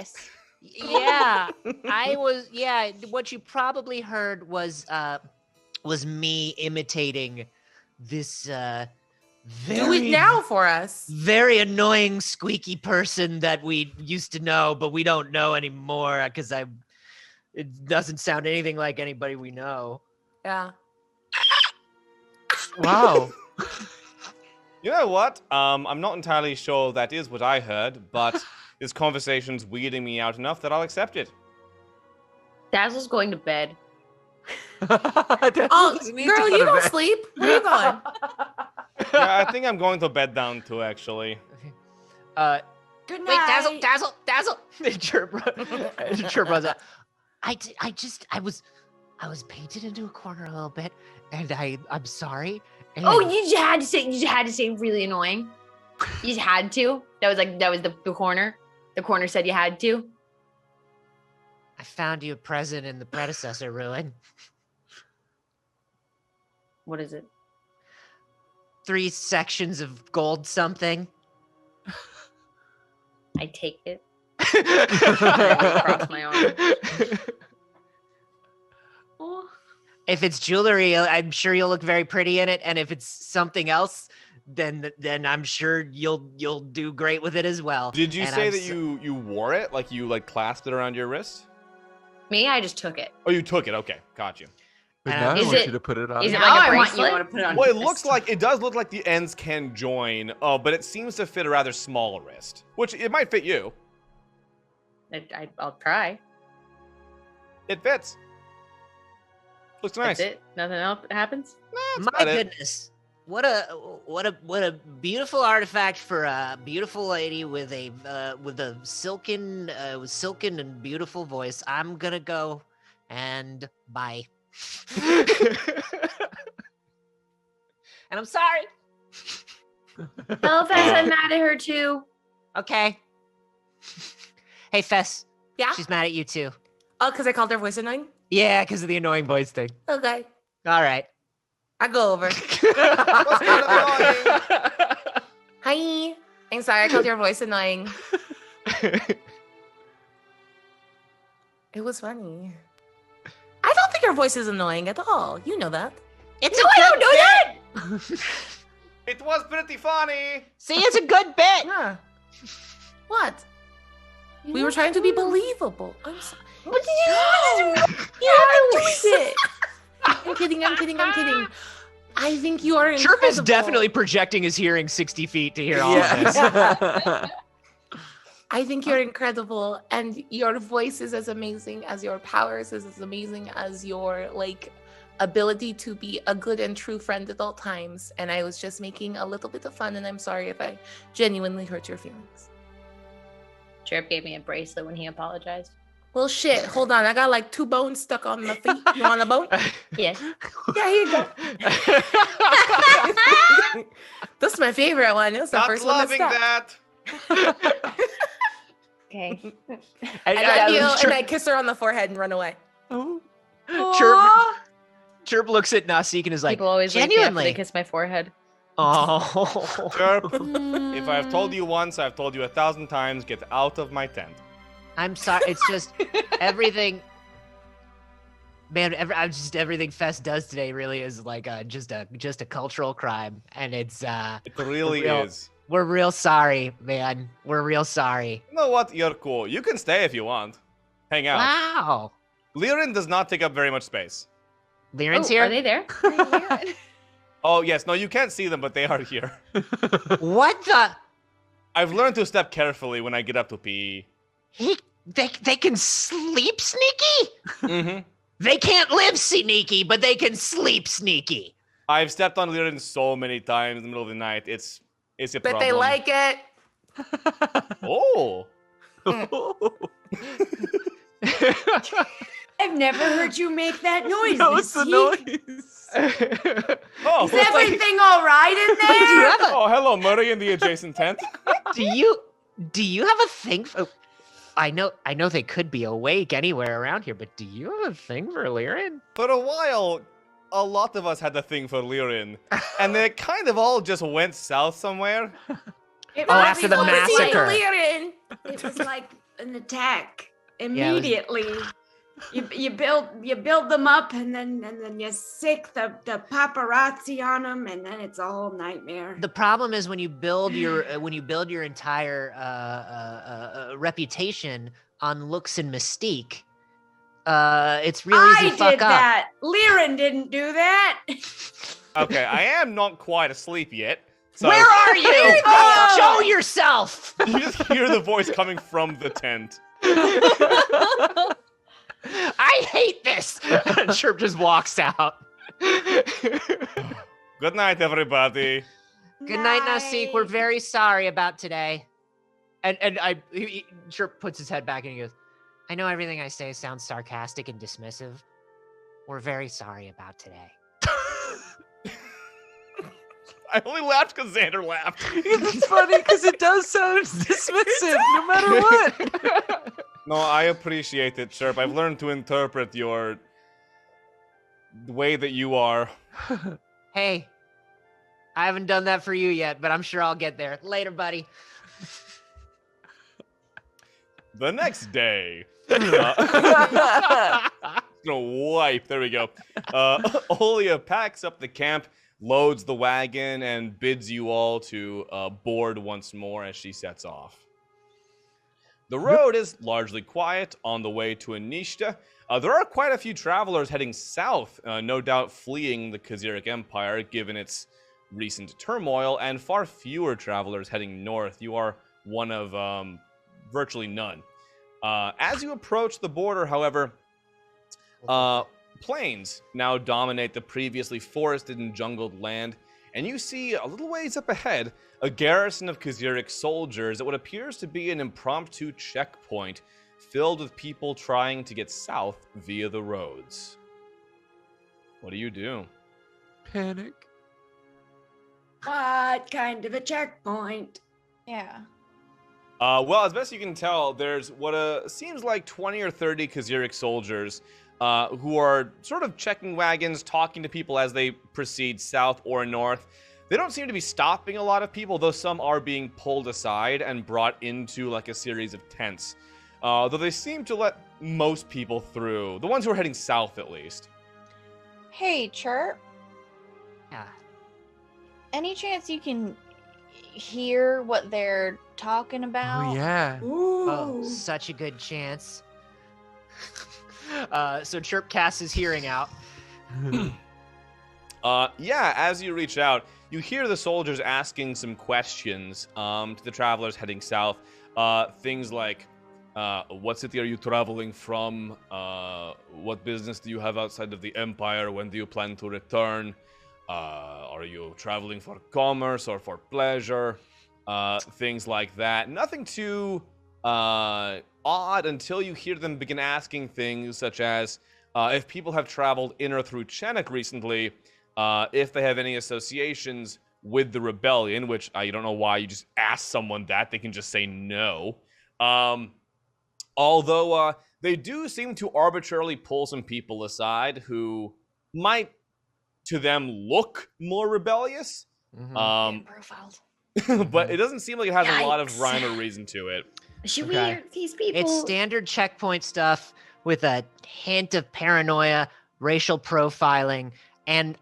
Yeah, what you probably heard was me imitating this do it now for us. Very annoying squeaky person that we used to know, but we don't know anymore because it doesn't sound anything like anybody we know. Yeah. Wow. You know what? I'm not entirely sure that is what I heard, but this conversation's weirding me out enough that I'll accept it. Dazzle's going to bed. Oh, girl, you don't sleep. Where are you going? Yeah, I think I'm going to bed down too, actually. Good night. Wait, Dazzle. Chirp runs out. I was painted into a corner a little bit, and I'm sorry. And Oh, you just had to say really annoying. You just had to. That was the corner. The corner said you had to. I found you a present in the predecessor ruin. What is it? 3 sections of gold something. I take it. I cross my arm. Oh. If it's jewelry, I'm sure you'll look very pretty in it, and if it's something else, then I'm sure you'll do great with it as well. Did you say that you wore it? Like you clasped it around your wrist? Me, I just took it. Oh, you took it. Okay, got you. But now I want you to put it on. Is it Now like a I want you bracelet? to put it on Well, your it looks wrist. like it does look like the ends can join, but it seems to fit a rather small wrist, which it might fit you. I'll try. It fits. Looks nice. That's it. Nothing else happens. That's My about it. goodness. What a beautiful artifact for a beautiful lady with a silken and beautiful voice. I'm gonna go and bye. And I'm sorry. Tell Fess I'm mad at her too. Okay. Hey Fess. Yeah? She's mad at you too. Oh, because I called her voice annoying? Yeah, because of the annoying voice thing. Okay. All right. I go over. What's not annoying? Hi. I'm sorry I called your voice annoying. It was funny. I thought your voice is annoying at all. You know that. It's No, I don't know that. It was pretty funny. See, it's a good bit. Yeah. What? We were trying to be believable. I'm sorry. What did you it? I'm kidding. I'm kidding. I think you are incredible. Chirp is definitely projecting his hearing 60 feet to hear all of this. I think you're incredible, and your voice is as amazing as your powers is as amazing as your ability to be a good and true friend at all times. And I was just making a little bit of fun, and I'm sorry if I genuinely hurt your feelings. Chirp gave me a bracelet when he apologized. Well, shit. Hold on. I got 2 bones stuck on my feet. You want a bone? Yes. Yeah, here you go. This is my favorite one. It was the Stop first one loving that that. Okay. I love you, and I kiss her on the forehead and run away. Chirp looks at Nasik and is like, People always wake me up when genuinely. they kiss my forehead. Oh. Chirp, if I've told you once, I've told you 1,000 times, get out of my tent. I'm sorry. It's just everything. Man, everything Fess does today really is just a cultural crime, and it's It really is. We're real sorry, man. We're real sorry. You know what? You're cool. You can stay if you want. Hang out. Wow. Lirin does not take up very much space. Liren's here. Are they there? Oh, yes. No, you can't see them, but they are here. What the? I've learned to step carefully when I get up to pee. They can sleep sneaky? Mm-hmm. They can't live sneaky, but they can sleep sneaky. I've stepped on Lirin so many times in the middle of the night. It's a But problem. they like it. Oh. I've never heard you make that noise. No, it's the Mystique. noise. Oh, Is everything all right in there? oh, hello, Murray in the adjacent tent. Do you have a thing for? I know they could be awake anywhere around here, but do you have a thing for Liren? For a while, a lot of us had a thing for Lirin, and they kind of all just went south somewhere. After the massacre. It was like an attack immediately. You build them up, and then you sick the paparazzi on them, and then it's a whole nightmare. The problem is when you build your entire reputation on looks and mystique, it's really easy to fuck did up. that. Liren didn't do that. Okay, I am not quite asleep yet. So Where are you? Show yourself. you just hear the voice coming from the tent. I hate this. Chirp just walks out. Good night, everybody. Good night, Nasik. We're very sorry about today. And Chirp puts his head back and he goes, I know everything I say sounds sarcastic and dismissive. We're very sorry about today. I only laughed because Xander laughed. It's funny because it does sound dismissive no matter what. No, I appreciate it, Chirp. I've learned to interpret the way that you are. Hey, I haven't done that for you yet, but I'm sure I'll get there. Later, buddy. The next day. Gonna wipe. There we go. Olia packs up the camp, loads the wagon, and bids you all to board once more as she sets off. The road is largely quiet on the way to Anishta. There are quite a few travelers heading south, no doubt fleeing the Khazaric Empire given its recent turmoil, and far fewer travelers heading north. You are one of virtually none. As you approach the border, however, plains now dominate the previously forested and jungled land, and you see a little ways up ahead a garrison of Khazaric soldiers at what appears to be an impromptu checkpoint filled with people trying to get south via the roads. What do you do? Panic. What kind of a checkpoint? Yeah. Well, as best you can tell, there's what seems like 20 or 30 Khazaric soldiers who are sort of checking wagons, talking to people as they proceed south or north. They don't seem to be stopping a lot of people, though some are being pulled aside and brought into like a series of tents. Though they seem to let most people through, the ones who are heading south at least. Hey, Chirp. Yeah. Any chance you can hear what they're talking about? Oh yeah. Oh, such a good chance. So Chirp casts his hearing out. Yeah, as you reach out, you hear the soldiers asking some questions to the travelers heading south. Things like, what city are you traveling from? What business do you have outside of the Empire? When do you plan to return? Are you traveling for commerce or for pleasure? Things like that. Nothing too odd until you hear them begin asking things such as if people have traveled in or through Chenek recently, if they have any associations with the rebellion, which I don't know why you just ask someone that. They can just say no. Although they do seem to arbitrarily pull some people aside who might, to them, look more rebellious. Profiled. But it doesn't seem like it has a lot of Yikes. rhyme or reason to it. Should we Okay. hear these people? It's standard checkpoint stuff with a hint of paranoia, racial profiling, and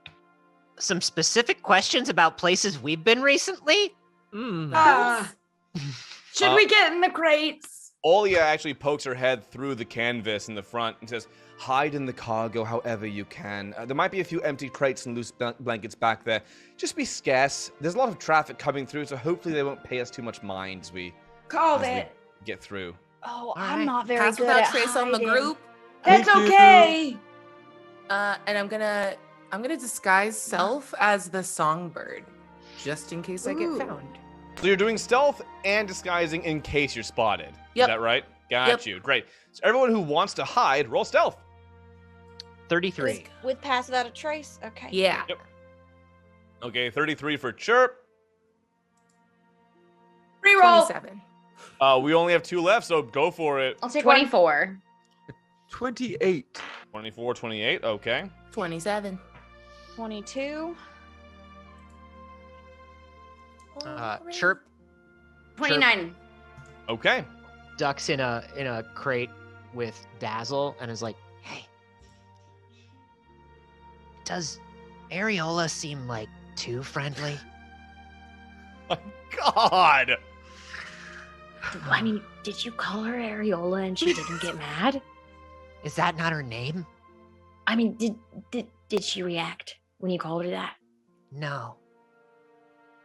some specific questions about places we've been recently. Should we get in the crates? Olia actually pokes her head through the canvas in the front and says, hide in the cargo however you can. There might be a few empty crates and loose blankets back there. Just be scarce. There's a lot of traffic coming through, so hopefully they won't pay us too much mind as we Called as we it. get through. Oh, right. I'm not very Pass good without at trace on the hiding. group. That's Thank you. okay. And I'm gonna disguise self as the songbird, just in case I get found. So you're doing stealth and disguising in case you're spotted. Yep. Is that right? Got Yep. you. Great. So everyone who wants to hide, roll stealth. 33. With pass without a trace? Okay. Yeah. Okay, 33 for Chirp. Reroll. 27. We only have 2 left, so go for it. I'll take 24. 28. 24, 28. Okay. 27. 22. Chirp 29. Okay. ducks in a crate with Dazzle and is like, "Hey, does Areola seem like too friendly?" God. I mean, did you call her Areola and she didn't get mad? Is that not her name? I mean, did she react when you called her that? No.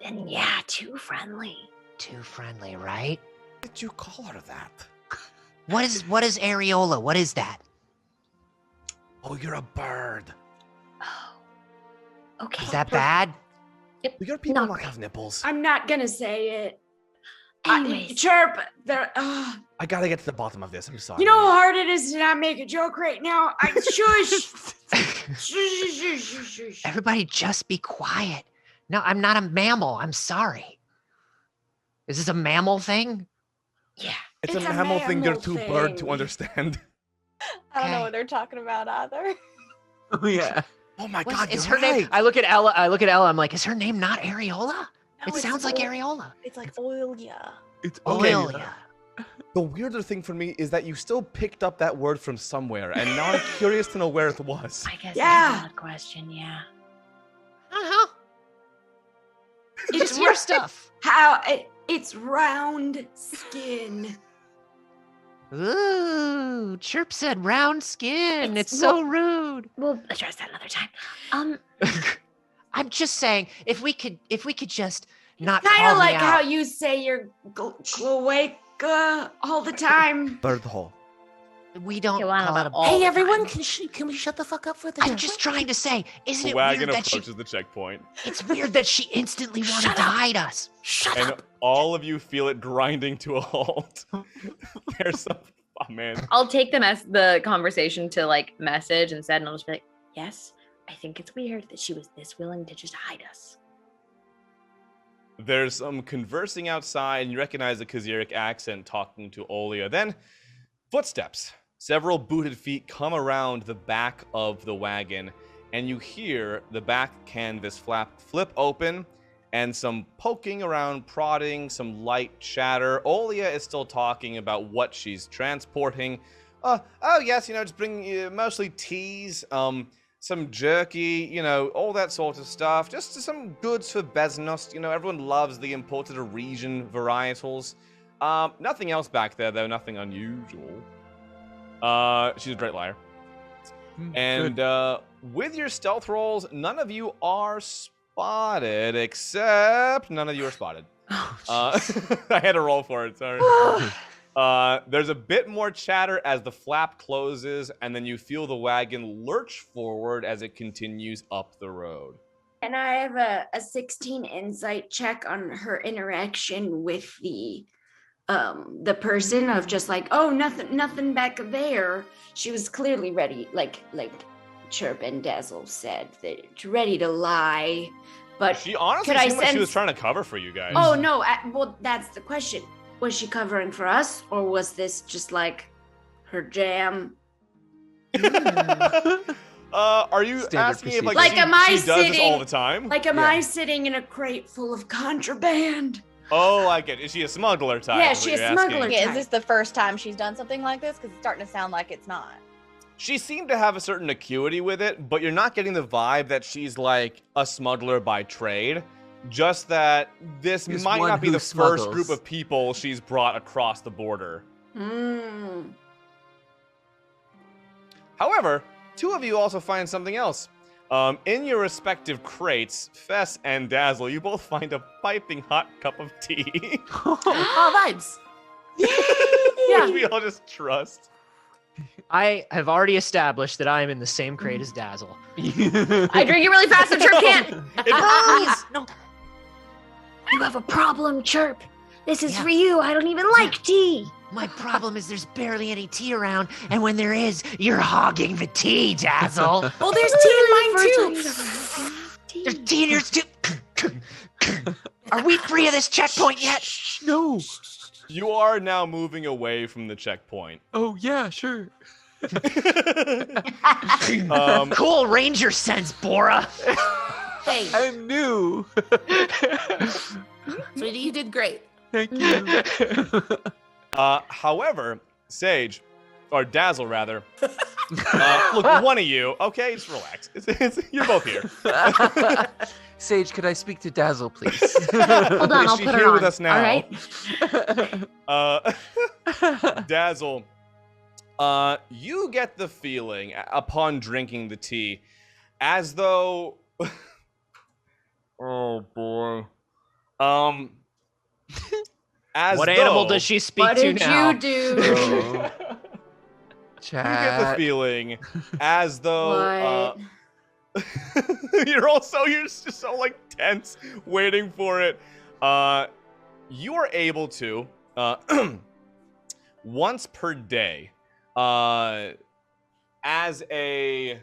Then yeah, too friendly. Too friendly, right? Did you call her that? What is Areola? What is that? Oh, you're a bird. Oh. Okay. Is that bad? Your people Not don't great. have nipples. I'm not gonna say it. Anyways. Chirp. There. I gotta get to the bottom of this. I'm sorry. You know how hard it is to not make a joke right now. Shush. Shush. Everybody just be quiet. No, I'm not a mammal. I'm sorry. Is this a mammal thing? Yeah. It's It's a a mammal thing. You're mammal too bird to thing. understand. I don't know Okay. what they're talking about either. Oh yeah. Oh my What's- God, is you're her name? right. I look at Ella. I'm like, is her name not Areola? No, It it's sounds like Ol- Areola. It's like Oilia. It's Okay. Oilia. The weirder thing for me is that you still picked up that word from somewhere, and now I'm curious to know where it was. I guess Yeah. that's a valid question, yeah. Uh-huh. It's It's your stuff. It's round skin. Ooh, Chirp said round skin. It's- It's so rude. We'll address that another time. I'm just saying, if we could just not Kind call of me like how out. you say you're awake all the time. Bird hole. We don't Okay, well, I don't call know it a about all the time. Can we shut the fuck up for the I'm just trying to say, isn't The it wagon weird that she? approaches the checkpoint, It's weird that she instantly wanted Shut to up. hide us. Shut and up. all of you feel it grinding to a halt. There's some. Oh man. I'll take the conversation to like message instead, and I'll just be like, yes, I think it's weird that she was this willing to just hide us. There's some conversing outside, and you recognize the Khazaric accent talking to Olia. Then, footsteps. Several booted feet come around the back of the wagon, and you hear the back canvas flip open, and some poking around, prodding, some light chatter. Olia is still talking about what she's transporting. Oh yes, just bring mostly teas, some jerky, you know, all that sort of stuff. Just some goods for Besnos. You know, everyone loves the imported region varietals. Nothing else back there, though. Nothing unusual. She's a great liar. And with your stealth rolls, none of you are spotted, except none of you are spotted. I had to roll for it, sorry. There's a bit more chatter as the flap closes, and then you feel the wagon lurch forward as it continues up the road. And I have a 16 insight check on her interaction with the person of just like, oh, nothing back there. She was clearly ready, like Chirp and Dazzle said, that ready to lie. But she honestly seemed like she was trying to cover for you guys. Oh no! Well, that's the question. Was she covering for us, or was this just like her jam? Are you Standard asking if procedure. she does this all the time? Like, am I sitting in a crate full of contraband? Oh, I get it. Is she a smuggler type? Yeah, is what she's you're a smuggler asking? Yeah, is this the first time she's done something like this? Because it's starting to sound like it's not. She seemed to have a certain acuity with it, but you're not getting the vibe that she's like a smuggler by trade. Just that this He's might one not be who the first smuggles. group of people she's brought across the border. However, two of you also find something else. In your respective crates, Fess and Dazzle, you both find a piping hot cup of tea. Oh, vibes. Which we all just trust. I have already established that I am in the same crate as Dazzle. I drink it really fast so Chirp can't. It burns! No. You have a problem, Chirp. This is for you. I don't even like tea. My problem is there's barely any tea around, and when there is, you're hogging the tea, Dazzle. Oh, there's tea in mine too. There's tea in yours too. Are we free of this checkpoint yet? No. You are now moving away from the checkpoint. Oh, yeah, sure. Cool ranger sense, Bora. Hey, I'm new. sweetie, you did great. Thank you. However, Sage, or Dazzle rather, look, one of you, okay, just relax. You're both here. Sage, could I speak to Dazzle, please? Hold on, Is I'll she put her here on. with us now? All right. Dazzle, you get the feeling upon drinking the tea as though, oh boy, as What though animal does she speak What to did now? you do? you get the Chat. feeling as though What? you're just so like tense waiting for it. You are able to once per day as a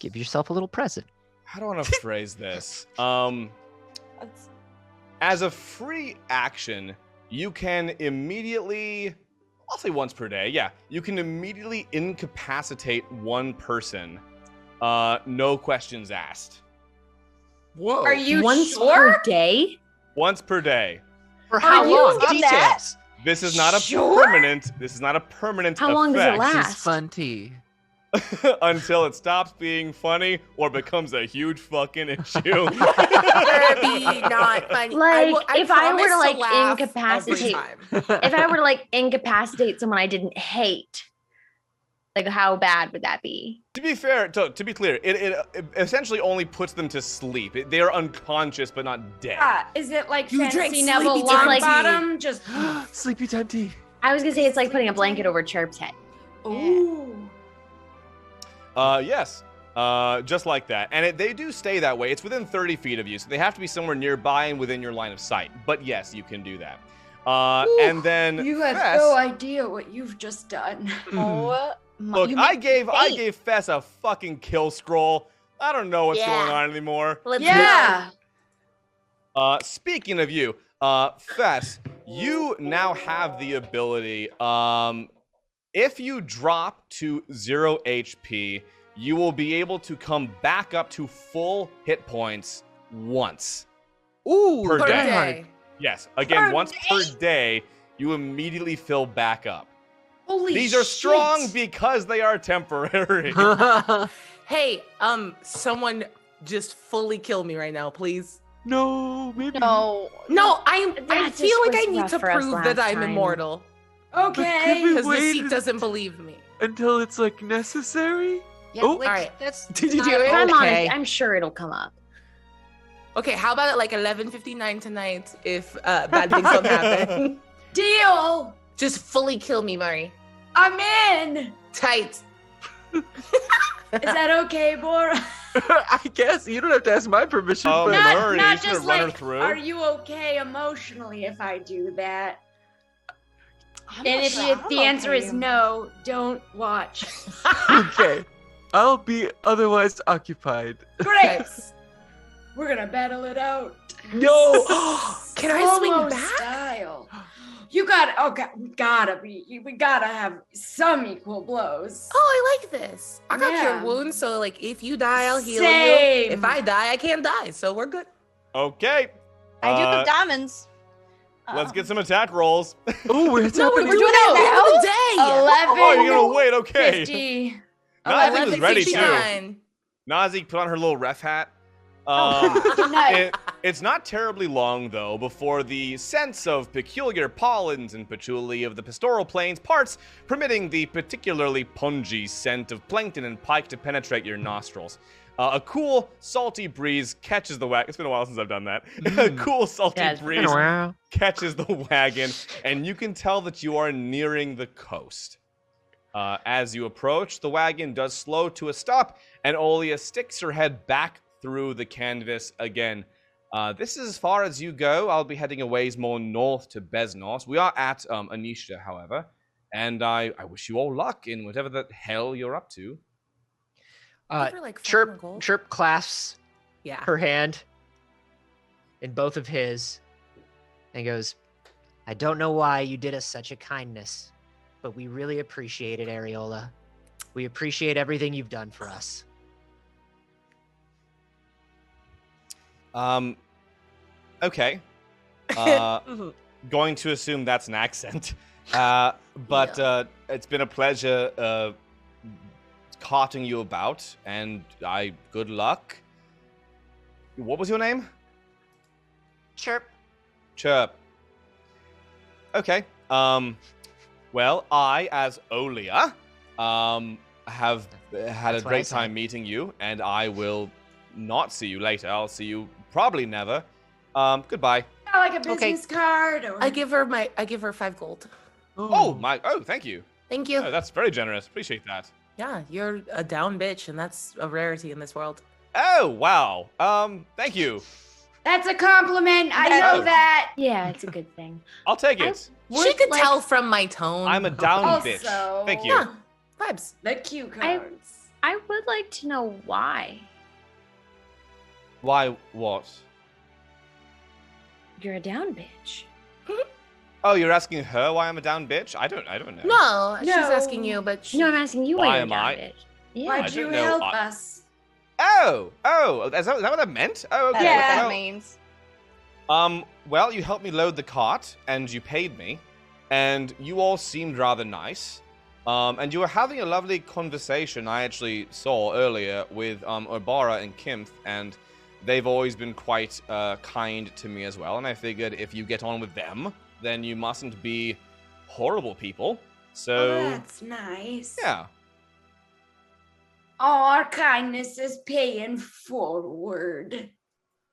Give yourself a little present. how do I want to phrase this? As a free action, you can immediately, I'll say once per day, yeah, you can immediately incapacitate one person. No questions asked. Whoa. Are you Once sure? per day? Once per day. For how you long? done that? Details. This is not a Sure? permanent. This is not a permanent How long does it effect last? This is fun tea. until it stops being funny or becomes a huge fucking issue. Kirby, not funny. Like, if I were to, promise like, laugh incapacitate- every time. If I were to like incapacitate someone I didn't hate, like how bad would that be? To be fair, to be clear, it essentially only puts them to sleep. They are unconscious but not dead. Is it like You drank Fancy Neville sleepy time Longbottom? Just Sleepy time tea. I was gonna say it's like putting a blanket over Chirp's head. ooh. Yes. Just like that. And they do stay that way. It's within 30 feet of you, so they have to be somewhere nearby and within your line of sight. But yes, you can do that. And then You have Fess, no idea what you've just done. Oh, my, look, you I make gave fate. Fess a fucking kill scroll. I don't know what's Yeah. going on anymore. Let's Yeah. Speaking of you, Fess, you now have the ability, if you drop to 0 HP, you will be able to come back up to full hit points once. Ooh, Per Per day. day. Yes, again, Per once per day, you immediately fill back up. Holy These are strong shit. because they are temporary. Hey, someone just fully kill me right now, please. No, maybe. No. No, I That feel just like I was need rough to for us prove that last I'm time. immortal. Okay. we Because the wait seat doesn't believe me. until it's like necessary? Yeah, Oh, like, alright. that's Did you not do it? If I'm okay. honest, I'm sure it'll come up. Okay, how about at like 11:59 tonight if bad things don't happen? Deal. Just fully kill me, Murray. I'm in. Tight. Is that okay, Bora? I guess you don't have to ask my permission, Oh, but no. Not, Murray, not you just gonna run her like, through? are you okay emotionally if I do that? I'm And not if sure you, I'm the answer okay. is no, don't watch. okay. I'll be otherwise occupied. Great. We're gonna battle it out. No. Can I swing Solo back? style. You got okay. We gotta have some equal blows. Oh, I like this. I got Yeah. cure wounds, so like if you die, I'll heal Same. you. If I die, I can't die, so we're good. Okay. I do the diamonds. Let's get some attack rolls. Oh, it's No, happening. we're doing it now. 11. Oh, you're gonna wait? Okay. 50. Nazik was ready too. 11:59. Nazik put on her little ref hat. Nice. It's not terribly long, though, before the sense of peculiar pollens and patchouli of the pastoral plains parts, permitting the particularly pungy scent of plankton and pike to penetrate your nostrils. A cool, salty breeze catches the wagon. It's been a while since I've done that. A cool, salty Yeah, it's been a breeze Wow. catches the wagon, and you can tell that you are nearing the coast. As you approach, the wagon does slow to a stop, and Olia sticks her head back through the canvas again. This is as far as you go. I'll be heading a ways more north to Besnos. We are at Anisha, however, and I wish you all luck in whatever the hell you're up to. Give her, like, 5 more gold. Chirp clasps Yeah. her hand in both of his and goes, I don't know why you did us such a kindness, but we really appreciate it, Areola. We appreciate everything you've done for us. Okay. Going to assume that's an accent. But it's been a pleasure carting you about, and good luck. What was your name? Chirp. Chirp. Okay. Well, I, as Olia, have had That's a what I great time meeting you, and I will not see you later. I'll see you probably never. Goodbye. Not like a business card or I give her 5 gold. Oh, thank you. Thank you. Oh, that's very generous. Appreciate that. Yeah, you're a down bitch, and that's a rarity in this world. Oh, wow. Thank you. That's a compliment. I know that. Yeah, it's a good thing. I'll take it. She could tell from my tone. I'm a down Also, bitch. Thank you. Yeah, vibes. The cue cards. I would like to know why Why, what? you're a down bitch. Oh, you're asking her why I'm a down bitch? I don't know. No, she's No. asking you, but she... No, I'm asking you Why why you're a am down I? bitch. Yeah. I Why'd you don't know. help us? Oh, is that what that meant? Oh, okay. That's what Yeah. that Well, means. well, you helped me load the cart, and you paid me, and you all seemed rather nice. And you were having a lovely conversation I actually saw earlier with Obara and Kimth, and they've always been quite kind to me as well. And I figured if you get on with them, then you mustn't be horrible people. So, Oh, that's nice. yeah. Oh, our kindness is paying forward.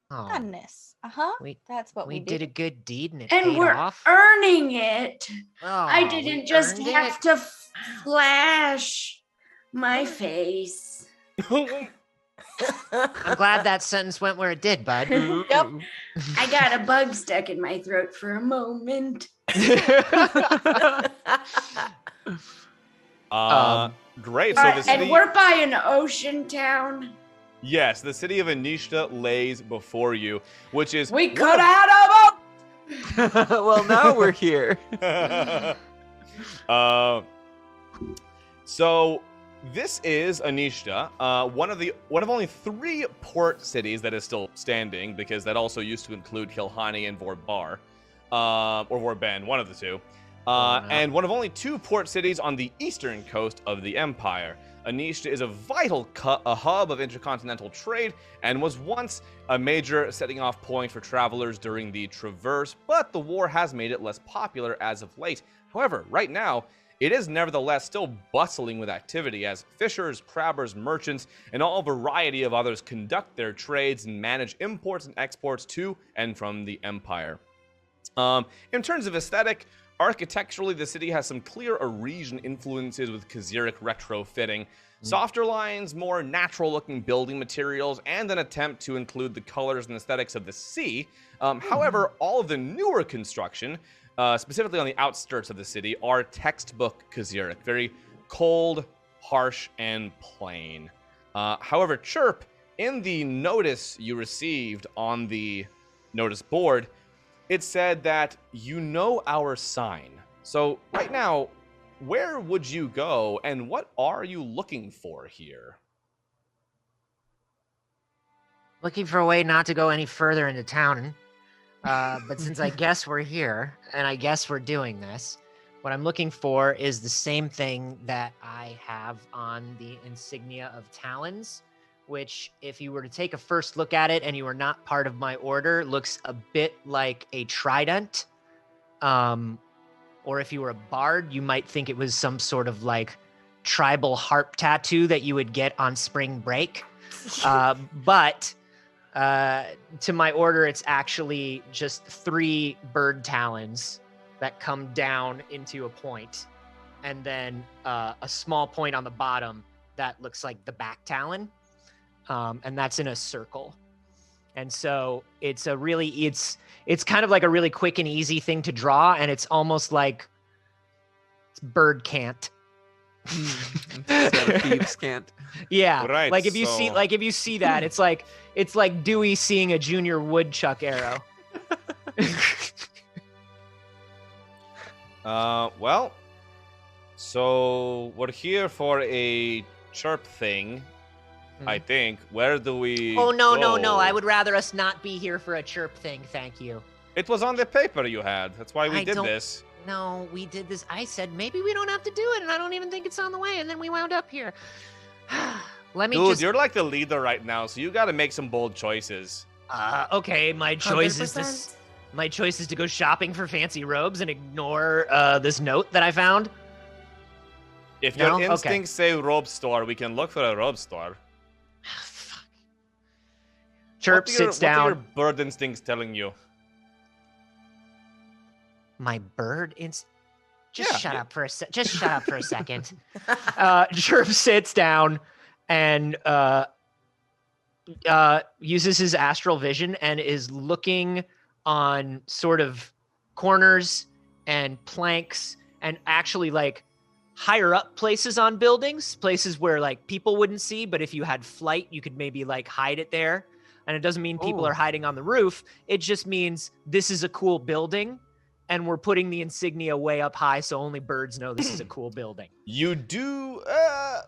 Oh, Goodness. Uh-huh. we That's what we did a do. good deed and it And paid we're off. earning it. Oh, I we didn't just earned have it. to flash my face. I'm glad that sentence went where it did, bud. Yep. I got a bug stuck in my throat for a moment. Great. So the city, And we're by an ocean town. yes, the city of Anishta lays before you, which is We could have had a boat. Well, now we're here. So this is Anishta, one of only 3 port cities that is still standing, because that also used to include Kilhani and Vorbar, or Vorben, one of the two. And one of only 2 port cities on the eastern coast of the empire. Anishta is a vital a hub of intercontinental trade and was once a major setting off point for travelers during the Traverse, but the war has made it less popular as of late. However, right now, it is nevertheless still bustling with activity as fishers, crabbers, merchants, and all variety of others conduct their trades and manage imports and exports to and from the Empire. In terms of aesthetic, architecturally, the city has some clear Arisian influences with Kaziric retrofitting, softer lines, more natural-looking building materials, and an attempt to include the colors and aesthetics of the sea. However, all of the newer construction, specifically on the outskirts of the city, are textbook Kaziric, very cold, harsh, and plain. However, Chirp, in the notice you received on the notice board, it said that you know our sign. So right now, where would you go and what are you looking for here? Looking for a way not to go any further into town. But since I guess we're here and I guess we're doing this, what I'm looking for is the same thing that I have on the insignia of Talons, which, if you were to take a first look at it and you were not part of my order, looks a bit like a trident. Or if you were a bard, you might think it was some sort of like tribal harp tattoo that you would get on spring break. But to my order, it's actually just 3 bird talons that come down into a point, and then a small point on the bottom that looks like the back talon. And that's in a circle. And so it's kind of like a really quick and easy thing to draw, and it's almost like it's bird can't. Thieves can't. Yeah. Right, like if you see that, it's like Dewey seeing a junior woodchuck arrow. Well, so we're here for a Chirp thing. I think. Where do we Oh, no. go? I would rather us not be here for a Chirp thing. Thank you. It was on the paper you had. That's why we did this. No, we did this. I said maybe we don't have to do it, and I don't even think it's on the way, and then we wound up here. Dude, you're like the leader right now, so you got to make some bold choices. Okay, my choice is to go shopping for fancy robes and ignore this note that I found. If your instincts say robe store, we can look for a robe store. Chirp sits down. What are your bird instincts telling you? My bird instincts? Just shut up for a second. Chirp sits down and uses his astral vision and is looking on sort of corners and planks and actually like higher up places on buildings, places where like people wouldn't see, but if you had flight, you could maybe like hide it there. And it doesn't mean people are hiding on the roof. It just means this is a cool building and we're putting the insignia way up high so only birds know this is a cool building. You do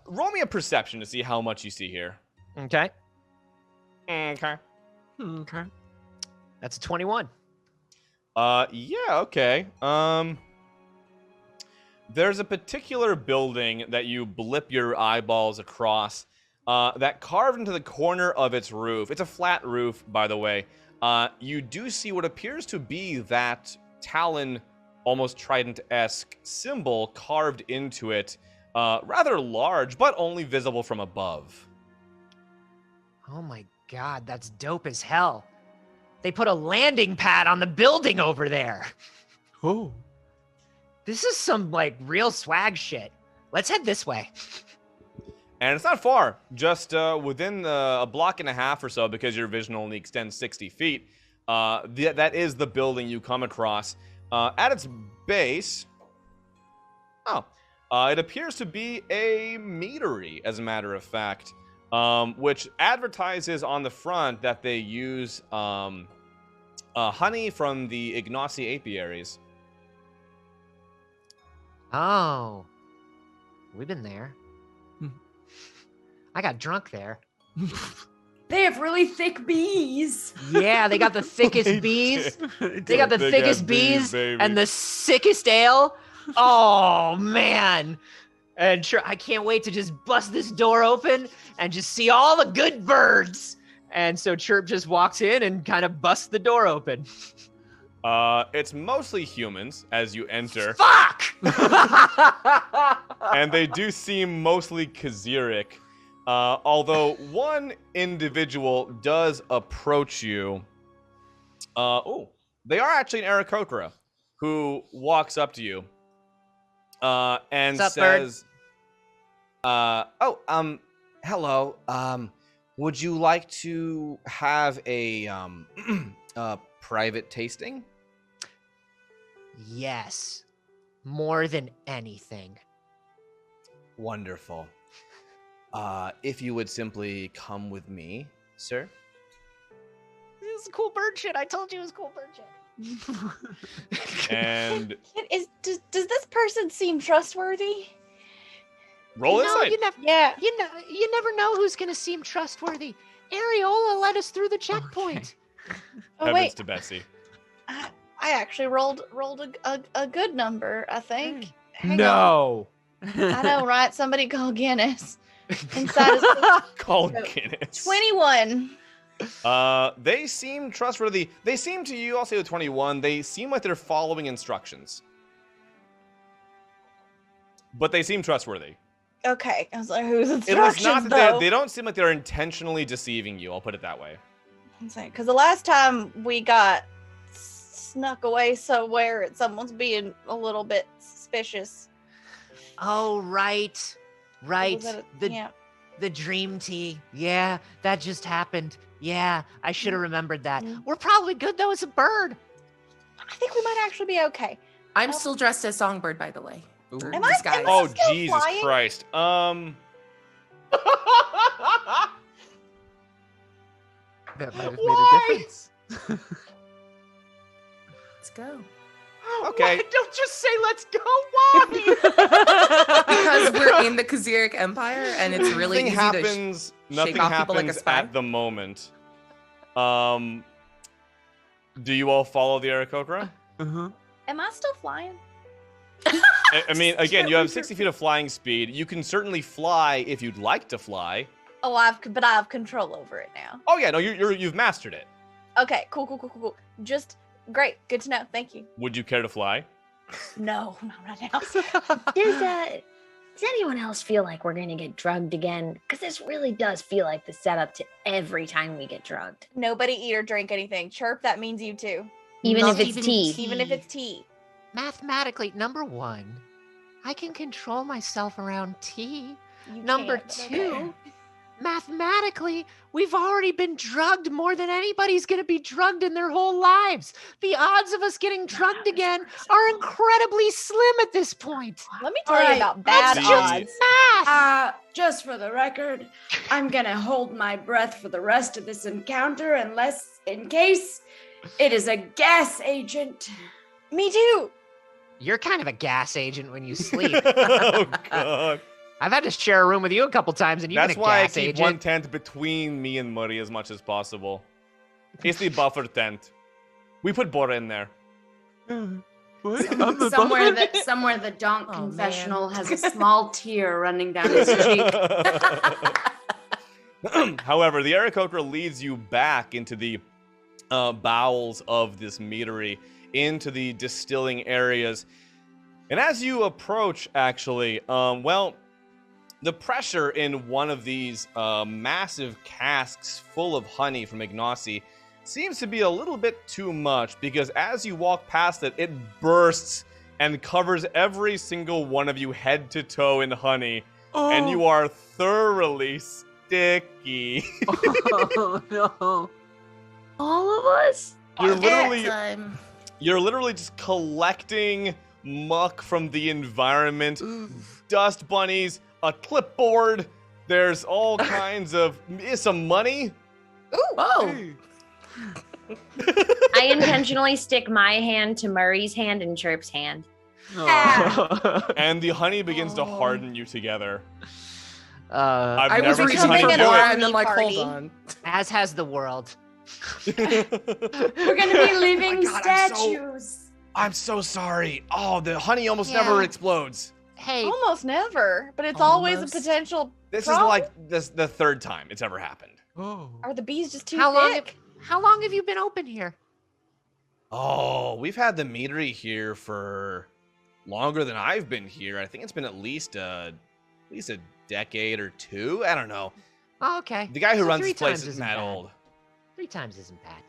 roll me a perception to see how much you see here. Okay. Okay. That's a 21. Yeah, okay. There's a particular building that you blip your eyeballs across that carved into the corner of its roof. It's a flat roof, by the way. You do see what appears to be that Talon, almost trident-esque symbol carved into it. Rather large, but only visible from above. Oh my god, that's dope as hell. They put a landing pad on the building over there. Oh. This is some, like, real swag shit. Let's head this way. And it's not far. Just within a block and a half or so, because your vision only extends 60 feet, that is the building you come across. At its base... it appears to be a meadery, as a matter of fact, which advertises on the front that they use honey from the Ignacy apiaries. Oh. We've been there. I got drunk there. They have really thick bees. Yeah, they got the thickest bees. They got the thickest bees and the sickest ale. Oh, man. And sure, I can't wait to just bust this door open and just see all the good birds. And so Chirp just walks in and kind of busts the door open. It's mostly humans as you enter. Fuck! And they do seem mostly Kaziric. Although one individual does approach you. They are actually an Aarakocra who walks up to you and What's up, says, hello. Would you like to have a private tasting? Yes. More than anything. Wonderful. If you would simply come with me, sir. This is cool bird shit. I told you it was cool bird shit. and Does this person seem trustworthy? roll insight. You never, Yeah. you never know who's gonna seem trustworthy. Ariola led us through the checkpoint. Oh Heavens wait, to Betsy. I actually rolled a good number, I think. Hang on. No. I know, right? Somebody call Guinness. Inside is Call Guinness. 21. They seem trustworthy. They seem to you, I'll say with 21, they seem like they're following instructions. But they seem trustworthy. Okay, I was like, who's It was instructions not that though? they don't seem like they're intentionally deceiving you, I'll put it that way. Because the last time we got snuck away somewhere and someone's being a little bit suspicious. Oh, right. Right. Was it The the dream tea. Yeah, that just happened. Yeah, I should have remembered that. We're probably good though as a bird. I think we might actually be okay. I'm still dressed as Songbird, by the way. Am I Oh, still Jesus flying? Christ. That might have Why? made a difference. Let's go. Okay. Why? Don't just say let's go. Why? Because we're in the Kaziric Empire, and it's really Nothing easy happens. to Nothing shake off people like a happens spy. at the moment. Do you all follow the Aarakocra? Uh-huh. Am I still flying? I mean, again, you have 60 feet of flying speed. You can certainly fly if you'd like to fly. Oh, but I have control over it now. Oh yeah, no, you've mastered it. Okay, cool. Just great. Good to know. Thank you. Would you care to fly? No, not right now. Does anyone else feel like we're gonna get drugged again? Because this really does feel like the setup to every time we get drugged. Nobody eat or drink anything. Chirp, that means you too. Even Not if it's tea. Even if it's tea. Mathematically, number one, I can control myself around tea. You Number can't, but two, okay. mathematically, we've already been drugged more than anybody's going to be drugged in their whole lives. The odds of us getting drugged again are incredibly slim at this point. Let me tell All you right, about bad let's odds. Math. Just for the record, I'm gonna hold my breath for the rest of this encounter unless, in case, it is a gas agent. Me too. You're kind of a gas agent when you sleep. Oh god. I've had to share a room with you a couple times, and you've That's been a why I gas keep agent. one tent between me and Murray as much as possible. It's the buffer tent. We put Bora in there. What? I'm the Somewhere buffer? the donk Oh, confessional has a small tear running down his cheek. However, the Aarakocra leads you back into the bowels of this meadery, into the distilling areas. And as you approach, actually, the pressure in one of these massive casks full of honey from Ignacy seems to be a little bit too much, because as you walk past it, it bursts and covers every single one of you head to toe in honey, and you are thoroughly sticky. Oh no. All of us? You're literally just collecting muck from the environment, dust bunnies, a clipboard. There's all kinds of some money. Whoa. I intentionally stick my hand to Murray's hand and Chirp's hand. And the honey begins to harden you together. I I've was never reaching seen for you do Bora it. and then like, Party. hold on. As has the world. We're gonna be living God, I'm so- statues. I'm so sorry. Oh, the honey almost never explodes. Hey, Almost never, but it's always a Almost. potential This problem. is like the third time it's ever happened. Oh. Are the bees just too how long? thick? How long have you been open here? Oh, we've had the meadery here for longer than I've been here. I think it's been at least a decade or two. I don't know. Oh, okay. The guy who So runs 3 this place times is isn't mad bad. old. 3 times isn't bad.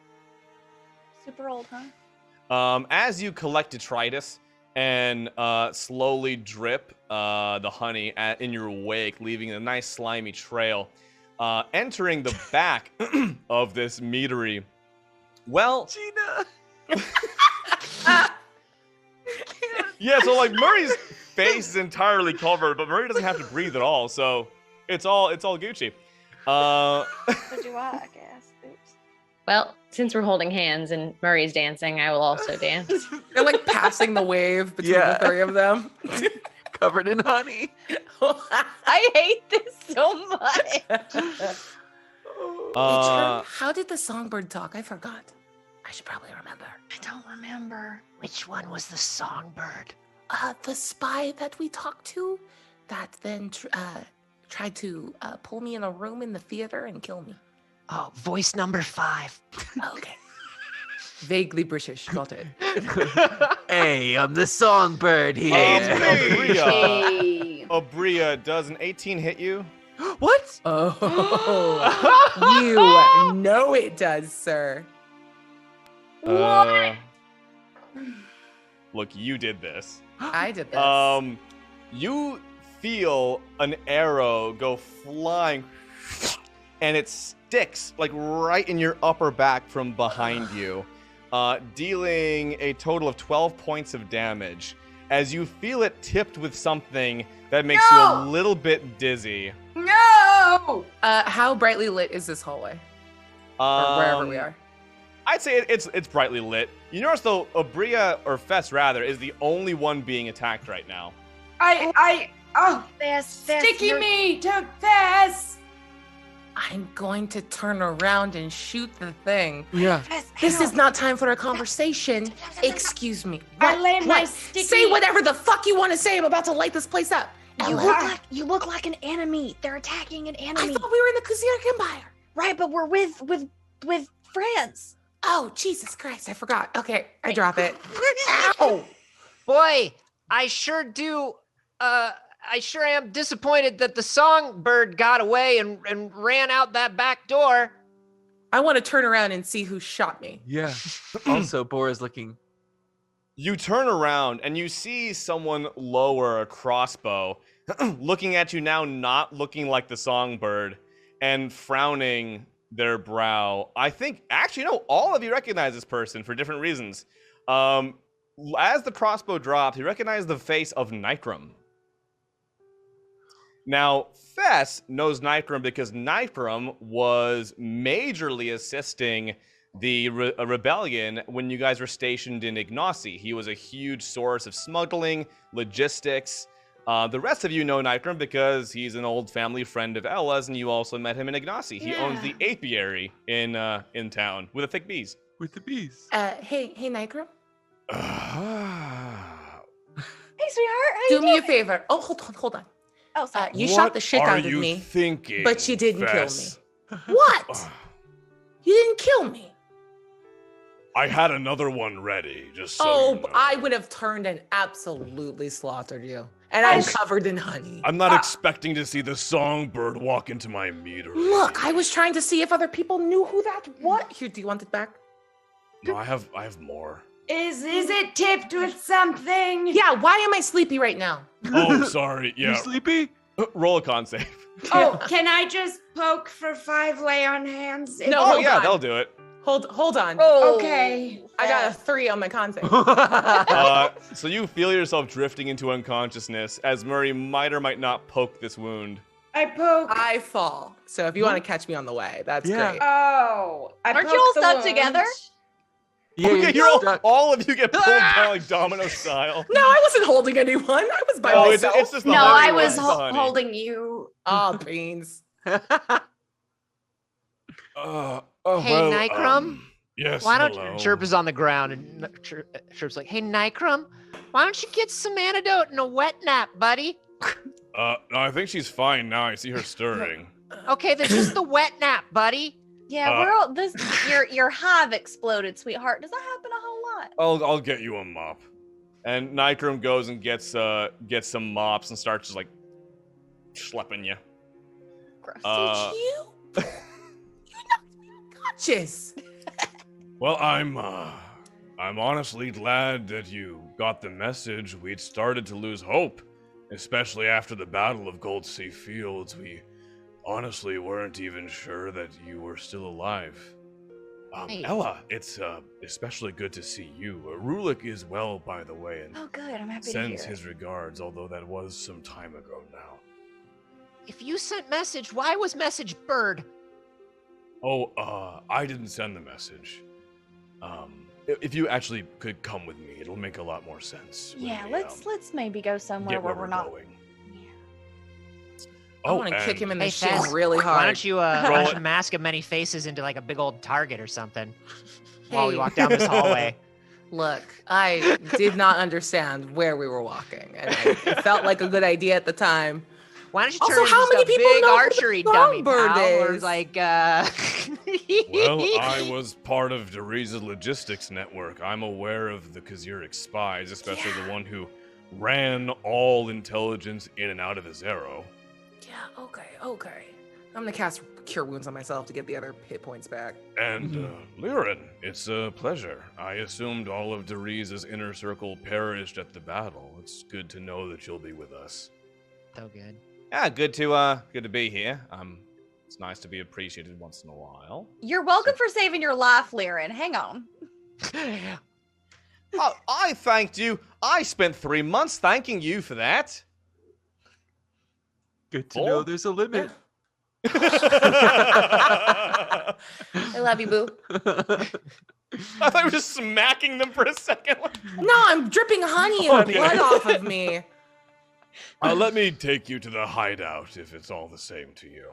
Super old, huh? As you collect detritus and slowly drip the honey in your wake, leaving a nice slimy trail, entering the back of this meadery. Well, Gina. yeah, so like Murray's face is entirely covered, but Murray doesn't have to breathe at all, so it's all Gucci. So do I guess. Oops. Well, since we're holding hands and Murray's dancing, I will also dance. They're like passing the wave between Yeah. the 3 of them. Covered in honey. I hate this so much. How did the songbird talk? I forgot. I should probably remember. I don't remember. Which one was the songbird? The spy that we talked to, that then tried to pull me in a room in the theater and kill me. Oh, voice number 5. Okay. Vaguely British, got it. Hey, I'm the songbird here. Hey. Abria, does an 18 hit you? What? Oh, you know it does, sir. What? Look, you did this. I did this. You feel an arrow go flying, and it sticks like right in your upper back from behind you, dealing a total of 12 points of damage. As you feel it tipped with something that makes you a little bit dizzy. No! How brightly lit is this hallway? Or wherever we are. I'd say it's brightly lit. You notice though, Abria, or Fess rather, is the only one being attacked right now. Fess, Sticky me to Fess! I'm going to turn around and shoot the thing. Yeah. This is not time for a conversation. Excuse me. I What? lay my What? sticky- Say whatever the fuck you want to say. I'm about to light this place up. You look like an enemy. They're attacking an I enemy. thought we were in the Kazirk Empire. Right, but we're with friends. Oh, Jesus Christ. I forgot. Okay, I drop it. Ow! Boy, I sure am disappointed that the songbird got away and ran out that back door. I want to turn around and see who shot me. Yeah. Also, Bora's looking. You turn around and you see someone lower a crossbow, looking at you now, not looking like the songbird, and frowning their brow. I think, actually, no, all of you recognize this person for different reasons. As the crossbow drops, you recognize the face of Nitram. Now, Fess knows Nitram because Nitram was majorly assisting the rebellion when you guys were stationed in Ignacy. He was a huge source of smuggling, logistics. The rest of you know Nitram because he's an old family friend of Ella's, and you also met him in Ignacy. He owns the apiary in town with the thick bees. With the bees. Hey, Nitram? Hey, sweetheart, how you Do me a doing? favor. Oh, hold on. Oh, sorry. You shot the shit out of me, thinking, but you didn't Fess? kill me. What? You didn't kill me. I had another one ready, just so Oh, you know. I would have turned and absolutely slaughtered you. And I'm covered in honey. I'm not expecting to see the songbird walk into my meter. Look, I was trying to see if other people knew who that was. Here, do you want it back? No, I have more. Is it tipped with something? Yeah, why am I sleepy right now? Oh, sorry. You Yeah. sleepy? Roll a con save. Oh, can I just poke for 5 lay on hands? No, Oh, hold yeah, on. they'll do it. Hold on. Okay. I got a 3 on my con save. So you feel yourself drifting into unconsciousness as Murray might or might not poke this wound. I poke. I fall. So if you want to catch me on the way, that's Yeah. great. Oh. Aren't you poke all the stuck wound. together? Yeah, Okay, you're you're all of you get pulled down like domino style. No, I wasn't holding anyone. I was by Oh, it's myself. just the No, honey I was one, the honey. holding you. Oh, beans. Oh, Hey, well, Nitram? Yes, Why don't hello. Chirp is on the ground and Chirp's like, hey, Nikram, why don't you get some antidote and a wet nap, buddy? No, I think she's fine now. I see her stirring. Okay, then just the wet nap, buddy. Yeah, we're all this. Your hive exploded, sweetheart. Does that happen a whole lot? I'll get you a mop. And Nikram goes and gets some mops and starts just like schlepping you. Gross. Did you? You're not conscious. Well, I'm honestly glad that you got the message. We'd started to lose hope, especially after the Battle of Gold Sea Fields. We honestly weren't even sure that you were still alive. Hey. Ella, it's especially good to see you. Rulik is well, by the way, and Oh, good. I'm happy to sends hear. his regards, although that was some time ago now. If you sent message, why was message bird? Oh, I didn't send the message. If you actually could come with me, it'll make a lot more sense. when Yeah, we, let's maybe go somewhere get where where we're we're not. going. I want to kick him in the Hey, shin Fess, really hard. Why don't you Roll it. mask of many faces into like a big old target or something while we Hey. walk down this hallway? Look, I did not understand where we were walking, and it felt like a good idea at the time. Why don't you Also, turn into how just many a people big know who the archery dummy, songbird pal, or is? like Well, I was part of Deriza's logistics network. I'm aware of the Kazuric spies, especially the one who ran all intelligence in and out of the Zero. Yeah, okay. I'm gonna cast Cure Wounds on myself to get the other hit points back. And, Liren, it's a pleasure. I assumed all of Deriza's inner circle perished at the battle. It's good to know that you'll be with us. So good. Yeah, good to be here. It's nice to be appreciated once in a while. You're welcome for saving your life, Liren. Hang on. Oh, I thanked you. I spent 3 months thanking you for that. Good to know there's a limit. I love you, boo. I thought you were just smacking them for a second. No, I'm dripping honey and blood off of me. Let me take you to the hideout if it's all the same to you.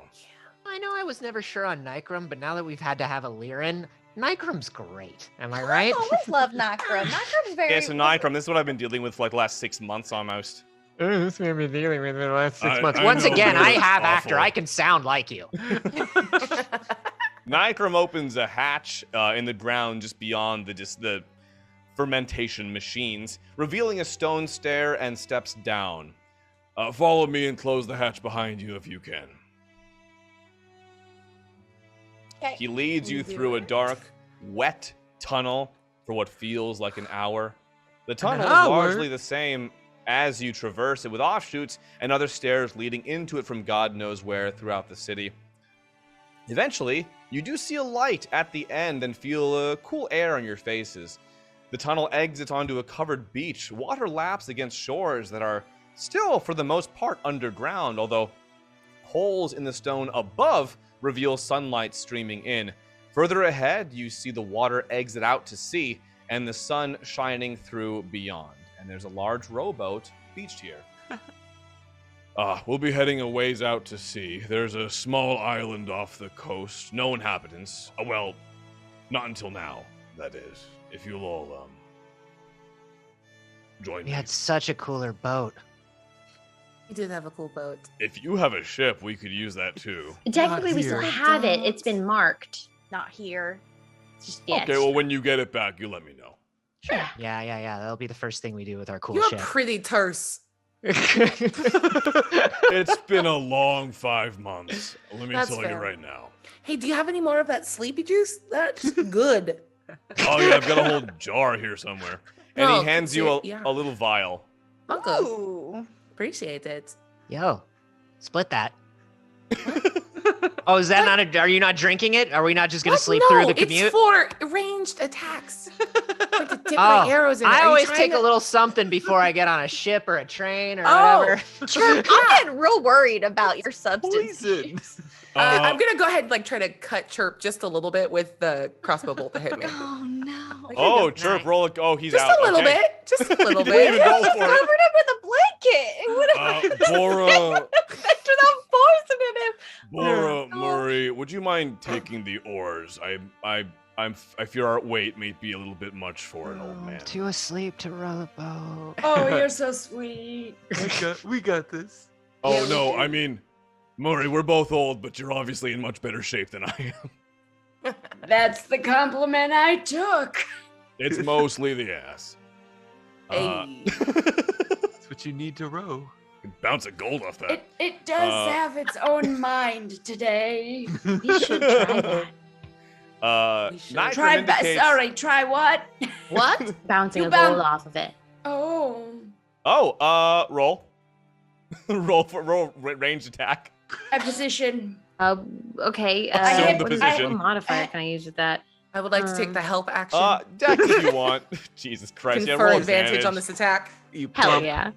I know I was never sure on Nikram, but now that we've had to have a Liren, Nikram's great. Am I right? I always love Nikram. Nikram's very. Yeah, so Nikram, this is what I've been dealing with for like the last 6 months almost. This may be dealing with the last 6 I- months. I Once know, again, man, I it's have awful. actor. I can sound like you. Nikram opens a hatch in the ground just beyond the fermentation machines, revealing a stone stair and steps down. Follow me and close the hatch behind you if you can. Okay. He leads you through a dark, wet tunnel for what feels like an hour. The tunnel is hour? largely the same as you traverse it, with offshoots and other stairs leading into it from God knows where throughout the city. Eventually, you do see a light at the end and feel cool air on your faces. The tunnel exits onto a covered beach. Water laps against shores that are still, for the most part, underground, although holes in the stone above reveal sunlight streaming in. Further ahead, you see the water exit out to sea and the sun shining through beyond. And there's a large rowboat beached here. We'll be heading a ways out to sea. There's a small island off the coast. No inhabitants. Well, not until now, that is. If you'll all, join We me. had such a cooler boat. You did have a cool boat. If you have a ship, we could use that too. Technically, we still here. have it. It's been marked. Not here. It's just, yeah, Okay, well, when you get it back, you let me know. Yeah. That'll be the first thing we do with our cool You're ship. pretty terse. It's been a long 5 months. Let me That's tell fair. you right now. Hey, do you have any more of that sleepy juice? That's good. Oh yeah, I've got a whole jar here somewhere. And No, he hands you yeah. a little vial. Welcome. Ooh. Appreciate it. Yo, split that. Oh, is that not a? Are you not drinking it? Are we not just gonna What? sleep No, through the commute? It's for ranged attacks. Like to dip Oh, my arrows in it. I Are you always trying take to- a little something before I get on a ship or a train or Oh, whatever. Chirp, I'm getting real worried about your substance. Poison. I'm gonna go ahead and like try to cut Chirp just a little bit with the crossbot bolt that hit me. Oh no. Oh, Nice. Chirp, roll it. Oh, he's Just out. a little Okay. bit. Just a little You didn't even bit. go Just for covered it. him with a blanket. It would have Bora, after that poison in him. Bora, Murray, would you mind taking the oars? I fear our weight may be a little bit much for an old man. Too asleep to row the boat. Oh, you're so sweet. We got this. Oh no, I mean, Murray, we're both old, but you're obviously in much better shape than I am. That's the compliment I took. It's mostly the ass. Hey. That's what you need to row. Bounce of gold off that. It does have its own mind today. You should try that. Nitram indicates... Try what? What? Bouncing You a gold off of it. Oh. Oh, roll. roll ranged attack. My position. Okay. Assume the What position. modifier can I use with that? I would like to take the help action. Deck if you want. Jesus Christ, Confer roll advantage on this attack. You Hell plump. yeah.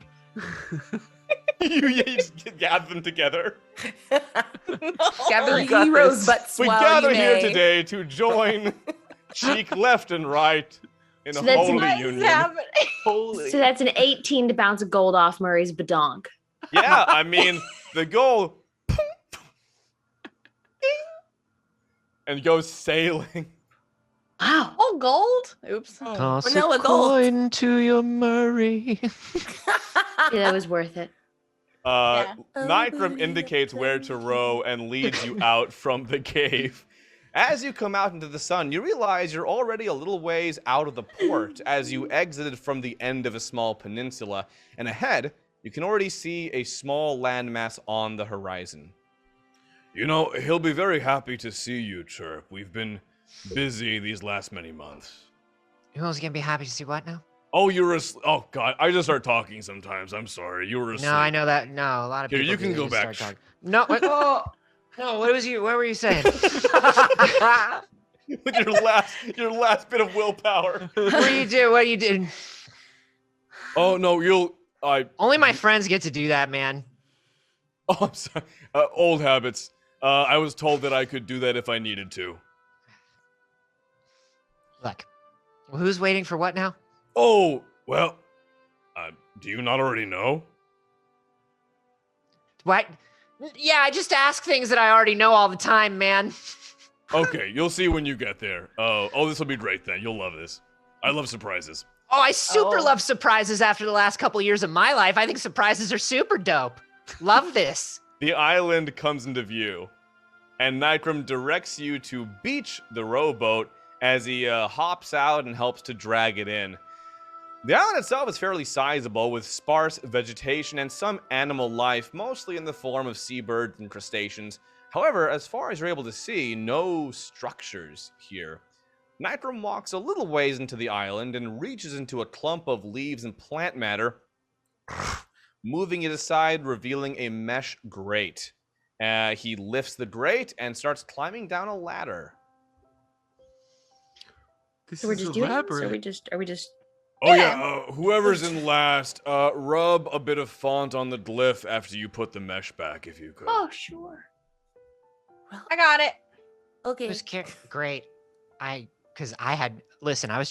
you just gather them together. Gather You got heroes, this. but We swell gather you here may. today to join cheek left and right in So a that's holy nice union. Holy. So that's an 18 to bounce a gold off Murray's badonk. Yeah, I mean, the goal and goes sailing. Wow. Oh, gold. Oops. Toss a Vanilla gold. coin to your Murray. Yeah, that was worth it. Nitram indicates where to row and leads you out from the cave. As you come out into the sun, you realize you're already a little ways out of the port as you exited from the end of a small peninsula, and ahead, you can already see a small landmass on the horizon. You know, he'll be very happy to see you, Chirp. We've been busy these last many months. Who's gonna be happy to see what now? Oh, you were asleep. Oh, God. I just start talking sometimes. I'm sorry. You were asleep. No, I know that. No, a lot of Here, people. you can do. go They back. just start talking. No, what? No, what were you saying? With your last bit of willpower. What do you do? What do you do? Oh, no, Only my friends get to do that, man. Oh, I'm sorry. Old habits. I was told that I could do that if I needed to. Look, well, who's waiting for what now? Oh, well, do you not already know? What? Yeah, I just ask things that I already know all the time, man. Okay, you'll see when you get there. Oh, this will be great then. You'll love this. I love surprises. Oh, I super love surprises after the last couple years of my life. I think surprises are super dope. Love this. The island comes into view, and Nitram directs you to beach the rowboat as he hops out and helps to drag it in. The island itself is fairly sizable, with sparse vegetation and some animal life, mostly in the form of seabirds and crustaceans. However, as far as you're able to see, no structures here. Nitram walks a little ways into the island and reaches into a clump of leaves and plant matter, moving it aside, revealing a mesh grate. He lifts the grate and starts climbing down a ladder. This So we're is just doing. elaborate. So are we just? Oh yeah, whoever's in last, rub a bit of font on the glyph after you put the mesh back, if you could. Oh, sure. I got it. Okay. Great. Listen, I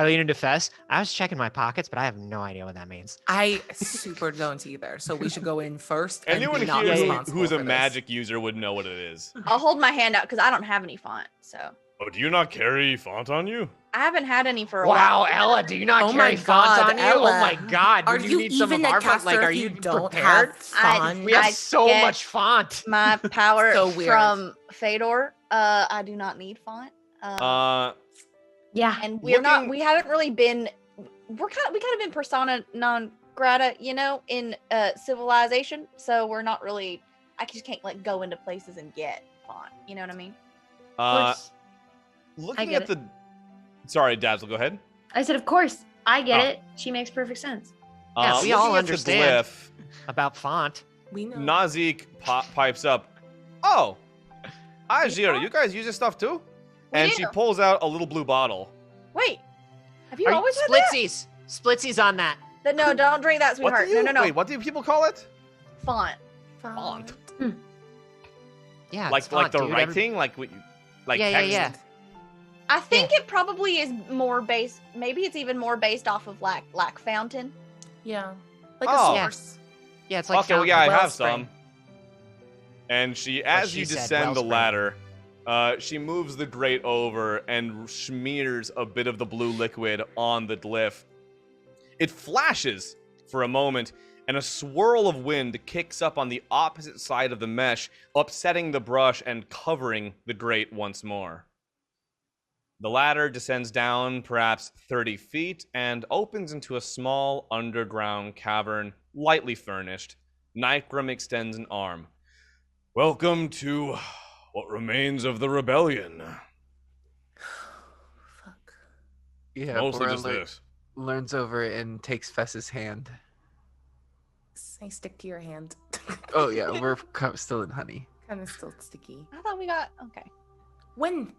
leaned into Fess. I was checking my pockets, but I have no idea what that means. I super don't either, so we should go in first. And Anyone be not here responsible who's a for this. magic user would know what it is. I'll hold my hand out because I don't have any font. So Oh, do you not carry font on you? I haven't had any for a Wow, while. Ella, do you not Oh carry my font God, on you? Ella. Oh my God, Are do you need some of even a our font? caster Like, are if you don't prepared? have font? We have I so get much font. My power So weird. from Fedor. I do not need font. Yeah. And we're not. looking- We haven't really been. We kind of been persona non grata, in civilization. So we're not really. I just can't go into places and get font. You know what I mean? Looking get at the. Sorry, Dazzle, go ahead. I said, of course. I get Oh. it. She makes perfect sense. Yeah, we all looking at the understand. glyph, About font. We know. Nazik pipes up. Oh, Ajira, you guys use this stuff too? And she do. pulls out a little blue bottle. Wait. Have you Are always had that? Splitsies on that. No, don't drink that, What sweetheart. do you, No. Wait, what do people call it? Font. Font. Yeah, Like it's font, the dude. writing, like Yeah. text? I think it probably is more based. Maybe it's even more based off of Lack Fountain. Yeah. Like Oh. a source. Yeah, it's like Okay, well, yeah, I have Wellspring. some. And as she you said, descend the wellspring. ladder, She moves the grate over and smears a bit of the blue liquid on the glyph. It flashes for a moment, and a swirl of wind kicks up on the opposite side of the mesh, upsetting the brush and covering the grate once more. The ladder descends down perhaps 30 feet and opens into a small underground cavern, lightly furnished. Nightgrim extends an arm. Welcome to what remains of the rebellion. Yeah, Mostly Bora just this. learns over and takes Fess's hand. Say stick to your hand. Oh yeah, we're still in honey. Kind of still sticky. I thought we got okay. When?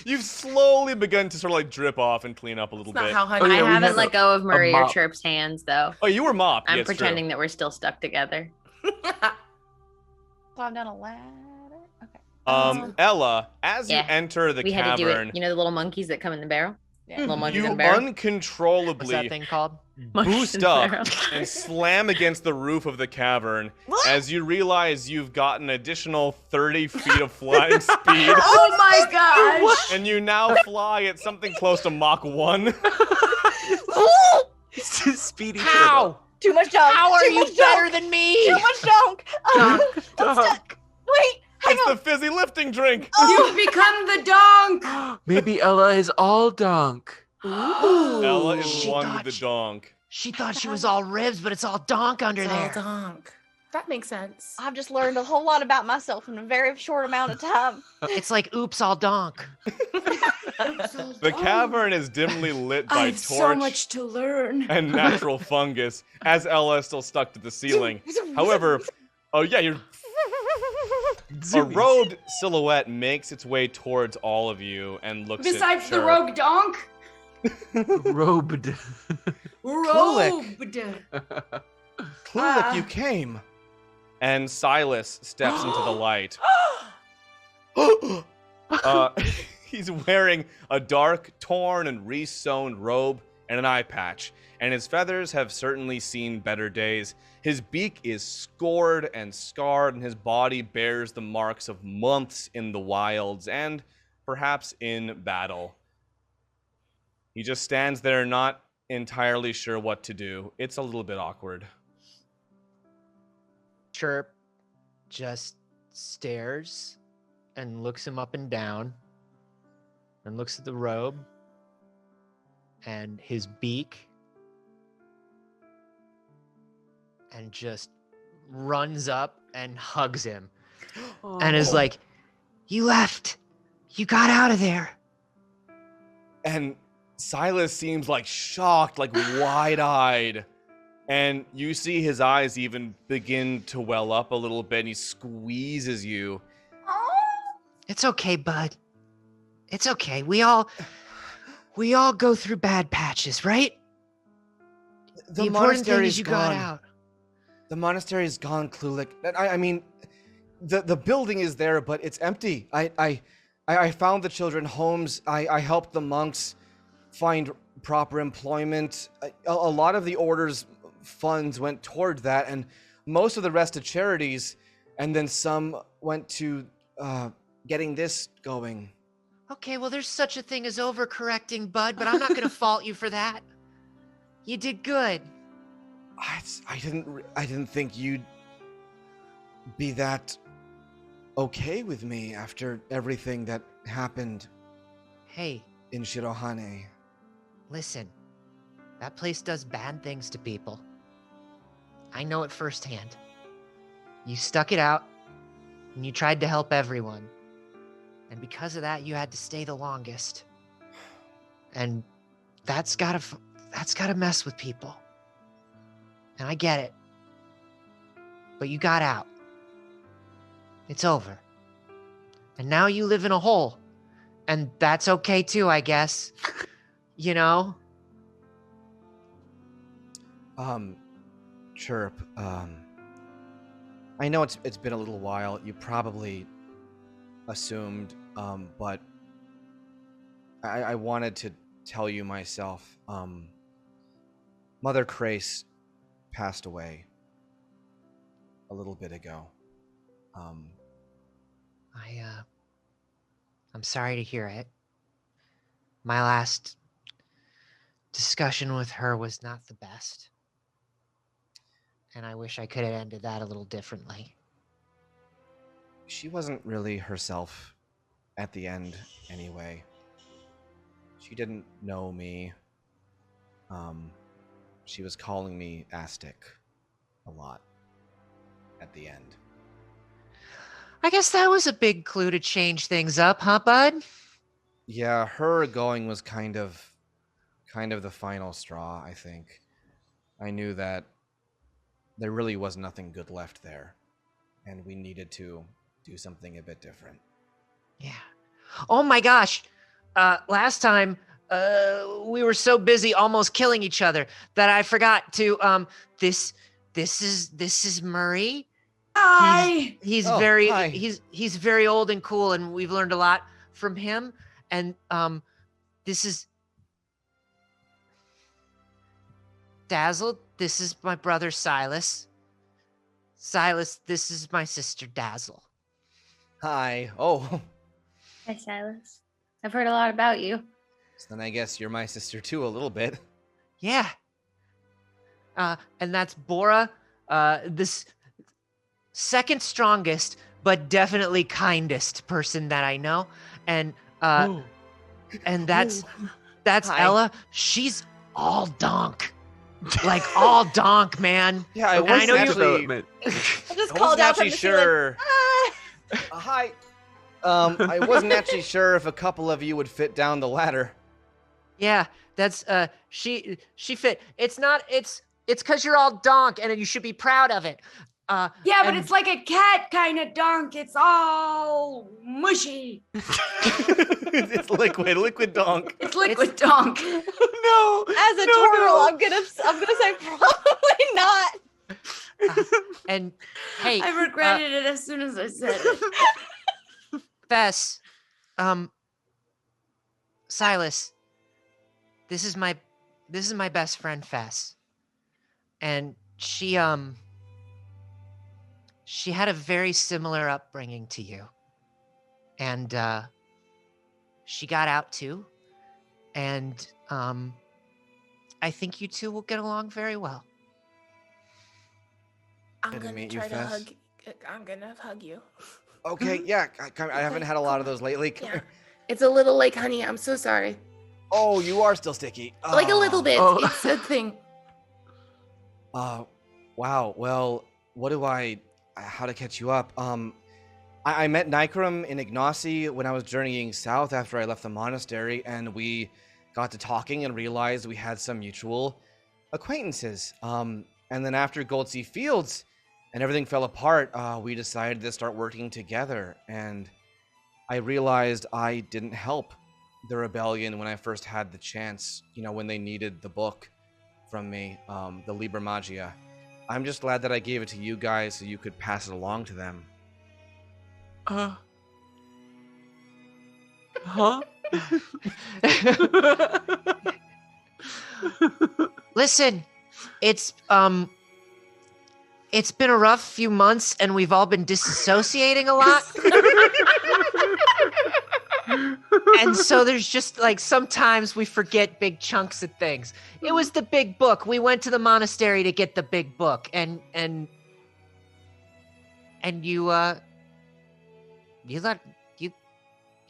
You've slowly begun to sort of like drip off and clean up a little It's not bit. how honey. Oh, yeah, I we haven't have let go of Murray or mop. Chirp's hands though. Oh, you were mopped. I'm Yeah, it's true. pretending that we're still stuck together. Climb down a ladder. Okay. Ella, as Yeah, you enter the We had to do cavern, it. You know the little monkeys that come in the barrel? Yeah. Little monkeys you in the barrel? What's that uncontrollably thing called? Monkeys boost in the up barrel. and slam against the roof of the cavern as you realize you've got an additional 30 feet of flying speed, Oh my gosh! and you now fly at something close to Mach 1. Speedy How? Too much dunk. How are Too you much better dunk. than me? Too much dunk. turtle. I'm stuck. Wait, hang It's on. the fizzy lifting drink. You've become the donk! Maybe Ella is all donk. Ella is She one thought with the she- donk. She thought she was all ribs, but it's all donk under It's all there. donk. That makes sense. I've just learned a whole lot about myself in a very short amount of time. It's like oops, all donk. The cavern is dimly lit by I've torch so much to learn. and natural fungus, as Ella is still stuck to the ceiling. However, oh yeah, you're. A robed silhouette makes its way towards all of you and looks Besides at the Chirp. rogue donk, Robed. robed. Clulick, you came. And Silas steps into the light. He's wearing a dark, torn, and re-sewn robe and an eye patch, and his feathers have certainly seen better days. His beak is scored and scarred, and his body bears the marks of months in the wilds and perhaps in battle. He just stands there, not entirely sure what to do. It's a little bit awkward. Chirp just stares and looks him up and down and looks at the robe and his beak and just runs up and hugs him and is like, "You left. You got out of there." And Silas seems like shocked, like wide-eyed. And you see his eyes even begin to well up a little bit, and he squeezes you. It's okay, bud. It's okay. We all go through bad patches, right? The important thing is you got out. The monastery is gone, Klulik. I mean, the building is there, but it's empty. I found the children homes. I helped the monks find proper employment. A lot of the order's funds went toward that, and most of the rest to charities, and then some went to getting this going. Okay, well, there's such a thing as overcorrecting, bud, but I'm not going to fault you for that. You did good. I didn't think you'd be that okay with me after everything that happened Hey, in Shirohane. listen. That place does bad things to people. I know it firsthand. You stuck it out, and you tried to help everyone. And because of that, you had to stay the longest. And that's gotta mess with people. And I get it. But you got out. It's over. And now you live in a hole. And that's okay too, I guess. You know? Chirp, I know it's been a little while. You probably assumed, but I wanted to tell you myself. Mother Crace passed away a little bit ago. I'm sorry to hear it. My last discussion with her was not the best. And I wish I could have ended that a little differently. She wasn't really herself at the end anyway. She didn't know me. She was calling me Aztec a lot at the end. I guess that was a big clue to change things up, huh, bud? Yeah, her going was kind of the final straw, I think. I knew that there really was nothing good left there, and we needed to do something a bit different. Yeah. Oh my gosh. Last time we were so busy almost killing each other that I forgot to this is Murray. Hi. He's Oh, very hi. he's very old and cool, and we've learned a lot from him. And this is Dazzle. This is my brother Silas. Silas, this is my sister Dazzle. Hi. Oh, Hi, Silas. I've heard a lot about you. so then I guess you're my sister too, a little bit. Yeah. And that's Bora, this second strongest, but definitely kindest person that I know. And and that's Hi. Ella. She's all donk. Like all donk, man. Yeah, I And wasn't know you- actually. I just I wasn't called out from actually the ceiling. sure. Hi. I wasn't actually sure if a couple of you would fit down the ladder. Yeah, that's she fit. It's because you're all donk and you should be proud of it. Yeah, but and- it's like a cat kind of donk. It's all mushy. It's liquid donk. It's liquid donk. No. As a turtle, I'm gonna say probably not. And hey, I regretted it as soon as I said it. Fess, Silas, this is my best friend Fess, and she had a very similar upbringing to you, and she got out too, and I think you two will get along very well. I'm Good to gonna meet you, try to Fess. hug. I'm gonna hug you. Okay, yeah, I haven't had a lot of those lately. Yeah. It's a little like honey. I'm so sorry. Oh, you are still sticky. Like a little bit. Oh. It's a thing. Wow. Well, how to catch you up? I met Nikram in Ignacy when I was journeying south after I left the monastery, and we got to talking and realized we had some mutual acquaintances. And then after Goldsea Fields and everything fell apart, we decided to start working together. And I realized I didn't help the rebellion when I first had the chance, when they needed the book from me, the Liber Magia. I'm just glad that I gave it to you guys so you could pass it along to them. Huh? Listen, it's been a rough few months and we've all been disassociating a lot. And so there's just like sometimes we forget big chunks of things. It was the big book. We went to the monastery to get the big book, and you let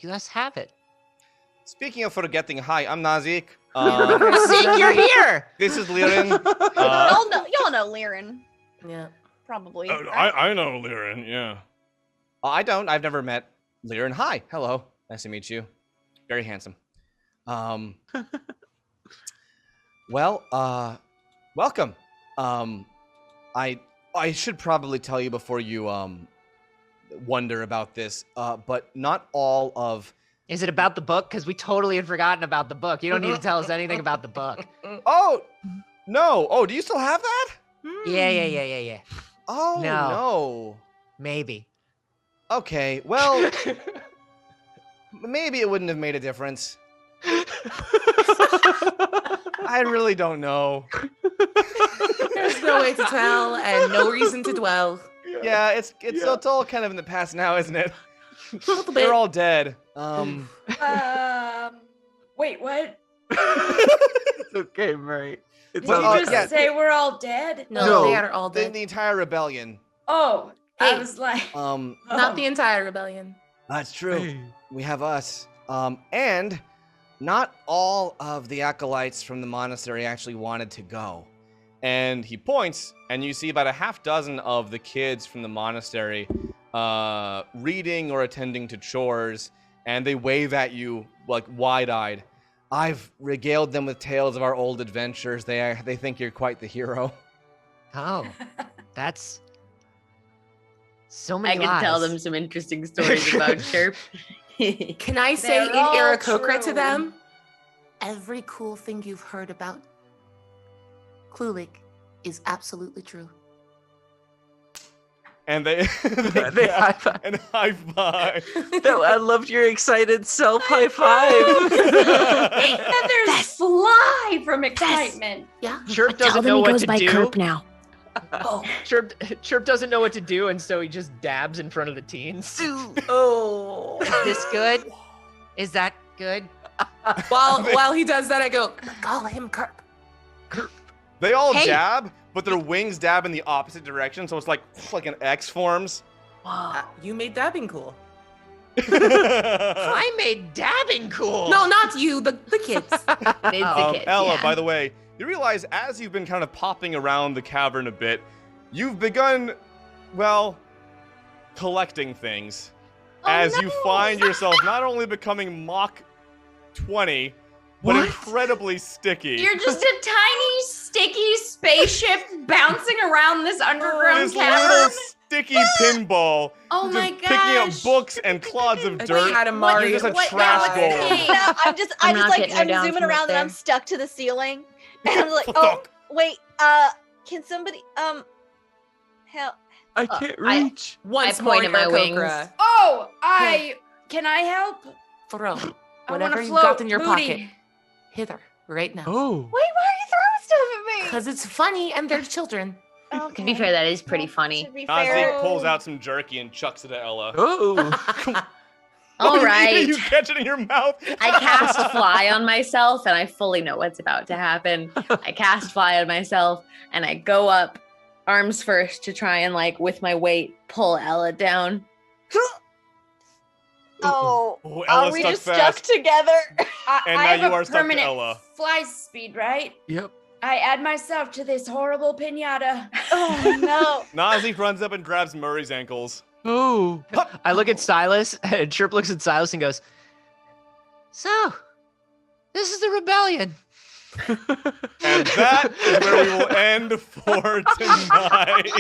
us have it. Speaking of forgetting, hi, I'm Nazik. Zeke, you're here. This is Liren. Y'all know Liren, Yeah. probably. I know Liren, yeah. I don't. I've never met Liren. Hi. Hello. Nice to meet you. Very handsome. Well, welcome. I should probably tell you before you wonder about this, but not all of. Is it about the book? Because we totally had forgotten about the book. You don't need to tell us anything about the book. Oh, no. Oh, do you still have that? Yeah. Oh, no. Maybe. Okay, well, maybe it wouldn't have made a difference. I really don't know. There's no way to tell and no reason to dwell. Yeah, it's all kind of in the past now, isn't it? They're all dead. Wait, what? It's okay, Murray. It's Did all you just right. say we're all dead? No, they are all The dead. entire rebellion. Oh, I Hey. was like, Not the entire rebellion. That's true. Hey. We have us. And not all of the acolytes from the monastery actually wanted to go. And he points, and you see about a half dozen of the kids from the monastery reading or attending to chores, and they wave at you like wide-eyed. I've regaled them with tales of our old adventures. They think you're quite the hero. Oh, that's so I many can tell lies. them some interesting stories about Chirp. Can I say They're in all Aarakocra to true. them? Every cool thing you've heard about Klulik is absolutely true. And they They high five. and high five. No, I loved your excited self high five. Feathers fly from excitement. Yeah. Chirp Tell doesn't them know he what goes to by do. Chirp now. Oh, Chirp doesn't know what to do, and so he just dabs in front of the teens. oh. Is this good? Is that good? While he does that, I go, call him Kirp. They all Hey. dab, but their wings dab in the opposite direction, so it's like an X forms. You made dabbing cool. I made dabbing cool. No, not you, the kids. It's the kids, Ella, yeah. by the way, you realize as you've been kind of popping around the cavern a bit, you've begun, well, collecting things. As you find yourself not only becoming Mach 20, but What? incredibly sticky. You're just a tiny, sticky spaceship bouncing around this underground This cavern. little sticky pinball. Oh just my picking up gosh. books and clods of Wait, dirt. Katamari. You're just a What- trash what's bowl. the- No, I'm not getting her I'm down zooming from up around and I'm there. stuck to the ceiling. And I'm like, What the oh, fuck? wait, can somebody, help? I can't I- reach. Once I more, point at my Aarakocra. Oh, can I help? Throw I whatever wanna you float. got in your Booty. pocket hither right now. Oh. Wait, why are you throwing stuff at me? Because it's funny and they're children. Okay. To be fair, that is pretty funny. To be Nazik fair, pulls out some jerky and chucks it at Ella. Oh. All right. You catch it in your mouth. I cast fly on myself, and I fully know what's about to happen. I cast fly on myself, and I go up, arms first, to try and, like, with my weight, pull Ella down. oh, Oh, are Ella we stuck just fast. stuck together? And I now have you a are stuck to permanent Ella. fly speed, right? Yep. I add myself to this horrible pinata. Oh, no. Nazik runs up and grabs Murray's ankles. Oh. I look at Silas, and Chirp looks at Silas and goes, "So, this is the rebellion." And that is where we will end for tonight.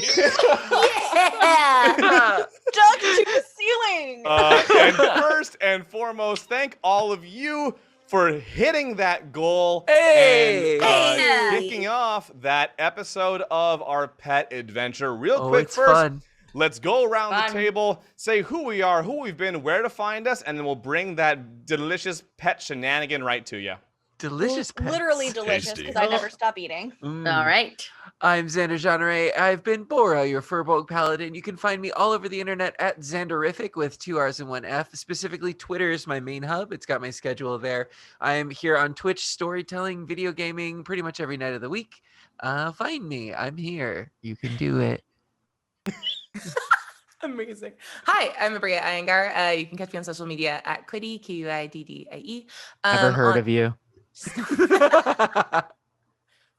Yeah. Stuck to the ceiling. And first and foremost, thank all of you for hitting that goal Hey! and Hey! kicking off that episode of our pet adventure. Real Oh, quick it's first, fun. let's go around Fun. the table, say who we are, who we've been, where to find us, and then we'll bring that delicious pet shenanigan right to you. Delicious pets. Literally delicious Tasty. because I never stop eating. Mm. All right. I'm Xander Genre. I've been Bora, your Furbolg Paladin. You can find me all over the internet at Xanderific with 2 R's and 1 F. Specifically, Twitter is my main hub. It's got my schedule there. I'm here on Twitch, storytelling, video gaming, pretty much every night of the week. Find me. I'm here. You can do it. Amazing. Hi, I'm Abria Iyengar. You can catch me on social media at Quiddy, Qiddie. Never heard of you.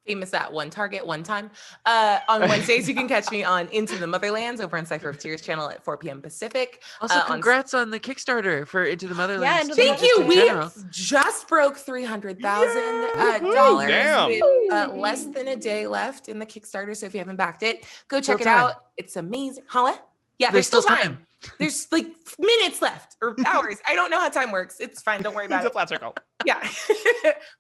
Famous at One Target, one time. On Wednesdays, you can catch me on Into the Motherlands over on Cypher of Tears channel at 4 p.m. Pacific. Also, on- congrats on the Kickstarter for Into the Motherlands. Yeah, Into the Thank just you. in We general. just broke $300,000 Damn. with less than a day left in the Kickstarter. So if you haven't backed it, go check Still it time. out. It's amazing. Huh? Yeah, There's there's still still time. time. There's like minutes left or hours. I don't know how time works. It's fine. Don't worry about It's a it. flat circle. Yeah.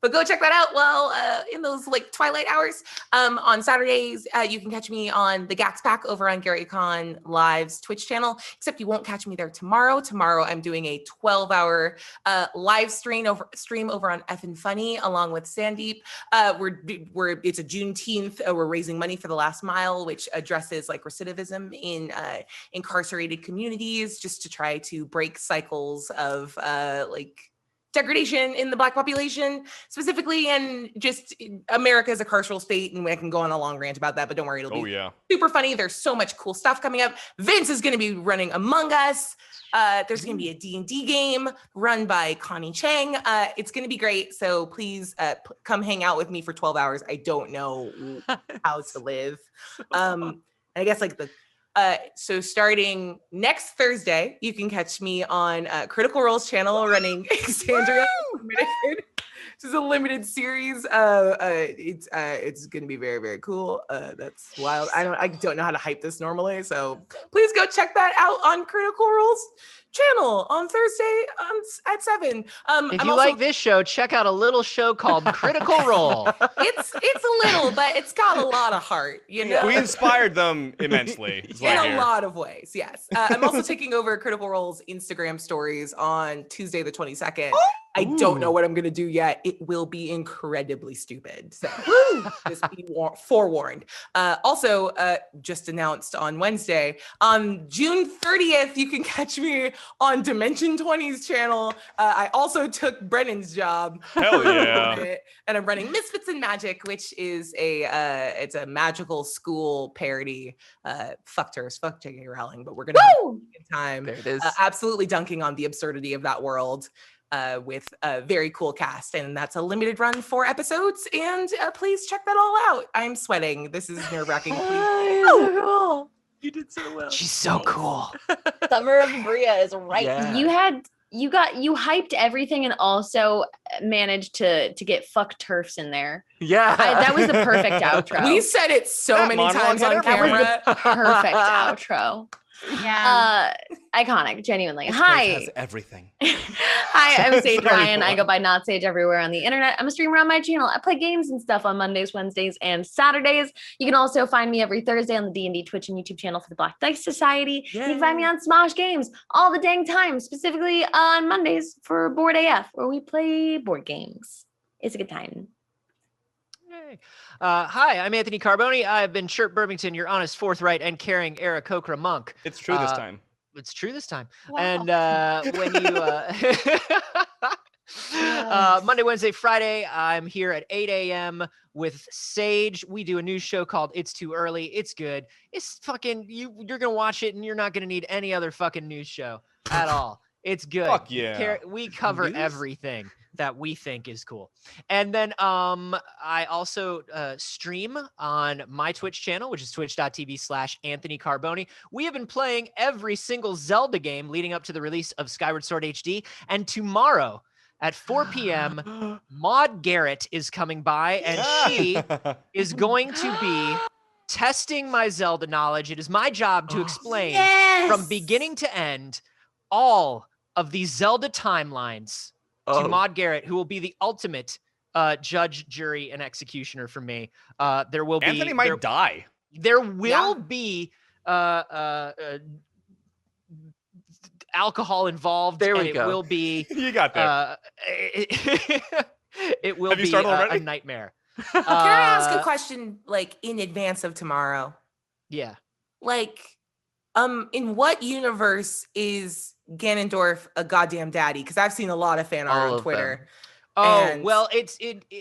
But go check that out while in those like twilight hours. On Saturdays, you can catch me on the Gax Pack over on Gary Con Live's Twitch channel, except you won't catch me there tomorrow. Tomorrow, I'm doing a 12-hour live stream over on Effin Funny along with Sandeep. It's a Juneteenth. We're raising money for the Last Mile, which addresses like recidivism in incarcerated communities, just to try to break cycles of like degradation in the Black population specifically, and just America as a carceral state. And I can go on a long rant about that, but don't worry, it'll be super funny. There's so much cool stuff coming up. Vince is going to be running Among Us. There's going to be a D&D game run by Connie Chang. It's going to be great. So please come hang out with me for 12 hours. I don't know how to live. I guess like so starting next Thursday, you can catch me on Critical Role's channel running Exandria Limited. This is a limited series. It's gonna be very, very cool. That's wild. I don't know how to hype this normally, so please go check that out on Critical Role's channel on Thursday at 7. If you like this show, check out a little show called Critical Role. It's a little, but it's got a lot of heart. You know, we inspired them immensely. In a lot of ways, yes. I'm also taking over Critical Role's Instagram stories on Tuesday the 22nd. I don't know what I'm going to do yet. It will be incredibly stupid. So just be forewarned. Also, just announced on Wednesday, on June 30th, you can catch me on Dimension 20's channel. I also took Brennan's job. Hell yeah. And I'm running Misfits and Magic, which is it's a magical school parody. Fuck J.K. Rowling, but we're going to have a good time. There it is. Absolutely dunking on the absurdity of that world. With a very cool cast, and that's a limited run 4 episodes, and please check that all out. I'm sweating. This is nerve-wracking. So cool. You did so well. She's so cool. Summer of Bria is right. Yeah. You hyped everything and also managed to get fuck turfs in there. Yeah. That was the perfect outro. We said it so That many monologue times had on everything. camera. Perfect outro. Yeah. Iconic, genuinely. This Hi. place has everything. Hi, I'm Sage Sorry, Ryan. I Paul. go by Not Sage everywhere on the internet. I'm a streamer on my channel. I play games and stuff on Mondays, Wednesdays, and Saturdays. You can also find me every Thursday on the D&D Twitch and YouTube channel for the Black Dice Society. You can find me on Smosh Games all the dang time, specifically on Mondays for Board AF, where we play board games. It's a good time. Yay. Hi, I'm Anthony Carboni. I've been Chirp Burmington, your honest, forthright, and caring Eric Kokra monk. It's true this time. It's true this time. Wow. And when you Monday, Wednesday, Friday, I'm here at 8 a.m. with Sage. We do a news show called It's Too Early. It's good. It's fucking you're gonna watch it and you're not gonna need any other fucking news show at all. It's good. Fuck yeah. We cover News? everything that we think is cool. And then I also stream on my Twitch channel, which is twitch.tv/Anthony Carboni. We have been playing every single Zelda game leading up to the release of Skyward Sword HD. And tomorrow at 4 p.m., Maud Garrett is coming by, and she is going to be testing my Zelda knowledge. It is my job to explain from beginning to end all of these Zelda timelines to Maud Garrett, who will be the ultimate judge, jury, and executioner for me. There will be Anthony might die. There will be alcohol involved. There we and go. It will be. You got that. It will Have you be started already? a nightmare. Can I ask a question, like in advance of tomorrow? Yeah. Like, in what universe is Ganondorf a goddamn daddy? Because I've seen a lot of fan art All on of Twitter. Oh, And- well, it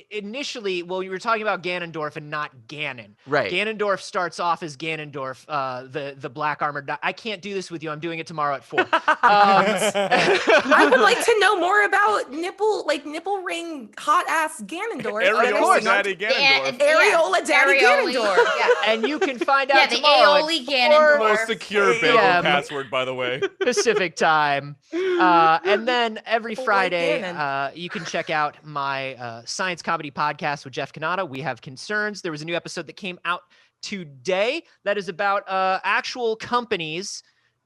initially, well, you were talking about Ganondorf and not Ganon. Right. Ganondorf starts off as Ganondorf, the black armored. I can't do this with you. I'm doing it tomorrow at 4. I would like to know more about nipple ring hot ass Ganondorf. Areola Daddy Ganondorf. Areola Daddy Areoli. Ganondorf. Yeah. And you can find Yeah, out the tomorrow at aioli 4 Ganondorf. Most secure Yeah. bagel password, by the way. Pacific time. And then every Oh, Friday, Ganon. you can check out my science comedy podcast with Jeff Kanata. We Have Concerns. There was a new episode that came out today that is about actual companies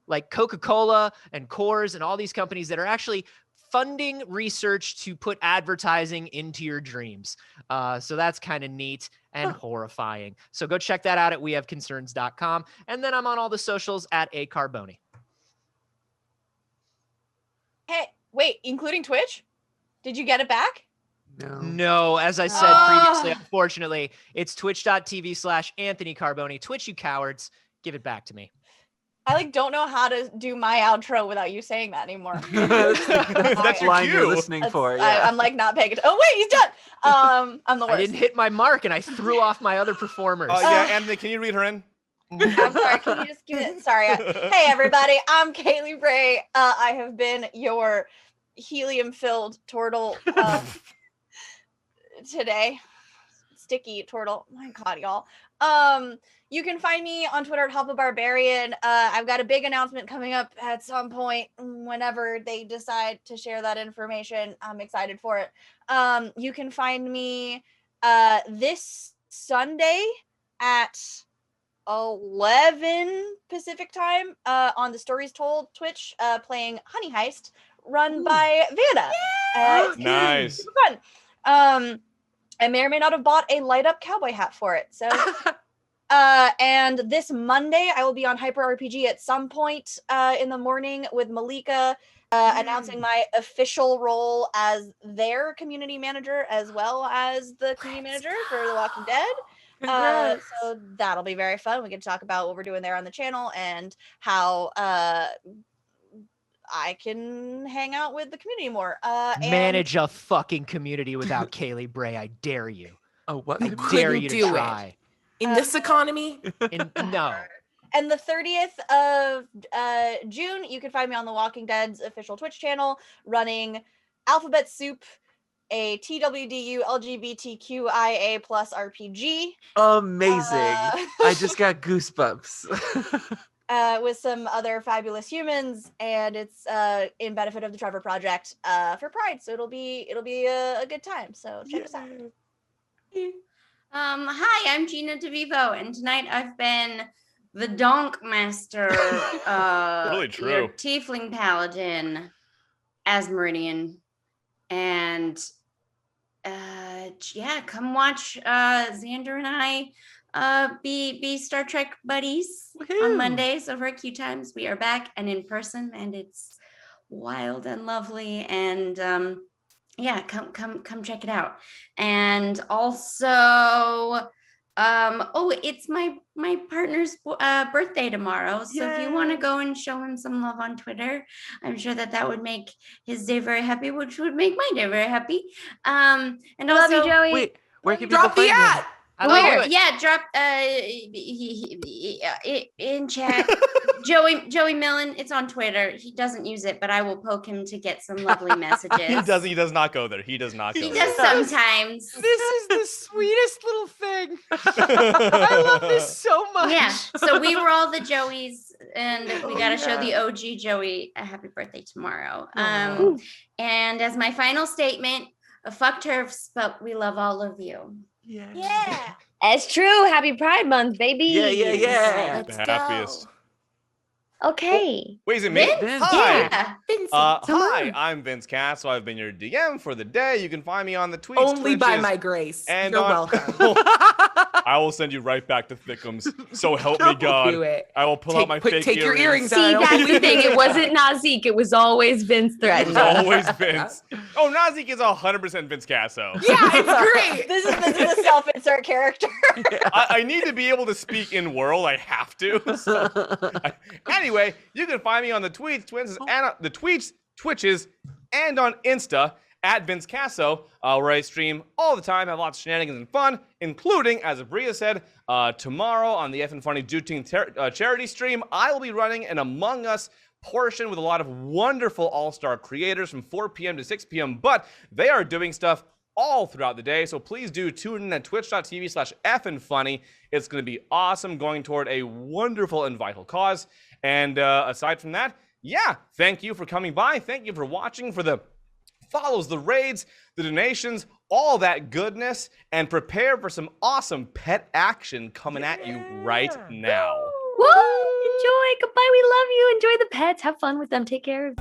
like Coca-Cola and Coors and all these companies that are actually funding research to put advertising into your dreams. So that's kind of neat and horrifying. So go check that out at wehaveconcerns.com. And then I'm on all the socials at @acarboni. Hey, wait, including Twitch? Did you get it back? No, as I said previously, unfortunately, it's twitch.tv/Anthony Carboni. Twitch, you cowards, give it back to me. I don't know how to do my outro without you saying that anymore. That's your line cue. you're listening for. Yeah. I'm not paying attention. Oh wait, he's done. I'm the worst. I didn't hit my mark and I threw off my other performers. Yeah, Anthony, can you read her in? I'm sorry. Can you just give it? Sorry. Hey everybody, I'm Kaylee Bray. I have been your helium-filled turtle today. Sticky turtle. My God, y'all. You can find me on Twitter at HoppaBarbarian. I've got a big announcement coming up at some point whenever they decide to share that information. I'm excited for it. You can find me this Sunday at 11 Pacific time on the Stories Told Twitch playing Honey Heist run by Vanna. Nice. Super fun. I may or may not have bought a light up cowboy hat for it. So and this Monday I will be on Hyper RPG at some point in the morning with Malika announcing my official role as their community manager as well as the community manager for The Walking Dead. So that'll be very fun. We can talk about what we're doing there on the channel and how I can hang out with the community more. Manage a fucking community without Kaylee Bray. I dare you. Oh, what? I dare you to do it. try. In this economy? No. And the 30th of June, you can find me on The Walking Dead's official Twitch channel running Alphabet Soup, a TWDU LGBTQIA plus RPG. Amazing. I just got goosebumps. With some other fabulous humans, and it's in benefit of the Trevor Project for Pride. So it'll be a good time. So check us out. Hi, I'm Gina DeVivo, and tonight I've been the Donk Master, Really true. your Tiefling Paladin, as Meridian, and yeah, come watch Xander and I be Star Trek buddies on Mondays over at Q Times. We are back and in person, and it's wild and lovely. And yeah, come check it out. And also, it's my partner's birthday tomorrow. So if you want to go and show him some love on Twitter, I'm sure that would make his day very happy, which would make my day very happy. And Love also, you, Joey. Wait, where can Drop people the find ad. yeah, drop in chat. Joey Millen, it's on Twitter. He doesn't use it, but I will poke him to get some lovely messages. He does not go there. He does not go He there. does sometimes. This is the sweetest little thing. I love this so much. Yeah. So we were all the Joeys, and we got to show the OG Joey a happy birthday tomorrow. And as my final statement, fuck turfs, but we love all of you. Yeah. It's true. Happy Pride Month, baby. Yeah. The happiest. Okay. Wait, is it me? Vince. Hi. Yeah. Vincent. Hi, I'm Vince Cass. So I've been your DM for the day. You can find me on the tweets. Only by Twitches, my grace. and You're on- welcome. I will send you right back to Thickums. So help me Don't God. do it. I will pull out my fake Take your earrings See, out. I don't that's the believe thing. you. It wasn't Nazik. It was always Vince It's threatening. always Vince. Oh, Nazik is 100% Vince Casso. Yeah, it's great. This is a self-insert character. I need to be able to speak in world. I have to. So anyway, you can find me on the tweets, Twitches, and on Insta at Vince Casso, where I stream all the time, have lots of shenanigans and fun, including, as Abria said, tomorrow on the F and Funny Duting charity stream, I will be running an Among Us portion with a lot of wonderful all-star creators from 4 p.m. to 6 p.m., but they are doing stuff all throughout the day, so please do tune in at twitch.tv/fandfunny. It's going to be awesome, going toward a wonderful and vital cause. And aside from that, yeah, thank you for coming by. Thank you for watching, for the follows, the raids, the donations, all that goodness, and prepare for some awesome pet action coming at you right now. Woo! Enjoy. Goodbye. We love you. Enjoy the pets. Have fun with them. Take care.